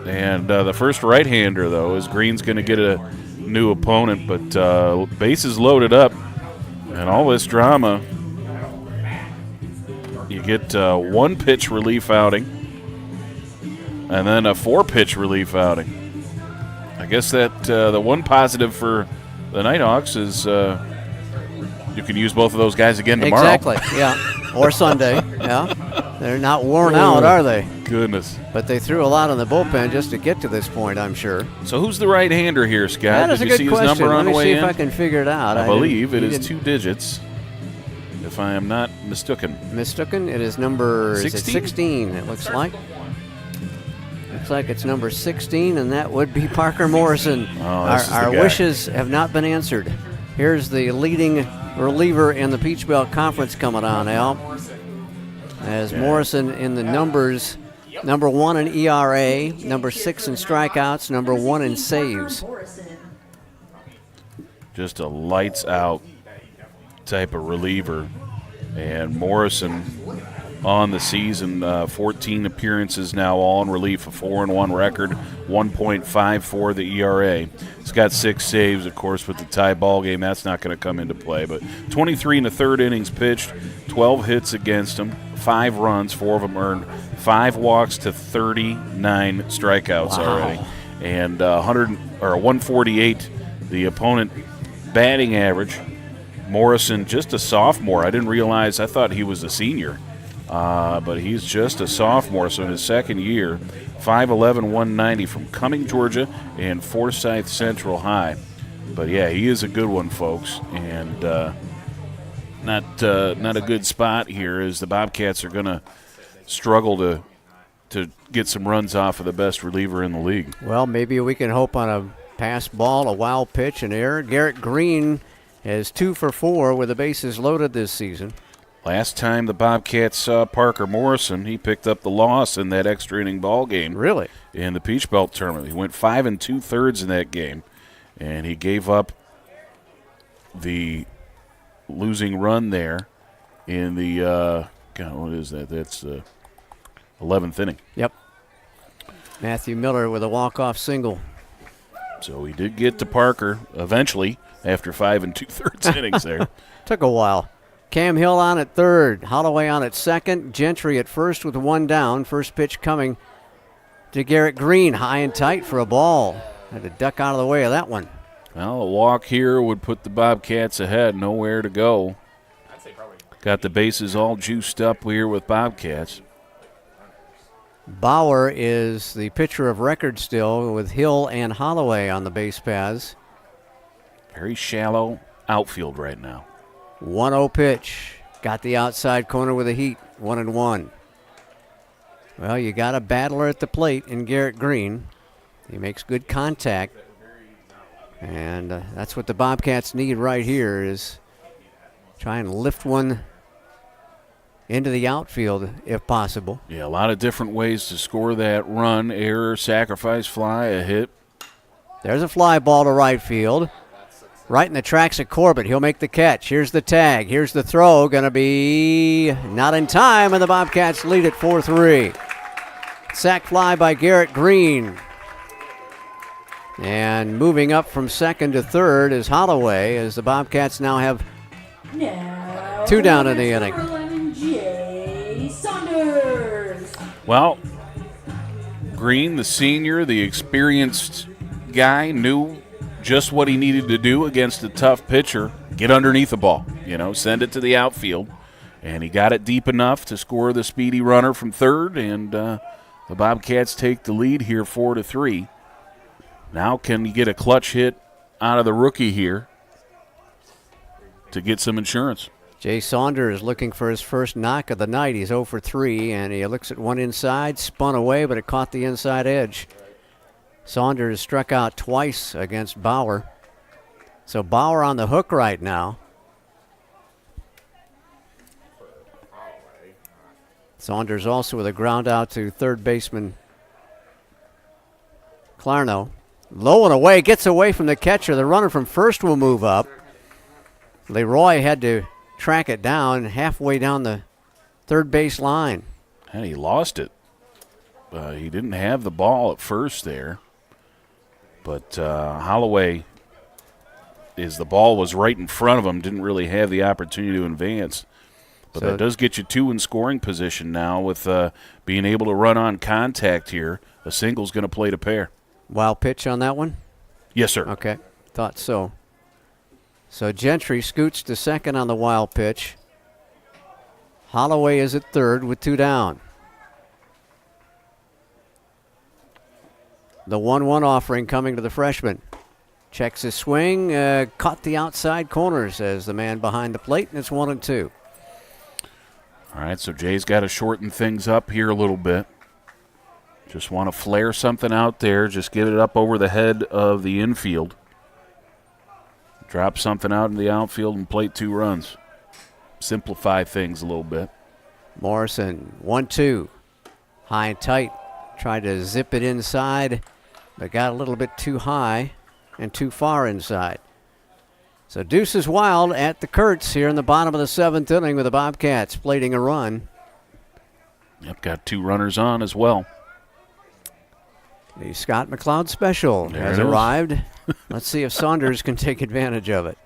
And the first right-hander, though, is Green's going to get a new opponent. But bases loaded up. And all this drama, you get 1-pitch relief outing. And then a 4-pitch relief outing. I guess that the one positive for the Nighthawks is you can use both of those guys again tomorrow. Exactly, yeah. Or Sunday, yeah. They're not worn out, are they? Goodness. But they threw a lot on the bullpen just to get to this point, I'm sure. So who's the right-hander here, Scott? That is Did a you good see question. his number on Let me the way see in? if I can figure it out. I believe it is 2 digits, if I am not mistaken. Mistaken? It is number 16? It looks like. Looks like it's number 16, and that would be Parker Morrison. Our wishes have not been answered. Here's the leading reliever in the Peach Belt Conference coming on, Al. As Morrison in the numbers, number 1 in ERA, number 6 in strikeouts, number 1 in saves. Just a lights-out type of reliever. And Morrison on the season, 14 appearances now, all in relief, a 4-1 record, 1.54 the ERA. He's got 6 saves, of course, with the tie ball game. That's not going to come into play. But 23 in the 3rd innings pitched, 12 hits against him, 5 runs, 4 of them earned, 5 walks to 39 strikeouts already. And 148 the opponent batting average. Morrison, just a sophomore. I didn't realize, I thought he was a senior. But he's just a sophomore, so in his second year, 5'11", 190 from Cumming, Georgia, and Forsyth Central High. But, yeah, he is a good one, folks, and not a good spot here as the Bobcats are going to struggle to get some runs off of the best reliever in the league. Well, maybe we can hope on a pass ball, a wild pitch, an error. Garrett Green is 2 for 4 with the bases loaded this season. Last time the Bobcats saw Parker Morrison, he picked up the loss in that extra inning ball game. Really? In the Peach Belt tournament. He went 5 2/3 in that game, and he gave up the losing run there in the what is that? That's 11th inning. Yep. Matthew Miller with a walk-off single. So he did get to Parker eventually after 5 2/3 innings there. Took a while. Cam Hill on at third. Holloway on at second. Gentry at first with one down. First pitch coming to Garrett Green. High and tight for a ball. Had to duck out of the way of that one. Well, a walk here would put the Bobcats ahead. Nowhere to go. Got the bases all juiced up here with Bobcats. Bauer is the pitcher of record still with Hill and Holloway on the base paths. Very shallow outfield right now. 1-0 pitch. Got the outside corner with a heat. 1-1. Well, you got a battler at the plate in Garrett Green. He makes good contact. And that's what the Bobcats need right here is try and lift one into the outfield if possible. Yeah, a lot of different ways to score that run. Error, sacrifice, fly, a hit. There's a fly ball to right field. Right in the tracks of Corbett. He'll make the catch. Here's the tag. Here's the throw. Going to be not in time, and the Bobcats lead at 4-3. Sac fly by Garrett Green. And moving up from second to third is Holloway, as the Bobcats now have two down in the inning. Well, Green, the senior, the experienced guy, knew just what he needed to do against a tough pitcher. Get underneath the ball, send it to the outfield. And he got it deep enough to score the speedy runner from third, and the Bobcats take the lead here 4-3. Now can you get a clutch hit out of the rookie here to get some insurance? Jay Saunders looking for his first knock of the night. He's 0 for 3, and he looks at one inside, spun away, but it caught the inside edge. Saunders struck out twice against Bauer. So Bauer on the hook right now. Saunders also with a ground out to third baseman Clarno. Low and away, gets away from the catcher. The runner from first will move up. Leroy had to track it down halfway down the third base line. And he lost it. He didn't have the ball at first there. But Holloway, as the ball was right in front of him, didn't really have the opportunity to advance. But So that does get you two in scoring position now with being able to run on contact here. A single's going to play to pair. Wild pitch on that one? Yes, sir. Okay, thought so. So Gentry scoots to second on the wild pitch. Holloway is at third with two down. The 1-1 offering coming to the freshman. Checks his swing, caught the outside corner, says the man behind the plate, and it's 1-2. All right, so Jay's got to shorten things up here a little bit. Just want to flare something out there. Just get it up over the head of the infield. Drop something out in the outfield and plate 2 runs. Simplify things a little bit. Morrison, 1-2. High and tight. Tried to zip it inside, but got a little bit too high and too far inside. So Deuce is wild at the Kurtz here in the bottom of the 7th inning with the Bobcats plating a run. Yep, got 2 runners on as well. The Scott McLeod special There has it is. arrived. Let's see if Saunders can take advantage of it.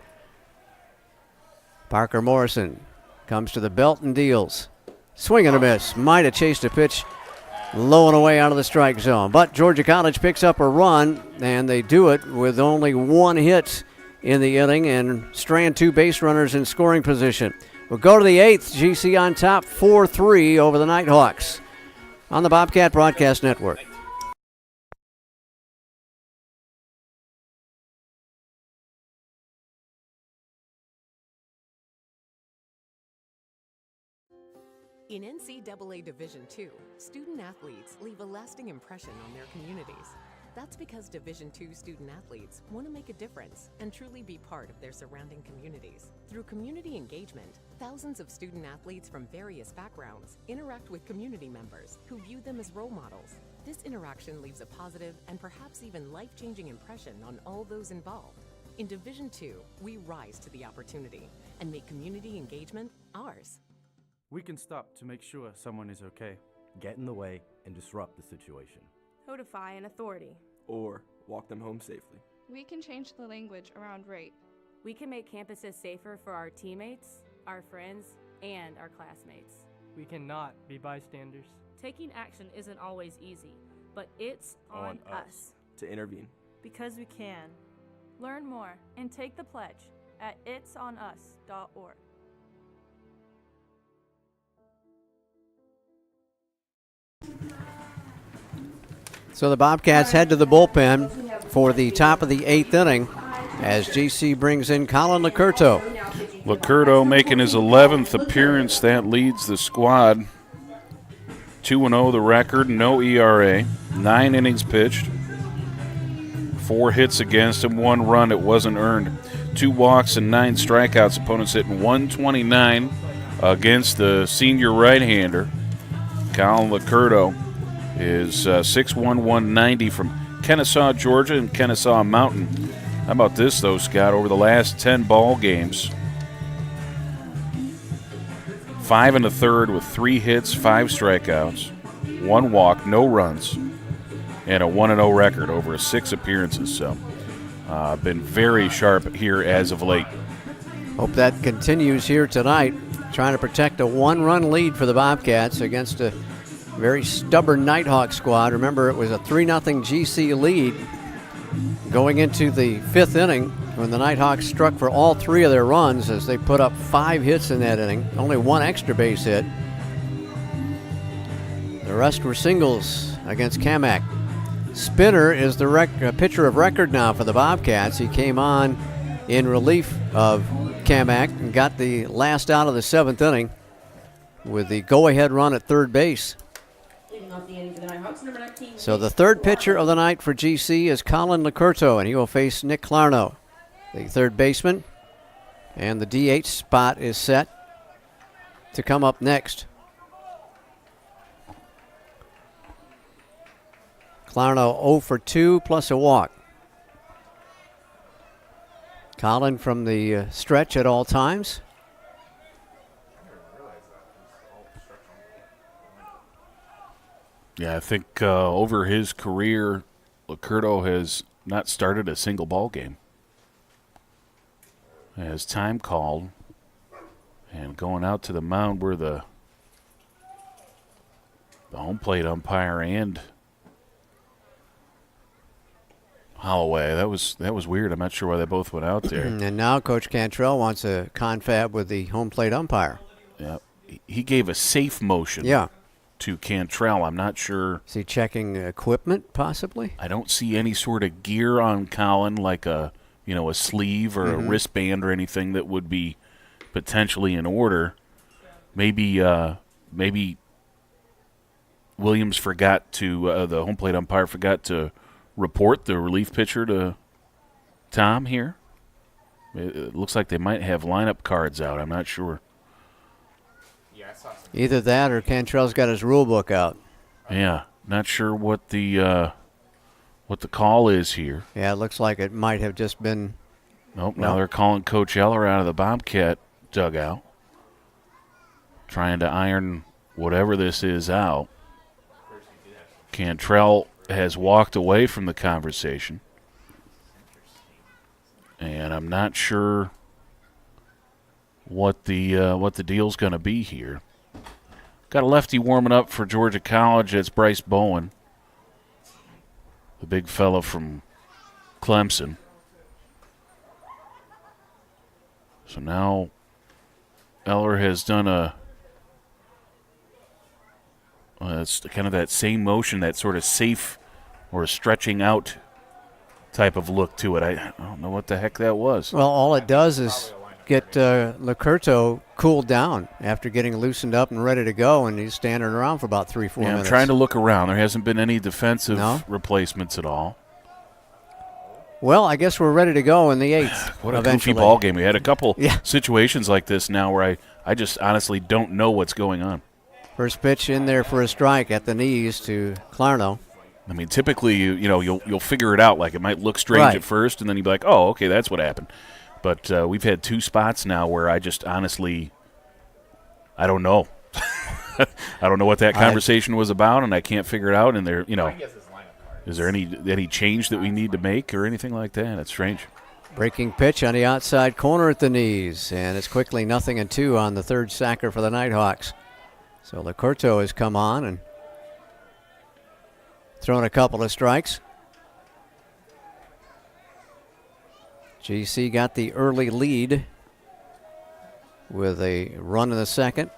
Parker Morrison comes to the belt and deals. Swing and a miss. Might have chased a pitch low and away out of the strike zone. But Georgia College picks up a run, and they do it with only 1 hit in the inning and strand 2 base runners in scoring position. We'll go to the 8th. GC on top 4-3 over the Nighthawks on the Bobcat Broadcast Network. In NCAA Division II, student athletes leave a lasting impression on their communities. That's because Division II student athletes want to make a difference and truly be part of their surrounding communities. Through community engagement, thousands of student athletes from various backgrounds interact with community members who view them as role models. This interaction leaves a positive and perhaps even life-changing impression on all those involved. In Division II, we rise to the opportunity and make community engagement ours. We can stop to make sure someone is okay. get in the way, and disrupt the situation. Codify an authority. Or walk them home safely. We can change the language around rape. We can make campuses safer for our teammates, our friends, and our classmates. We cannot be bystanders. Taking action isn't always easy, but it's on us to intervene. Because we can. Learn more and take the pledge at itsonus.org. So the Bobcats head to the bullpen for the top of the 8th inning as GC brings in Colin Licurto. Licurto making his 11th appearance. That leads the squad. 2-0 the record, no ERA. 9 innings pitched. 4 hits against him, 1 run. It wasn't earned. 2 walks and 9 strikeouts. Opponents hitting 129 against the senior right-hander. Colin Licurto is 6'1", 190 from Kennesaw, Georgia, and Kennesaw Mountain. How about this, though, Scott? Over the last 10 ball games, 5 1/3 with 3 hits, 5 strikeouts, 1 walk, no runs, and a 1-0 record over 6 appearances. So, been very sharp here as of late. Hope that continues here tonight. Trying to protect a 1-run lead for the Bobcats against a very stubborn Nighthawk squad. Remember, it was a 3-0 GC lead going into the 5th inning when the Nighthawks struck for all 3 of their runs as they put up 5 hits in that inning, only 1 extra base hit. The rest were singles against Kamak. Spinner is the pitcher of record now for the Bobcats. He came on in relief of Kamak and got the last out of the 7th inning with the go-ahead run at third base. So the third pitcher of the night for GC is Colin Licurto, and he will face Nick Clarno, the third baseman. And the DH spot is set to come up next. Clarno 0 for 2 plus a walk. Colin from the stretch at all times. Yeah, I think over his career, Licurto has not started a single ball game. As time called, and going out to the mound where the home plate umpire and Holloway. That was weird. I'm not sure why they both went out there. And now Coach Cantrell wants a confab with the home plate umpire. Yeah, he gave a safe motion. Yeah. To Cantrell. I'm not sure. Is he checking equipment, possibly? I don't see any sort of gear on Colin, like a sleeve or a wristband or anything that would be potentially in order. Maybe Williams forgot to, the home plate umpire forgot to report the relief pitcher to Tom here. It looks like they might have lineup cards out. I'm not sure. Either that or Cantrell's got his rule book out. Yeah, not sure what the call is here. Yeah, it looks like it might have just been. Nope, now they're calling Coach Eller out of the Bobcat dugout, trying to iron whatever this is out. Cantrell has walked away from the conversation, and I'm not sure what the deal's going to be here. Got a lefty warming up for Georgia College. That's Bryce Bowen, the big fella from Clemson. So now Eller has done it's kind of that same motion, that sort of safe or stretching out type of look to it. I don't know what the heck that was. Well, all it does is get Licurto cooled down after getting loosened up and ready to go, and he's standing around for about 3-4 minutes. I'm trying to look around. There hasn't been any defensive replacements at all. Well, I guess we're ready to go in the 8th. What a goofy ball game. We had a couple situations like this now where I just honestly don't know what's going on. First pitch in there for a strike at the knees to Clarno. I mean, typically you'll figure it out. Like, it might look strange at first, and then you'll be like, oh, okay, that's what happened. But we've had 2 spots now where I just honestly, I don't know. I don't know what that conversation was about, and I can't figure it out. And there, is there any change that we need to make or anything like that? It's strange. Breaking pitch on the outside corner at the knees, and it's quickly 0-2 on the third sacker for the Nighthawks. So Licurto has come on and thrown a couple of strikes. GC got the early lead with a run in the second.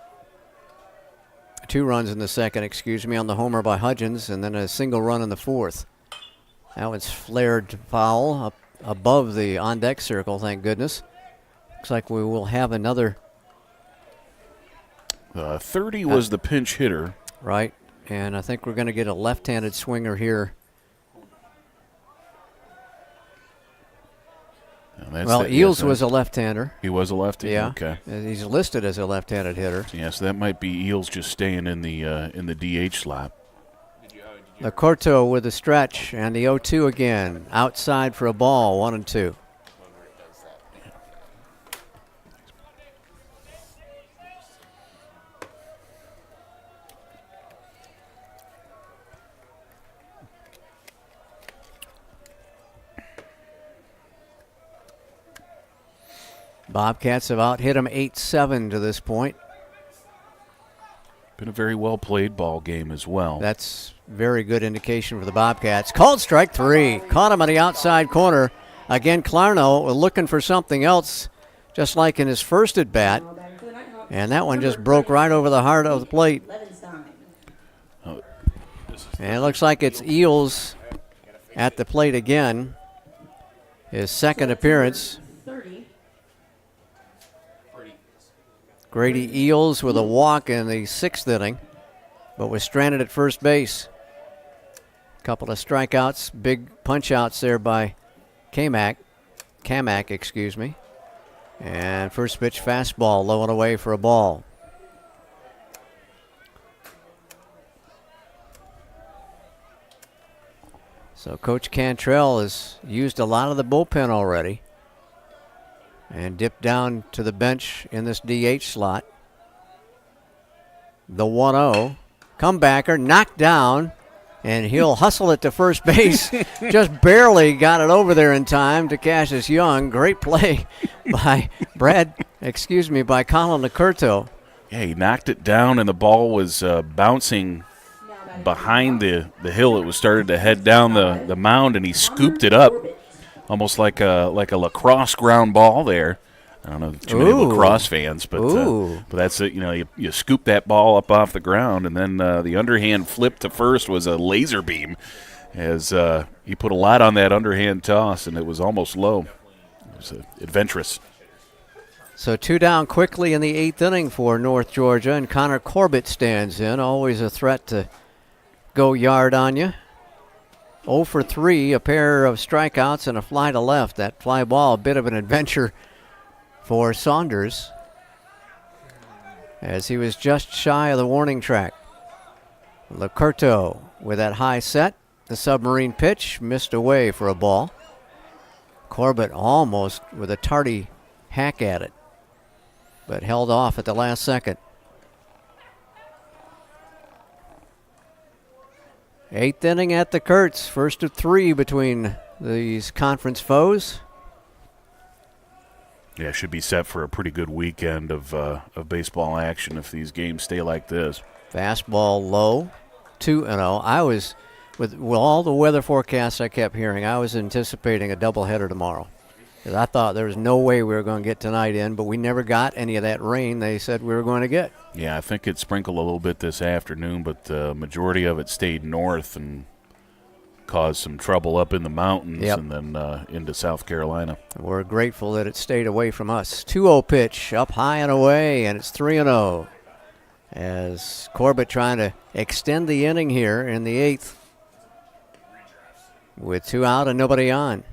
2 runs in the second, on the homer by Hudgens, and then a single run in the fourth. That was flared foul up above the on-deck circle, thank goodness. Looks like we will have another. 30 was the pinch hitter. Right, and I think we're going to get a left-handed swinger here. Well, Eels was a left-hander. He was a lefty? Yeah. Okay. He's listed as a left-handed hitter. Yeah, so that might be Eels just staying in the DH slot. Licurto with a stretch, and the 0-2 again. Outside for a ball, 1-2. Bobcats have out-hit them 8-7 to this point. Been a very well-played ball game as well. That's very good indication for the Bobcats. Called strike 3. Caught him on the outside corner. Again, Clarno looking for something else, just like in his first at-bat. And that one just broke right over the heart of the plate. And it looks like it's Eels at the plate again. His second appearance. Grady Eels with a walk in the 6th inning, but was stranded at first base. A couple of strikeouts, big punch-outs there by Kamak, And first pitch fastball, low and away for a ball. So Coach Cantrell has used a lot of the bullpen already. And dipped down to the bench in this DH slot. The 1-0. Comebacker, knocked down, and he'll hustle it to first base. Just barely got it over there in time to Cassius Young. Great play by Colin Licurto. Yeah, he knocked it down, and the ball was bouncing behind the hill. It was started to head down the mound, and he scooped it up. Almost like a lacrosse ground ball there. I don't know too many lacrosse fans, but that's it. You scoop that ball up off the ground, and then the underhand flip to first was a laser beam, as he put a lot on that underhand toss, and it was almost low. It was adventurous. So 2 down quickly in the 8th inning for North Georgia, and Connor Corbett stands in. Always a threat to go yard on you. 0 for 3, a pair of strikeouts and a fly to left. That fly ball, a bit of an adventure for Saunders, as he was just shy of the warning track. Licurto with that high set. The submarine pitch missed away for a ball. Corbett almost with a tardy hack at it, but held off at the last second. 8th inning at the Kurtz. First of 3 between these conference foes. Yeah, should be set for a pretty good weekend of baseball action if these games stay like this. Fastball low, 2-0. I was, with all the weather forecasts I kept hearing, I was anticipating a doubleheader tomorrow. Because I thought there was no way we were going to get tonight in, but we never got any of that rain they said we were going to get. Yeah, I think it sprinkled a little bit this afternoon, but the majority of it stayed north and caused some trouble up in the mountains and then into South Carolina. We're grateful that it stayed away from us. 2-0 pitch, up high and away, and it's 3-0. As Corbett trying to extend the inning here in the 8th with 2 out and nobody on.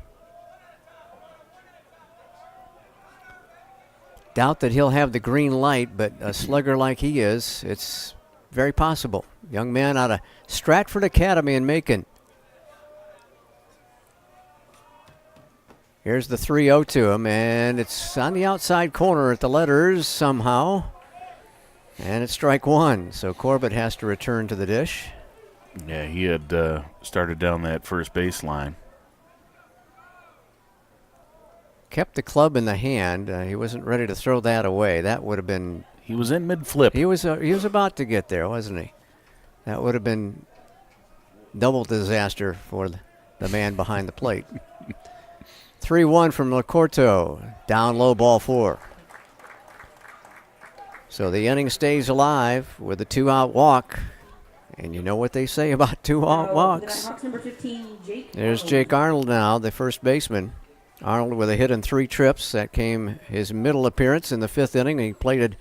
Doubt that he'll have the green light, but a slugger like he is, it's very possible. Young man out of Stratford Academy in Macon. Here's the 3-0 to him, and it's on the outside corner at the letters somehow. And it's strike one, so Corbett has to return to the dish. Yeah, he had started down that first baseline. Kept the club in the hand. He wasn't ready to throw that away. That would have been... He was in mid-flip. He was about to get there, wasn't he? That would have been double disaster for the man behind the plate. 3-1 from Lacorto. Down low, ball 4. So the inning stays alive with a 2-out walk. And you know what they say about 2-out walks. Number 15, Jake There's Jake Arnold now, the first baseman. Arnold with a hit and 3 trips. That came his middle appearance in the 5th inning. He plated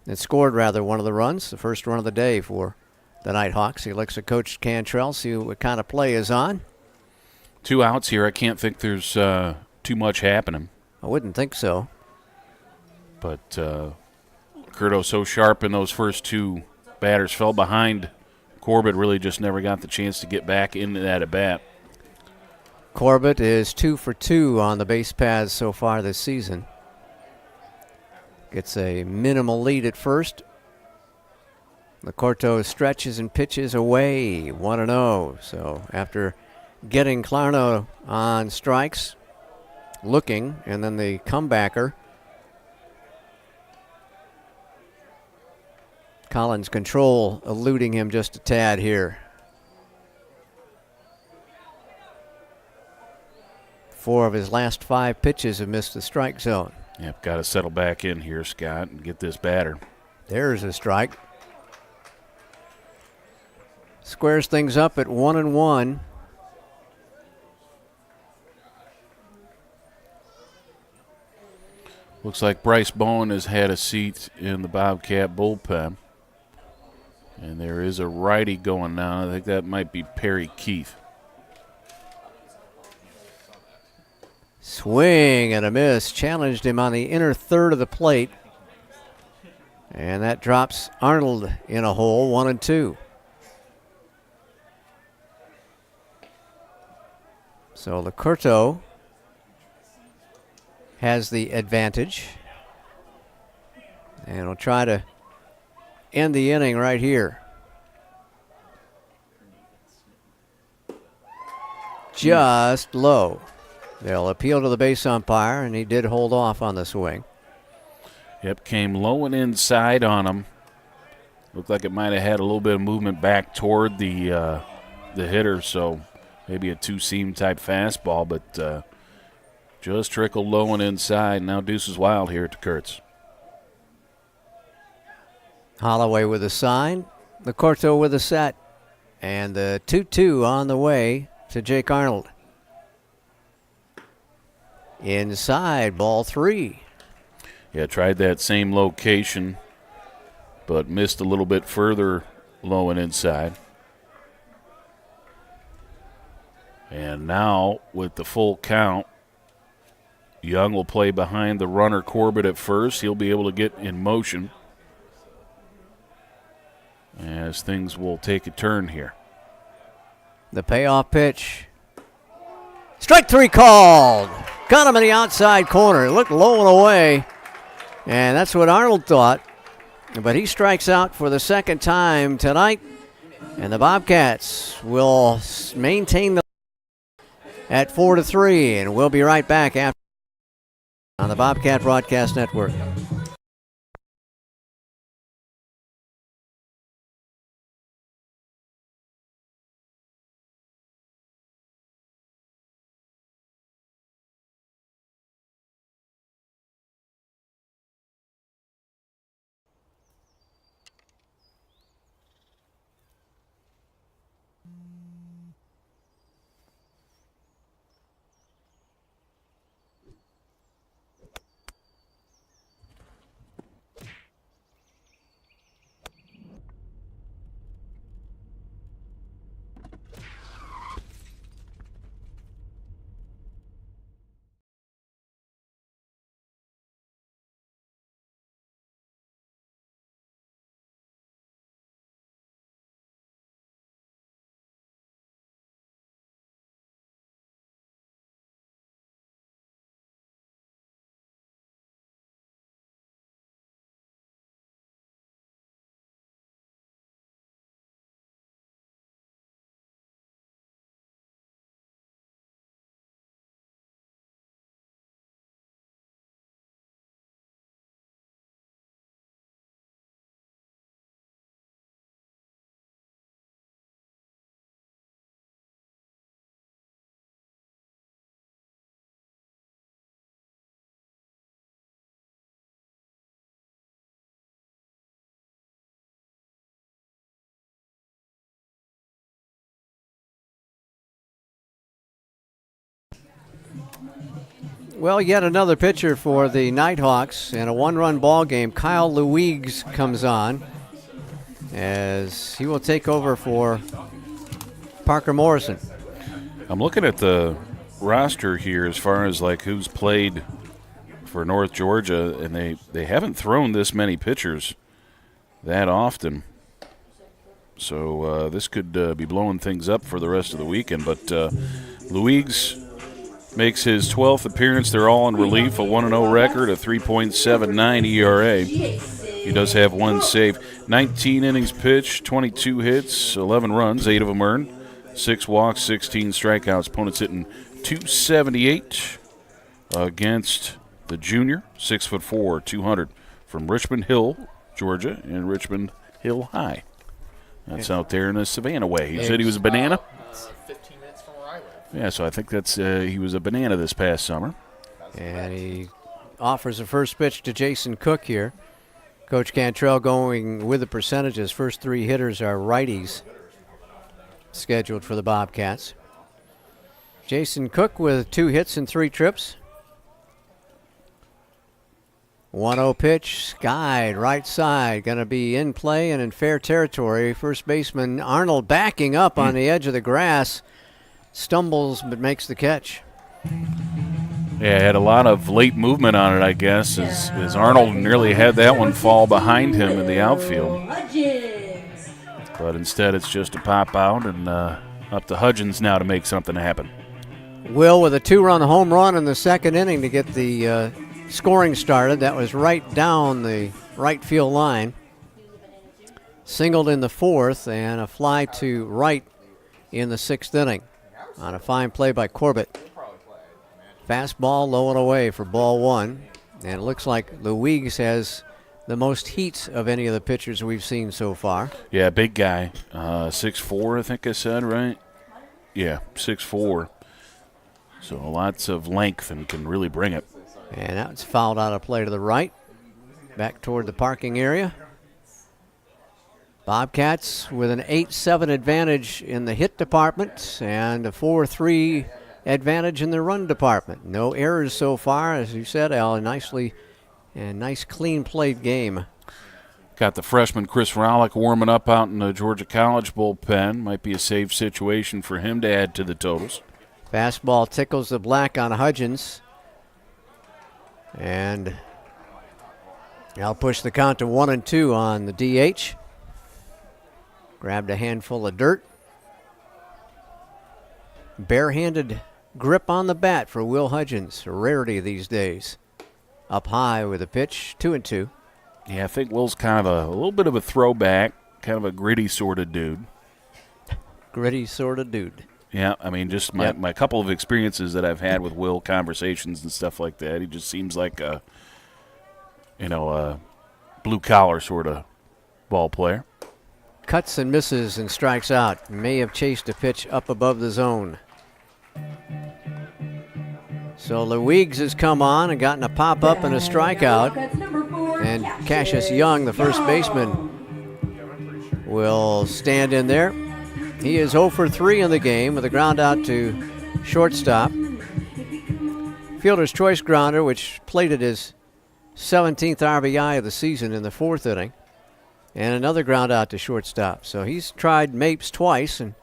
and scored, rather, one of the runs, the first run of the day for the Nighthawks. He looks at Coach Cantrell, see what kind of play is on. 2 outs here. I can't think there's too much happening. I wouldn't think so. But Curto so sharp in those first 2 batters, fell behind. Corbett really just never got the chance to get back into that at-bat. Corbett is 2 for 2 on the base paths so far this season. Gets a minimal lead at first. Lacorto stretches and pitches away, 1-0. So after getting Clarno on strikes, looking, and then the comebacker, Collins' control eluding him just a tad here. 4 of his last 5 pitches have missed the strike zone. Yep, got to settle back in here, Scott, and get this batter. There's a strike. Squares things up at 1-1. Looks like Bryce Bowen has had a seat in the Bobcat bullpen. And there is a righty going now. I think that might be Perry Keith. Swing and a miss. Challenged him on the inner third of the plate. And that drops Arnold in a hole, 1-2. So Lacorto has the advantage. And will try to end the inning right here. Just low. They'll appeal to the base umpire, and he did hold off on the swing. Yep, came low and inside on him. Looked like it might have had a little bit of movement back toward the hitter, so maybe a two-seam type fastball, but just trickled low and inside. Now Deuces Wild here at the Kurtz. Holloway with a sign, Lacorto with a set, and the 2-2 on the way to Jake Arnold. Inside, ball 3. Yeah, tried that same location, but missed a little bit further low and inside. And now, with the full count, Young will play behind the runner Corbett at first. He'll be able to get in motion as things will take a turn here. The payoff pitch. Strike 3 called. Got him in the outside corner. It looked low and away, and that's what Arnold thought. But he strikes out for the second time tonight, and the Bobcats will maintain the at 4-3, and we'll be right back after on the Bobcat Broadcast Network. Well, yet another pitcher for the Nighthawks in a one-run ball game. Kyle Luigs comes on as he will take over for Parker Morrison. I'm looking at the roster here as far as like who's played for North Georgia, and they haven't thrown this many pitchers that often. So this could be blowing things up for the rest of the weekend. But Luigs makes his 12th appearance. They're all in relief, a 1-0 record, a 3.79 ERA. He does have one save. 19 innings pitched, 22 hits, 11 runs, 8 of them earned, 6 walks, 16 strikeouts. Opponents hitting .278 against the junior, 6'4", 200 from Richmond Hill, Georgia, and Richmond Hill High. That's out there in the Savannah way. He said he was a banana? 15 minutes from where I live. Yeah, so I think that's he was a banana this past summer. And he offers a first pitch to Jason Cook here. Coach Cantrell going with the percentages. First 3 hitters are righties scheduled for the Bobcats. Jason Cook with 2 hits and 3 trips. 1-0 pitch, skied right side, going to be in play and in fair territory. First baseman Arnold backing up on the edge of the grass, stumbles but makes the catch. Yeah, had a lot of late movement on it, I guess, as Arnold nearly had that one fall behind him in the outfield. But instead it's just a pop out and up to Hudgens now to make something happen. Will with a 2-run home run in the second inning to get the scoring started. That was right down the right field line. Singled in the 4th and a fly to right in the 6th inning on a fine play by Corbett. Fastball low and away for ball 1. And it looks like Luigs has the most heat of any of the pitchers we've seen so far. Yeah, big guy. 6'4", I think I said, right? Yeah, 6'4". So lots of length and can really bring it. And now it's fouled out of play to the right. Back toward the parking area. Bobcats with an 8-7 advantage in the hit department and a 4-3 advantage in the run department. No errors so far, as you said, Al. A nice clean played game. Got the freshman Chris Rollick warming up out in the Georgia College bullpen. Might be a safe situation for him to add to the totals. Fastball tickles the black on Hudgens. And I'll push the count to 1-2 on the DH. Grabbed a handful of dirt. Barehanded grip on the bat for Will Hudgens, a rarity these days. Up high with a pitch, 2-2. Yeah, I think Will's kind of a little bit of a throwback, kind of a gritty sort of dude. Gritty sort of dude. Yeah, I mean, just my couple of experiences that I've had with Will, conversations and stuff like that, he just seems like a blue-collar sort of ball player. Cuts and misses and strikes out. May have chased a pitch up above the zone. So Luigs has come on and gotten a pop-up and a strikeout. And Cassius Young, the first baseman, will stand in there. He is 0 for 3 in the game with a ground out to shortstop. Fielder's choice grounder, which plated his 17th RBI of the season in the 4th inning. And another ground out to shortstop. So he's tried Mapes twice, and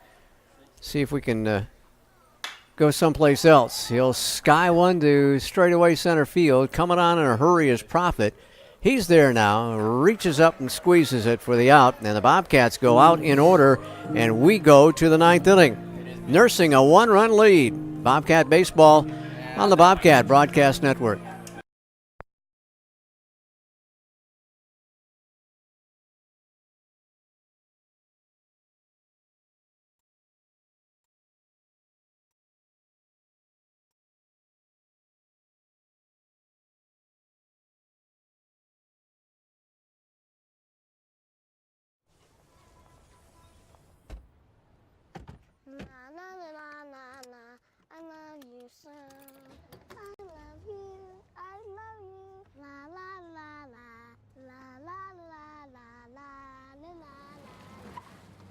see if we can go someplace else. He'll sky one to straightaway center field. Coming on in a hurry is Profit. He's there now, reaches up and squeezes it for the out, and the Bobcats go out in order, and we go to the 9th inning, nursing a 1-run lead. Bobcat baseball on the Bobcat Broadcast Network.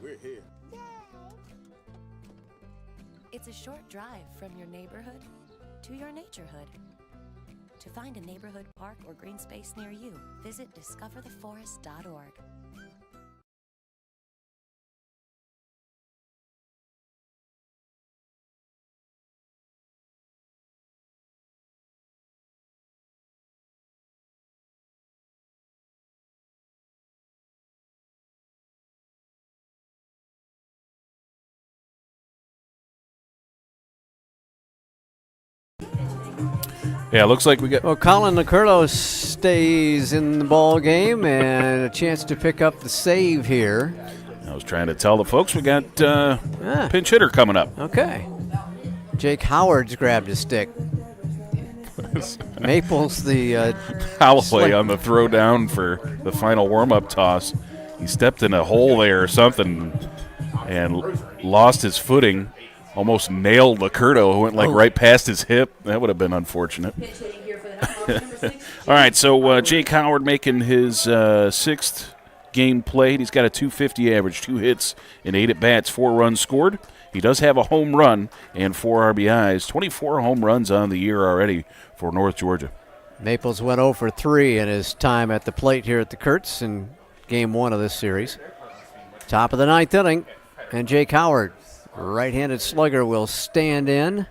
We're here. It's a short drive from your neighborhood to your naturehood. To find a neighborhood park or green space near you, visit discovertheforest.org. Yeah, looks like we got. Well, Colin Licurlo stays in the ball game and a chance to pick up the save here. I was trying to tell the folks we got pinch hitter coming up. Okay. Jake Howard's grabbed his stick. Maples the Holloway on the throw down for the final warm-up toss. He stepped in a hole there or something and lost his footing. Almost nailed Licurdo, who went right past his hip. That would have been unfortunate. All right, so Jake Howard making his sixth game played. He's got a .250 average, 2 hits and 8 at-bats, 4 runs scored. He does have a home run and 4 RBIs. 24 home runs on the year already for North Georgia. Maples went 0 for 3 in his time at the plate here at the Kurtz in Game 1 of this series. Top of the 9th inning, and Jake Howard, right-handed slugger, will stand in.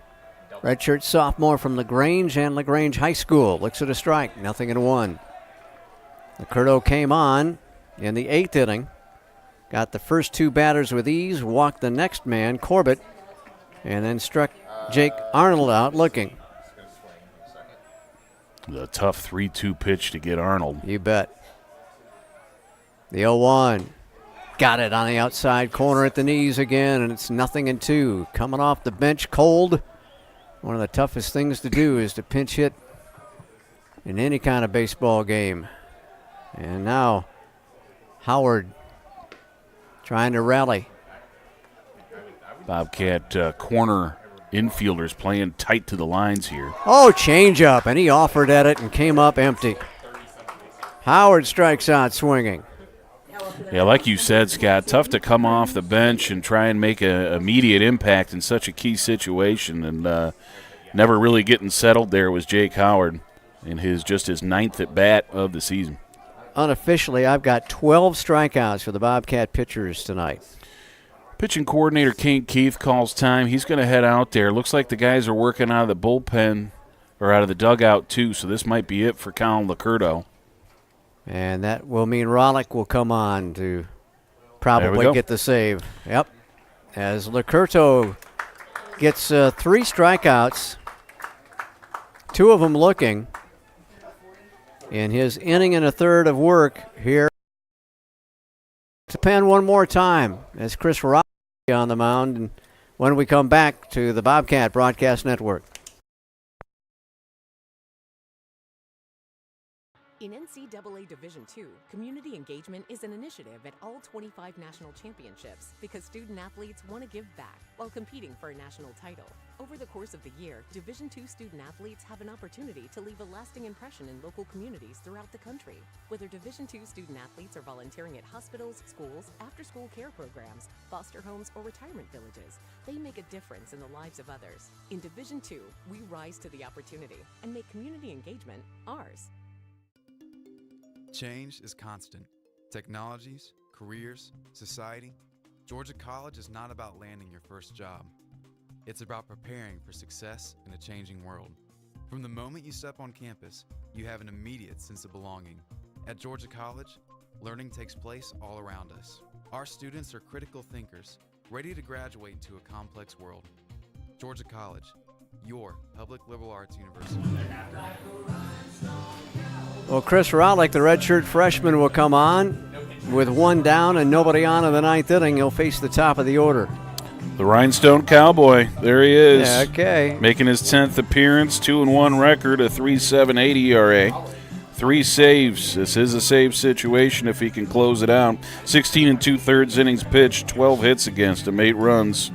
Redshirt sophomore from LaGrange and LaGrange High School. Looks at a strike, 0-1. Licurdo came on in the 8th inning. Got the first 2 batters with ease, walked the next man, Corbett, and then struck Jake Arnold out looking. The tough 3-2 pitch to get Arnold. You bet. The 0-1. Got it on the outside corner at the knees again, and it's 0-2. Coming off the bench cold. One of the toughest things to do is to pinch hit in any kind of baseball game. And now Howard trying to rally. Bobcat corner infielders playing tight to the lines here. Oh, changeup, and he offered at it and came up empty. Howard strikes out swinging. Yeah, like you said, Scott, tough to come off the bench and try and make an immediate impact in such a key situation. And never really getting settled there was Jake Howard in his 9th at-bat of the season. Unofficially, I've got 12 strikeouts for the Bobcat pitchers tonight. Pitching coordinator Kane Keith calls time. He's going to head out there. Looks like the guys are working out of the bullpen or out of the dugout, too, so this might be it for Colin Licurdo. And that will mean Rollick will come on to probably get the save. Yep. As Licurdo gets 3 strikeouts, 2 of them looking, in his inning and a third of work here. To pen one more time as Chris Rollick on the mound, and when we come back to the Bobcat Broadcast Network. In NCAA Division II, community engagement is an initiative at all 25 national championships because student-athletes want to give back while competing for a national title. Over the course of the year, Division II student-athletes have an opportunity to leave a lasting impression in local communities throughout the country. Whether Division II student-athletes are volunteering at hospitals, schools, after-school care programs, foster homes, or retirement villages, they make a difference in the lives of others. In Division II, we rise to the opportunity and make community engagement ours. Change is constant. Technologies, careers, society. Georgia College is not about landing your first job. It's about preparing for success in a changing world. From the moment you step on campus, you have an immediate sense of belonging. At Georgia College, learning takes place all around us. Our students are critical thinkers, ready to graduate to a complex world. Georgia College, your public liberal arts university. Well, Chris Rollick, the redshirt freshman, will come on with 1 down and nobody on in the 9th inning. He'll face the top of the order. The Rhinestone Cowboy, there he is. Yeah, okay. Making his 10th appearance, 2-1 record, a 3.78 ERA. 3 saves. This is a save situation if he can close it out. 16 2/3 innings pitched, 12 hits against him, 8 runs,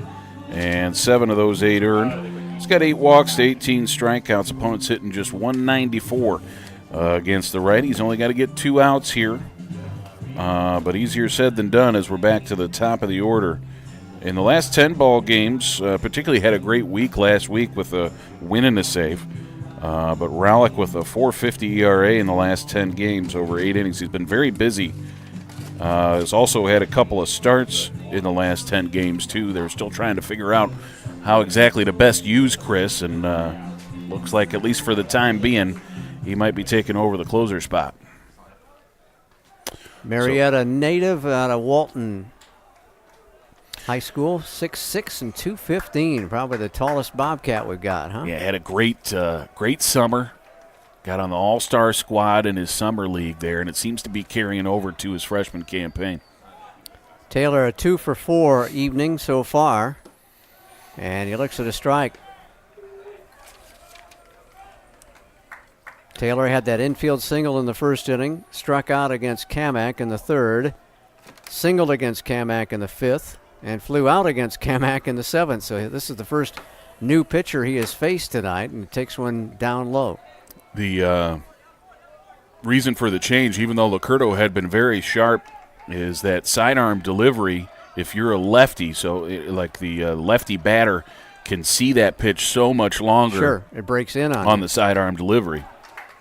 and 7 of those 8 earned. He's got 8 walks to 18 strikeouts. Opponents hitting just 194 against the right. He's only got to get 2 outs here, but easier said than done as we're back to the top of the order. In the last 10 ball games, particularly had a great week last week with a win and a save. But Rowlick with a 4.50 ERA in the last 10 games over 8 innings. He's been very busy. Has also had a couple of starts in the last 10 games, too. They're still trying to figure out how exactly to best use Chris, and looks like, at least for the time being, he might be taking over the closer spot. Marietta native out of Walton High School, 6'6" and 215, probably the tallest Bobcat we've got, huh? Yeah, had a great summer. Got on the all-star squad in his summer league there, and it seems to be carrying over to his freshman campaign. Taylor, a 2 for 4 evening so far, and he looks at a strike. Taylor had that infield single in the first inning, struck out against Camac in the third, singled against Camac in the fifth, and flew out against Camac in the seventh. So this is the first new pitcher he has faced tonight, and takes one down low. The reason for the change, even though Locurdo had been very sharp, is that sidearm delivery. If you're a lefty, like the lefty batter can see that pitch so much longer. Sure, it breaks in on the sidearm delivery.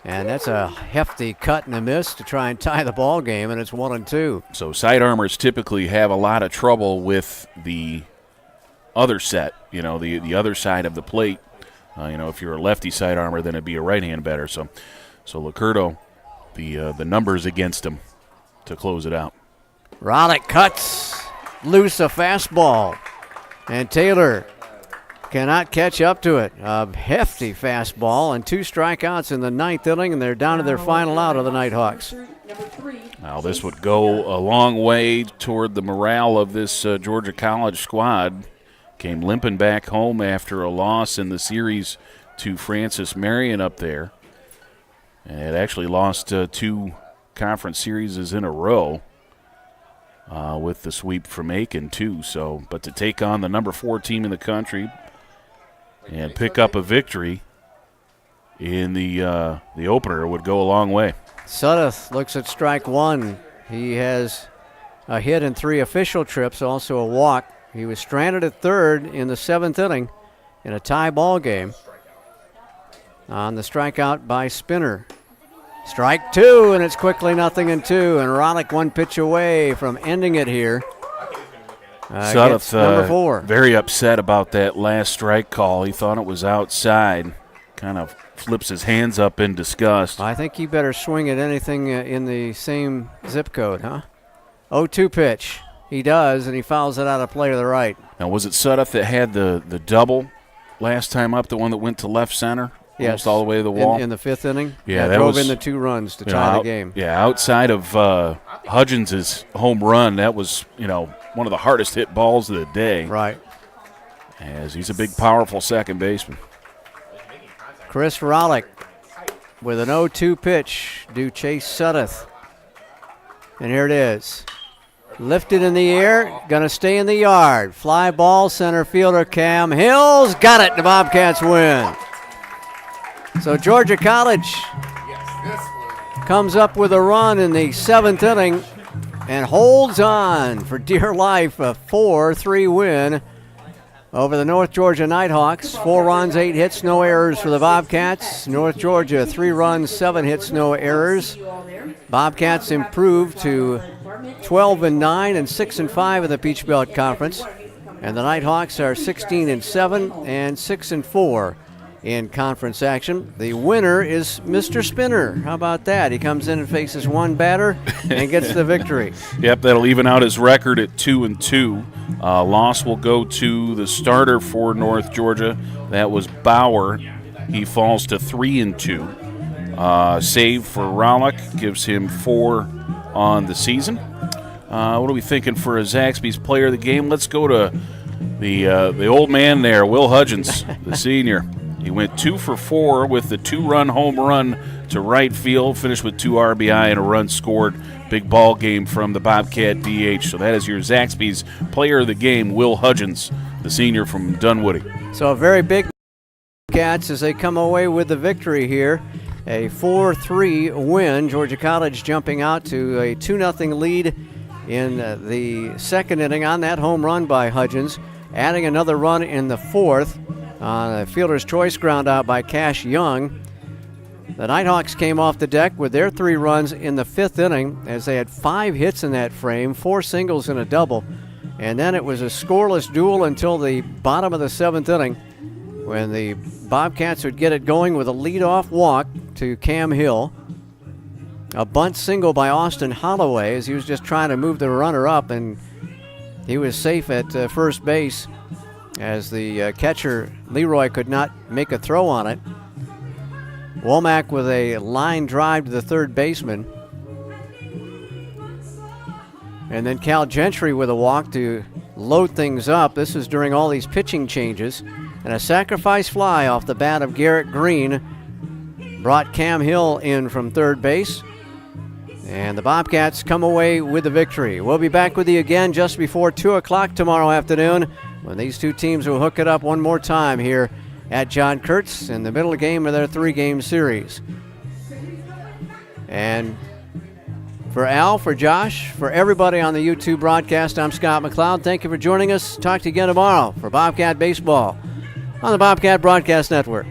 And that's a hefty cut and a miss to try and tie the ball game, and it's 1-2. So sidearmers typically have a lot of trouble with the other set, the other side of the plate. If you're a lefty sidearmer, then it'd be a right-hand batter. So Locurdo, the numbers against him to close it out. Roddick cuts loose a fastball, and Taylor cannot catch up to it. A hefty fastball and 2 strikeouts in the 9th inning, and they're down to their final out of the Nighthawks. Now this would go a long way toward the morale of this Georgia College squad. Came limping back home after a loss in the series to Francis Marion up there. And it actually lost 2 conference series in a row with the sweep from Aiken too. But to take on the number 4 team in the country and pick up a victory in the opener would go a long way. Sudduth looks at strike 1. He has a hit in 3 official trips, also a walk. He was stranded at third in the 7th inning in a tie ball game on the strikeout by Spinner. Strike 2, and it's quickly 0-2, and Roddick 1 pitch away from ending it here. Sudduth, number 4. Very upset about that last strike call. He thought it was outside. Kind of flips his hands up in disgust. I think he better swing at anything in the same zip code, huh? 0-2 pitch. He does, and he fouls it out of play to the right. Now, was it Sudduth that had the double last time up, the one that went to left center? Yes. Almost all the way to the wall? In the 5th inning? Yeah, that drove in the 2 runs to tie the game. Yeah, outside of Hudgens' home run, that was, one of the hardest hit balls of the day. Right. As he's a big, powerful second baseman. Chris Roddick with an 0-2 pitch to Chase Sudduth. And here it is. Lifted in the air, gonna stay in the yard. Fly ball, center fielder Cam Hills got it. The Bobcats win. So Georgia College comes up with a run in the 7th inning and holds on for dear life, a 4-3 win over the North Georgia Nighthawks. 4 runs, 8 hits, no errors for the Bobcats. North Georgia, 3 runs, 7 hits, no errors. Bobcats improved to 12-9 and 6-5 in the Peach Belt Conference, and the Nighthawks are 16-7 and 6-4 in conference action. The winner is Mr. Spinner. How about that? He comes in and faces 1 batter and gets the victory. Yep, that'll even out his record at 2-2. Loss will go to the starter for North Georgia. That was Bauer. He falls to 3-2. Save for Rowlick gives him 4 on the season. What are we thinking for a Zaxby's player of the game? Let's go to the old man there, Will Hudgens, the senior. He went 2 for 4 with the 2-run home run to right field, finished with 2 RBI and a run scored. Big ball game from the Bobcat DH. So that is your Zaxby's player of the game, Will Hudgens, the senior from Dunwoody. So a very big Bobcats as they come away with the victory here. A 4-3 win. Georgia College jumping out to a 2-0 lead in the 2nd inning on that home run by Hudgens, adding another run in the 4th on a fielder's choice ground out by Cash Young. The Nighthawks came off the deck with their 3 runs in the 5th inning as they had 5 hits in that frame, 4 singles and a double. And then it was a scoreless duel until the bottom of the 7th inning when the Bobcats would get it going with a leadoff walk to Cam Hill. A bunt single by Austin Holloway as he was just trying to move the runner up, and he was safe at first base as the catcher Leroy could not make a throw on it. Womack with a line drive to the third baseman. And then Cal Gentry with a walk to load things up. This is during all these pitching changes. And a sacrifice fly off the bat of Garrett Green brought Cam Hill in from third base. And the Bobcats come away with the victory. We'll be back with you again just before 2 o'clock tomorrow afternoon when these two teams will hook it up one more time here at John Kurtz in the middle game of their 3-game series. And for Al, for Josh, for everybody on the YouTube broadcast, I'm Scott McLeod. Thank you for joining us. Talk to you again tomorrow for Bobcat Baseball on the Bobcat Broadcast Network.